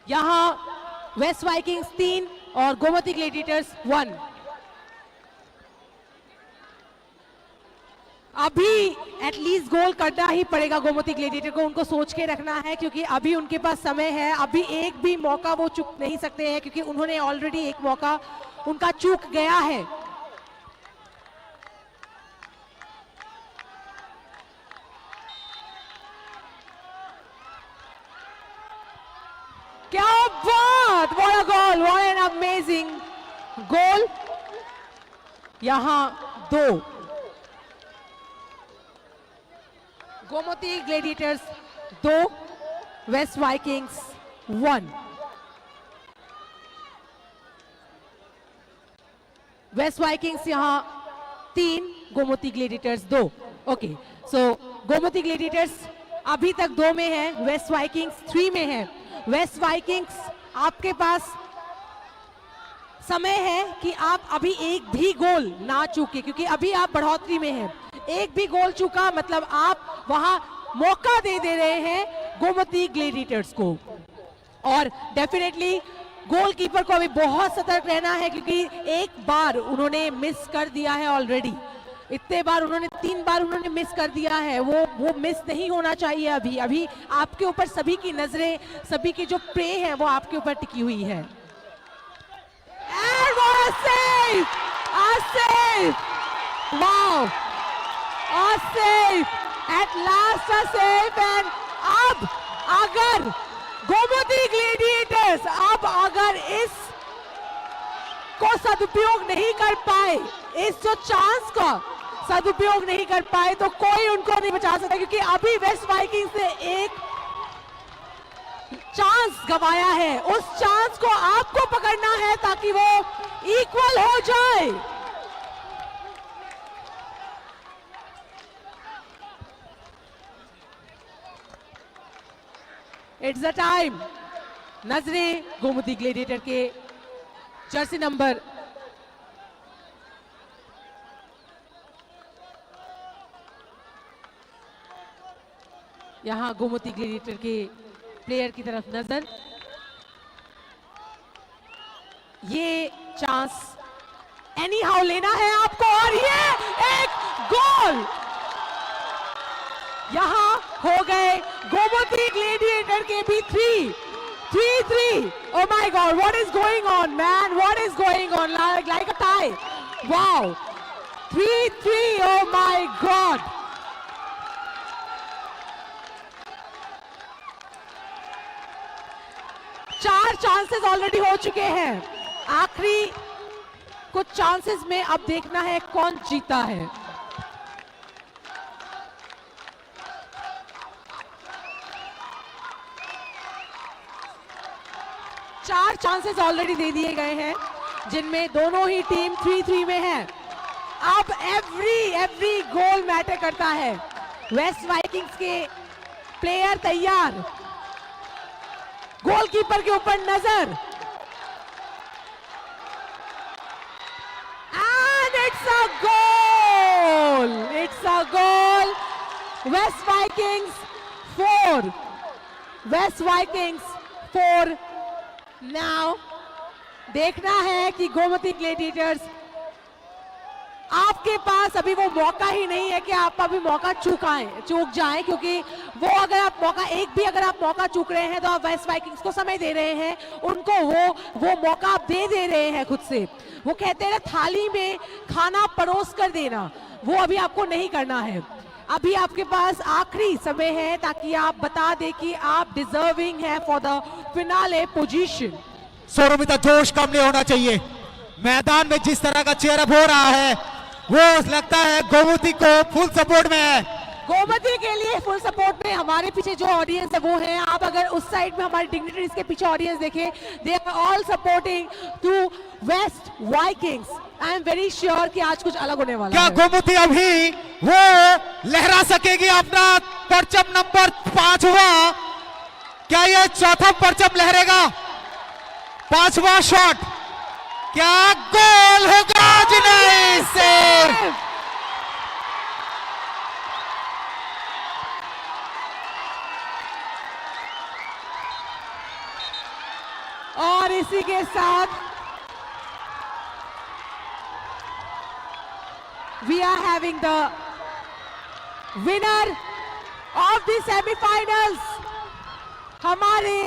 यहां वेस्ट वाइकिंग्स 3 और गोमती ग्लेडिएटर्स 1। अभी एटलीस्ट गोल करना ही पड़ेगा गोमती ग्लेडिएटर को, उनको सोच के रखना है क्योंकि अभी उनके पास समय है। अभी एक भी मौका वो चूक नहीं सकते हैं क्योंकि उन्होंने ऑलरेडी एक मौका उनका चूक गया है। क्या बात, what a goal, what an amazing goal. यहां 2 Gomti gladiators 2 waste vikings 1। West vikings यहां 3 Gomati gladiators 2। Okay, so Gomati gladiators अभी तक 2 में है, वेस्ट वाइकिंग्स 3 में है। वेस्ट वाइकिंग्स आपके पास समय है कि आप अभी एक भी गोल ना चूके क्योंकि अभी आप बढ़ोतरी में हैं। एक भी गोल चूका मतलब आप वहां मौका दे रहे हैं गोमती ग्लेडिएटर्स को। और डेफिनेटली गोलकीपर को अभी बहुत सतर्क रहना है क्योंकि एक बार उन्होंने मिस कर दिया है ऑलरेडी। इतने बार उन्होंने 3 बार उन्होंने मिस कर दिया है, वो मिस नहीं होना चाहिए। अभी अभी आपके ऊपर सभी की नजरें, सभी की जो प्रे है वो आपके ऊपर टिकी हुई है। And what a save! A save! Wow! A save! At last a save and अब अगर गोमती ग्लेडिएटर्स अब अगर इस को सदुपयोग नहीं कर पाए, इस जो चांस का सदुपयोग नहीं कर पाए, तो कोई उनको नहीं बचा सकता, क्योंकि अभी वेस्ट वाइकिंग्स ने एक चांस गवाया है। उस चांस को आपको पकड़ना है ताकि वो इक्वल हो जाए। It's the time. नजरें गोमती ग्लेडिएटर के जर्सी नंबर यहां गोमती ग्लेडिएटर के प्लेयर की तरफ नजर। ये चांस एनी हाउ लेना है आपको, और ये एक गोल यहां हो गए गोमती ग्लेडिएटर के भी 3-3. Oh my God, what is going on, man? What is going on? Like a tie. Wow. 3-3. Oh my God. चार चांसेस ऑलरेडी हो चुके हैं। आखिरी कुछ चांसेस में अब देखना है कौन जीता है। चार चांसेस ऑलरेडी दे दिए गए हैं, जिनमें दोनों ही टीम 3-3 में है। अब एवरी गोल मैटर करता है। वेस्ट वाइकिंग्स के प्लेयर तैयार, गोलकीपर के ऊपर नजर, and it's a goal. It's a goal. West Vikings 4, West Vikings 4। Now देखना है कि गोमती ग्लेडिएटर्स, आपके पास अभी वो मौका ही नहीं है कि आप अभी मौका चूक जाएं, क्योंकि वो अगर आप मौका चूक रहे हैं तो आप वेस्ट वाइकिंग्स को समय दे रहे हैं, उनको वो मौका आप दे रहे हैं खुद से। वो कहते हैं थाली में खाना परोस कर देना, वो अभी आपको नहीं करना है। अभी आपके पास आखिरी समय है ताकि आप बता दें कि आप डिजर्विंग है फॉर द फिनाले पोजीशन। सौरभिता, जोश कम नहीं होना चाहिए। मैदान में जिस तरह का चेयरअप हो रहा है वो लगता है गोमती को फुल सपोर्ट में है। गोमती के लिए फुल सपोर्ट में हमारे पीछे जो ऑडियंस है वो है। आप अगर उस साइड में हमारे डिग्निटरीज के पीछे ऑडियंस देखें, they are all supporting to West Vikings. I am very sure कि आज कुछ अलग होने वाला है। क्या गोमती अभी वो लहरा सकेगी अपना परचम नंबर 5वां? क्या ये चौथा परचम लहरेगा? 5वां शॉट, क्या गोल होगा? नहीं से और इसी के साथ we are having the winner of the semifinals. हमारे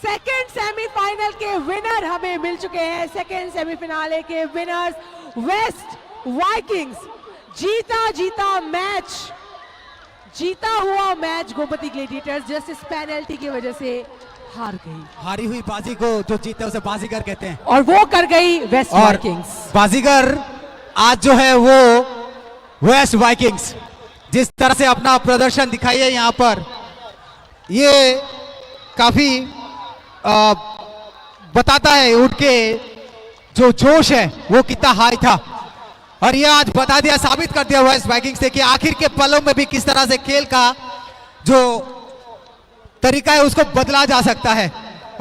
सेकेंड सेमीफाइनल के विनर हमें मिल चुके हैं। सेकेंड सेमीफिनाले के विनर्स वेस्ट वाइकिंग्स। जीता हुआ मैच गोमती ग्लेडिएटर्स जस्ट इस पेनल्टी की वजह से हार गई। हारी हुई बाजी को जो जीते उसे बाजीगर कहते हैं, और वो कर गई वेस्ट वाइकिंग्स। बाजीगर आज जो है वो वेस्ट वाइकिंग्स। जिस तरह से अपना प्रदर्शन दिखाई है यहाँ पर, ये काफी बताता है उनके जो जोश है वो कितना हाई था। और ये आज बता दिया, साबित कर दिया वेस्ट वाइकिंग्स ने कि आखिर के पलों में भी किस तरह से खेल का जो तरीका है उसको बदला जा सकता है।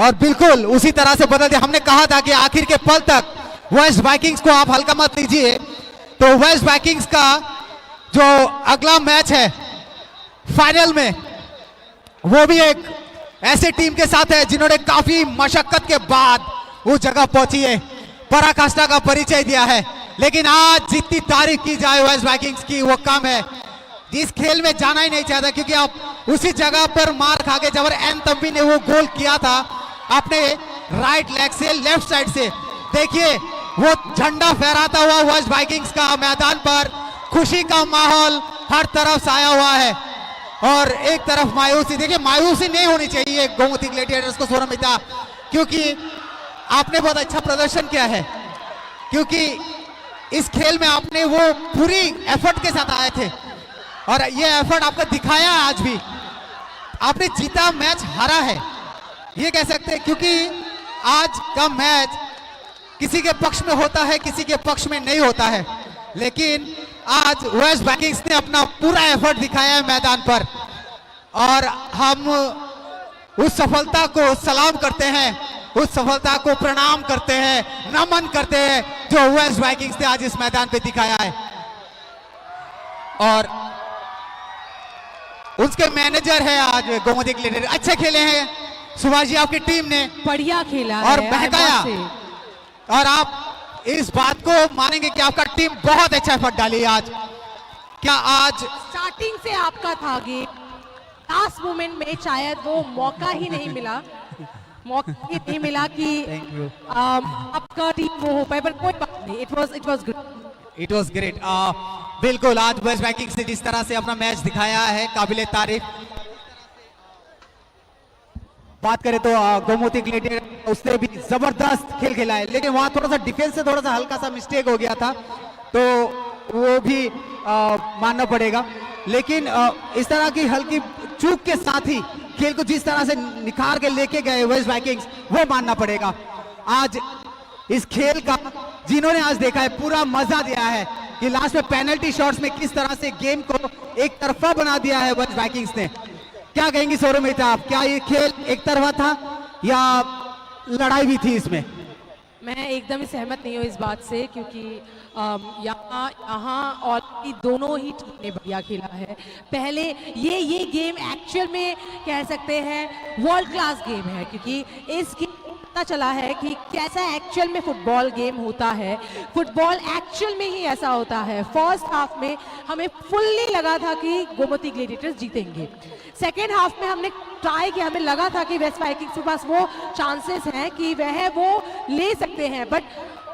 और बिल्कुल उसी तरह से बदल दिया। हमने कहा था कि आखिर के पल तक वेस्ट वाइकिंग्स को आप हल्का मत लीजिए। तो वेस्ट वाइकिंग्स का जो अगला मैच है फाइनल में, वो भी एक ऐसे टीम के साथ है जिन्होंने काफी मशक्कत के बाद उस जगह पहुंची है, पराकाष्ठा का परिचय दिया है। लेकिन आज जितनी तारीफ की जाए वेस्ट वाइकिंग्स की वो कम है। इस खेल में जाना ही नहीं चाहता क्योंकि आप उसी जगह पर मार खा के जब एन तंबी ने वो गोल किया था अपने राइट लेग से, लेफ्ट साइड से, देखिए वो झंडा फहराता हुआ वेस्ट वाइकिंग्स का मैदान पर, खुशी का माहौल हर तरफ छाया हुआ है और एक तरफ मायूसी। देखिए मायूसी नहीं होनी चाहिए गोमती ग्लैडिएटर्स को सोनमिता, क्योंकि आपने बहुत अच्छा प्रदर्शन किया है, क्योंकि इस खेल में आपने वो पूरी एफर्ट के साथ आए थे और ये एफर्ट आपका दिखाया है। आज भी आपने जीता, मैच हारा है ये कह सकते हैं, क्योंकि आज का मैच किसी के पक्ष में होता है, किसी के पक्ष में नहीं होता है, लेकिन आज वेस्ट वाइकिंग्स ने अपना पूरा एफर्ट दिखाया है मैदान पर और हम उस सफलता को सलाम करते हैं, उस सफलता को प्रणाम करते हैं, नमन करते हैं जो वेस्ट वाइकिंग्स ने आज इस मैदान पे दिखाया है। और उसके मैनेजर है आज गोमती ग्लैडिएटर, अच्छे खेले हैं सुभाष जी, आपकी टीम ने बढ़िया खेला और है, बहकाया, I must say। और आप इस बात को मानेंगे कि आपका टीम बहुत अच्छा एफर्ट डाली आज। क्या आज स्टार्टिंग से आपका था गेम, लास्ट मोमेंट में शायद वो मौका ही नहीं मिला, मौका ही नहीं मिला कि आपका टीम वो हो पाए, पर कोई बात नहीं, it was good. It was great. बिल्कुल आज वेस्ट वाइकिंग्स ने जिस तरह से अपना मैच दिखाया है काबिले तारीफ। बात करें तो गोमती ग्लैडिएटर उसने भी जबरदस्त खेल खेला है, लेकिन वहां थोड़ा सा डिफेंस से थोड़ा सा हल्का सा मिस्टेक हो गया था, तो वो भी मानना पड़ेगा। लेकिन इस तरह की हल्की चूक के साथ ही खेल को जिस तरह से निखार के लेके गए वेस्ट वाइकिंग्स, वो मानना पड़ेगा। आज इस खेल का जिन्होंने आज देखा है पूरा मजा दिया है कि लास्ट में पेनल्टी शॉट्स में किस तरह से गेम को एक तरफा बना दिया है वेस्ट वाइकिंग्स ने। क्या कहेंगी सौरभ मेहता आप, क्या ये खेल एक तरफा था या लड़ाई भी थी इसमें? मैं एकदम ही सहमत नहीं हूँ इस बात से, क्योंकि यहाँ और दोनों ही टीम ने बढ़िया खेला है। पहले ये गेम एक्चुअल में कह सकते हैं वर्ल्ड क्लास गेम है, क्योंकि इस गेम पता चला है कि कैसा एक्चुअल में फुटबॉल गेम होता है। फुटबॉल एक्चुअल में ही ऐसा होता है। फर्स्ट हाफ में हमें फुल्ली लगा था कि गोमती ग्लैडिएटर्स जीतेंगे, सेकेंड हाफ में हमने ट्राई किया, हमें लगा था कि वेस्ट वाइकिंग्स के पास वो चांसेस हैं कि वह वो ले सकते हैं, बट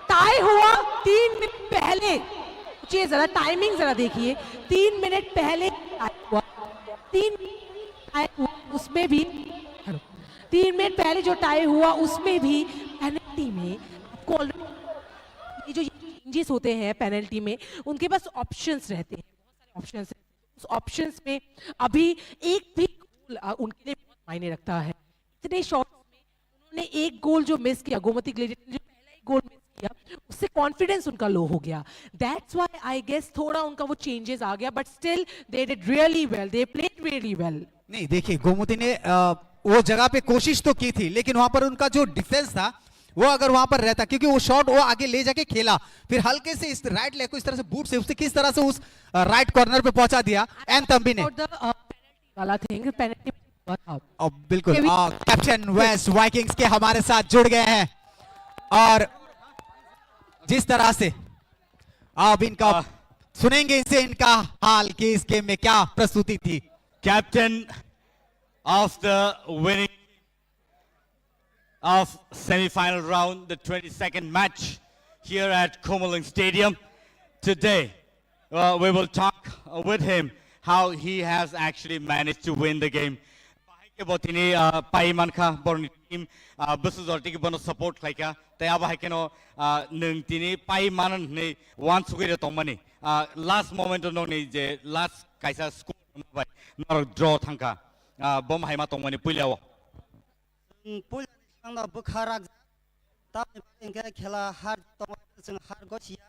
टाई हुआ 3 मिनट पहले। सोचिए जरा, टाइमिंग जरा देखिए, 3 मिनट पहले हुआ, 3 उसमें भी 3 मिनट पहले जो टाई हुआ उसमें भी पेनल्टी में आपको ये जो चेंजेस होते हैं पेनल्टी में, उनके पास ऑप्शंस रहते हैं, बहुत सारे ऑप्शंस। उस ऑप्शंस में अभी एक भी गोल उनके लिए बहुत मायने रखता है। इतने शॉट्स में उन्होंने एक गोल जो मिस किया, गोमती ग्लैडिएटर ने जो पहला एक गोल मिस किया, उससे कॉन्फिडेंस उनका लो हो गया। दैट्स व्हाई आई गेस थोड़ा उनका वो चेंजेस आ गया, but still they did really well, they played really well. नहीं देखिए, गोमती ने वो जगह पे कोशिश तो की थी, लेकिन वहां पर उनका जो डिफेंस था वो अगर वहां पर रहता, क्योंकि वो शॉट वो आगे ले जाके खेला, फिर हल्के से इस राइट लेग को इस तरह से बूट से उससे किस तरह से उस राइट कॉर्नर पे पहुंचा दिया एन तंबी ने। वाला थिंग पेनल्टी बिल्कुल कैप्टन वेस्ट वाइकिंग्स के हमारे साथ जुड़ गए हैं और जिस तरह से अब इनका सुनेंगे इनसे इनका हाल कि इस गेम में क्या प्रस्तुति थी। Captain of the winning of semi-final round, the 22nd match here at Komaling Stadium. Today, we will talk with him how he has actually managed to win the game. Botini Paiman ka borni team busu zorti ki bono support khaika taya ba keno nung tini Paiman ne once we re tomani last moment no ne je last kaisa score bai nor draw thangka bom haima tomani puilawo पुल सांदा बुखाराग ताप इनके खेला हार तो जों हार गसिया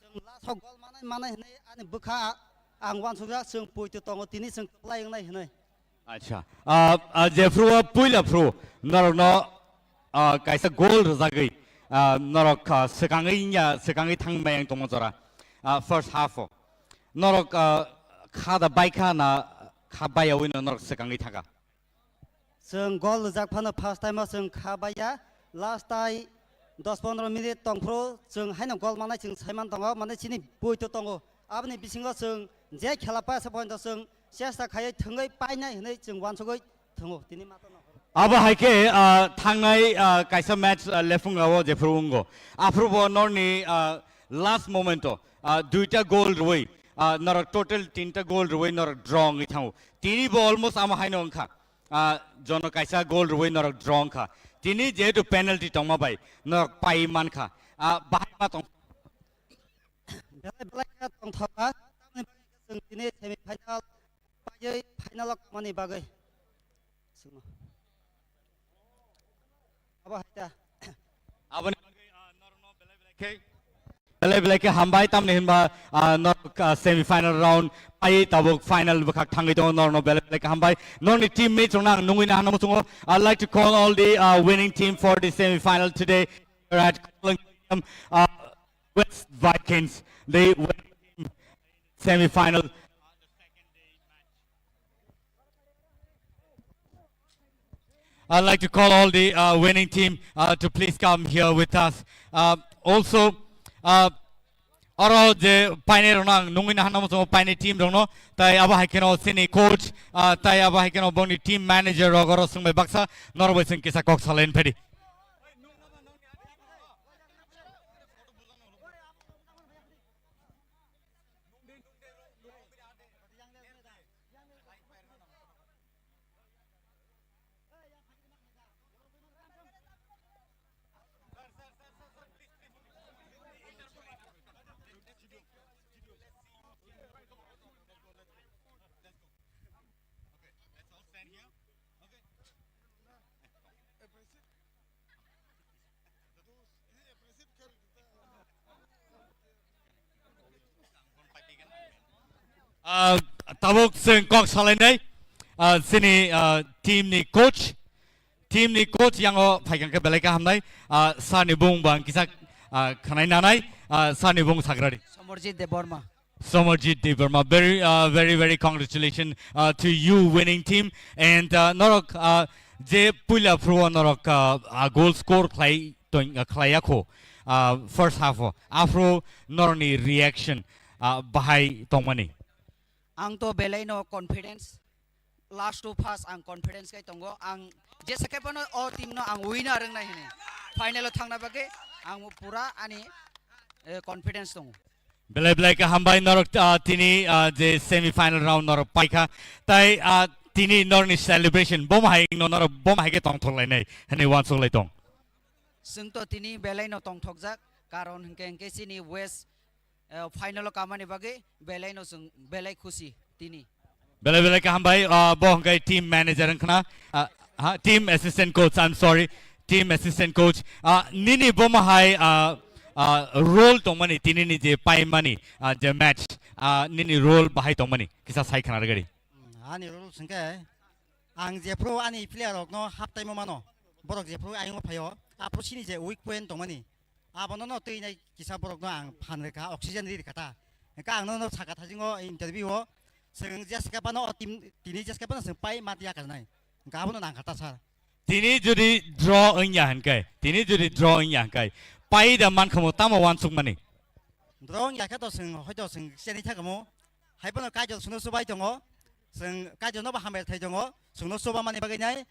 जों last गोल माने हने आने बुखा आं वान सुगा जों पुइतो तंगो तिनि जों लायंनाय हने। अच्छा जेफ्रु पुइलाफ्रु नरक न काइसा गोल रजागै नरक सेकाङै थांबाय दङ जरा फर्स्ट हाफ नरक खादा बाइखा ना खाबायावैनो नरक सेकाङै थागा जों गोल जागफानो फर्स्ट टाइम जों खाबाया लास्ट टाइम 10-15 minute tongpro जों हाइनो गल मानाय जों साइमान दङ माने सिनि बयतो दङ आबनि बिसिङाव जों जे खेला पास पॉइंट जों सेस्ता खायै थोङै पाइनाय होनै जों वानसगै थङो दिनै मातो Aba haike thangnai kaisa match lefungawo jeprungo. Aprubo norni last momento duita goal roi nor total tinta goal roi nor draw ngithau. Tini bo almost ama haino angkha. Jono kaisa goal roi nor draw kha. Tini jetu penalty tongma bai nor pai man kha. Bahai ma tong. Belai tong thapa tamni जों दिनै semi final पायै फाइनालाव खामानि बागै सोंनो Belai belai ke hambai tam ne hinba nor semi final round pai tabuk final bakak thangai dong nor no belai belai ke hambai nor ni teammates nang nungui na hanamu tungo. I'd like to call all the winning team for the semi final today. We're at West Vikings, the semi final. I'd like to call all the winning team to please come here with us. Also, oro je paine ronang nungin hanam so paine team rono tai aba hakeno sini coach tai aba hakeno boni team manager rogoro sungme baksa norway sing kisa kok salen pedi. Tabuk sing kok salen dai sini team ni coach yang o phaikan ke belai ka hamnai sani bung bang kisa khanai nanai sani bung sagrari Samarjit Deborma. Samarjit Deborma, very congratulations to you winning team and norok je pula pro norok goal score klai klayako first half afro norni reaction bahai tongmani Ang to belay no confidence. Last two pass ang confidence kay tongo ang je sakay pa no o team no ang winner ang na hini. Final thang na bagi ang pura ani confidence tongo. Belai belai ka hambai norok tini je semi final round norok paika tai tini norni celebration bom hai no norok bom hai ke tong tholai nei hani wan so lai tong Sung to tini belay no tong thokjak karon hingke sini west final kamani bagi belay no sung belay khushi tini. belai belai ka hambai bo hangkai team manager angkhna team assistant coach I'm sorry team assistant coach nini bom hai role tongmani tini ni je pai mani je match nini role bahai tongmani kisa sai khana gari ani rule singke ang je pro ani player rok no half time mano borok je pro ayong phayo apro sini je weak point tongmani abono no tei nai kisa borok no ang phan ka oxygen ri kata ka ang no saka thajingo interview ho sing jeska pano team tini jeska pano sing pai matia ka nai ka abono nang kata sar tini jodi draw nya hankai pai da man khamo tama wan suk mani drong ya ka to sing hoito sing seni thakamo haibono ka jo suno subai tongo sing ka jo no ba hamel thai tongo suno suba mani bagai nai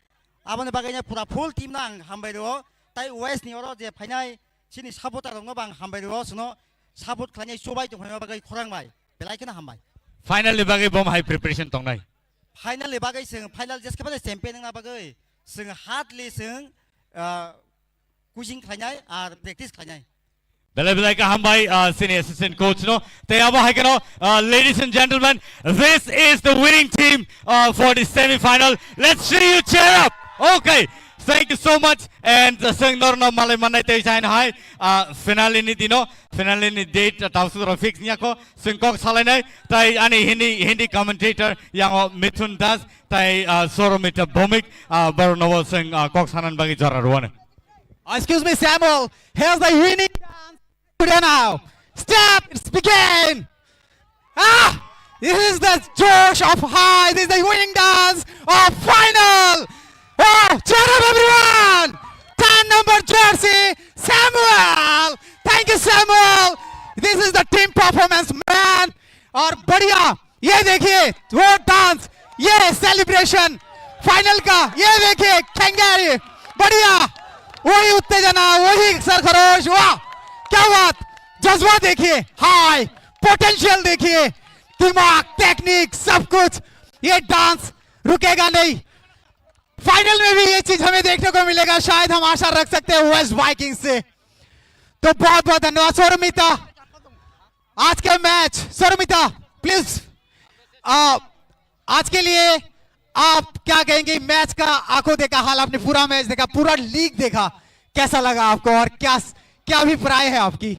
abono bagai nai pura full team nang hambai ro tai west ni oro je phainai sini sabota rong no bang hambai ro suno sabot khlani subai tongo bagai khorang bai belai kana hambai finally bagai bom high preparation tong nai final bagai sing final jeska ba champion na bagai sing hardly sing kuising khlai ar practice khlai belai belai ka hambai senior assistant coach no te aba haikano ladies and gentlemen this is the winning team for the semi final let's see you cheer up okay thank you so much and sing norno malai manai te jain hai finale ni dino finale ni date tawsu fix nya ko sing kok salai nai tai ani hindi commentator yang Mithun Das tai Soromita Bomik barono sing kok sanan bagi jara ruane Excuse me, Samuel. Here's the winning dance. Now, step. It's begin. This is the Josh of High. This is the winning dance of final. Cheer up, everyone. 10 number jersey. Samuel! Thank you, Samuel! This is the team performance, man! और बढ़िया, ये देखिए, वो dance, ये celebration, final का, ये देखिए, खंगारी, बढ़िया, वही उत्तेजना, वही सरखरोश, वाह, क्या बात, जज्बा देखिए, हाई, पोटेंशियल देखिए, दिमाग, टेक्निक, सब कुछ, ये डांस रुकेगा नहीं। फाइनल में भी ये चीज हमें देखने को मिलेगा, शायद हम आशा रख सकते हैं वेस्ट वाइकिंग्स से। तो बहुत बहुत धन्यवाद। सौरमिता, आज के मैच, सौरमिता प्लीज आज के लिए आप क्या कहेंगे? मैच का आंखों देखा हाल, आपने पूरा मैच देखा, पूरा लीग देखा, कैसा लगा आपको और क्या क्या अभिप्राय है आपकी?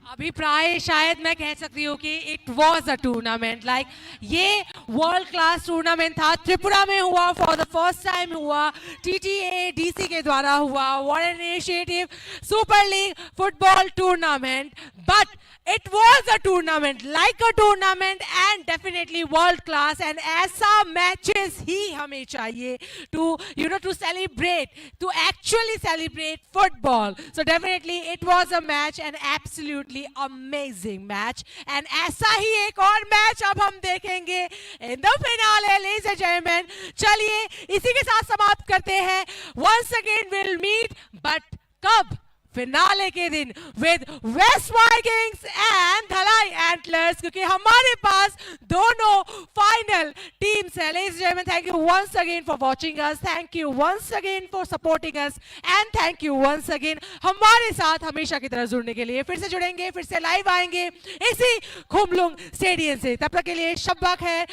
अभिप्राय शायद मैं कह सकती हूँ कि it was a tournament, like ये वर्ल्ड क्लास टूर्नामेंट था। त्रिपुरा में हुआ, फॉर द फर्स्ट टाइम हुआ, TTADC के द्वारा हुआ, one initiative super league football tournament, but it was a tournament, like a tournament, and definitely world class, and ऐसा matches ही हमें चाहिए to, you know, to celebrate, to actually celebrate football. So definitely it was a match, an absolutely amazing match, and ऐसा ही एक और match अब हम देखेंगे in the finale, ladies and gentlemen. चलिए इसी के साथ समाप्त करते हैं। Once again we'll meet, but कब? फिनाले के दिन with West Vikings and Dhalai Antlers, क्योंकि हमारे पास दोनों फाइनल टीम्स है। Ladies and gentleman, thank you once again for watching us, thank you once again for supporting us, and thank you once again हमारे साथ हमेशा की तरह जुड़ने के लिए। फिर से जुड़ेंगे, फिर से लाइव आएंगे इसी खुमलुंग स्टेडियम से। तब तक के लिए शब्बा खैर।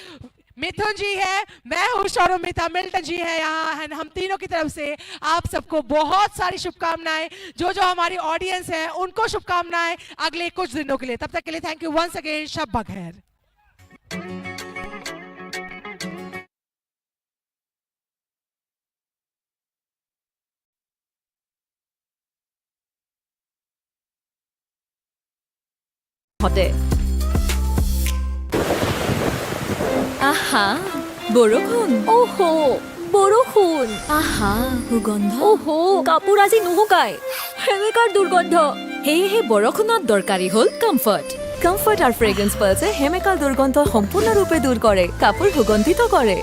मिथुन जी है, मैं हूँ शौरमिता, मिल्टन जी है यहाँ, हम तीनों की तरफ से आप सबको बहुत सारी शुभकामनाएं। जो जो हमारी ऑडियंस है उनको शुभकामनाएं अगले कुछ दिनों के लिए। तब तक के लिए थैंक यू वंस अगेन, शब्बा खैर। আহা বৰষুণ, ওহো বৰষুণ, আহা সুগন্ধ, ওহো কাপোৰ আজি নুশুকায়, হেমেকাৰ দুৰ্গন্ধ। সেয়েহে বৰষুণত দৰকাৰী হ'ল কমফৰ্ট। কমফৰ্ট আৰু ফ্ৰেগ্ৰেন্স পাৰ্লছে হেমেকাৰ দুৰ্গন্ধ সম্পূৰ্ণৰূপে দূৰ কৰে, কাপোৰ সুগন্ধিত কৰে।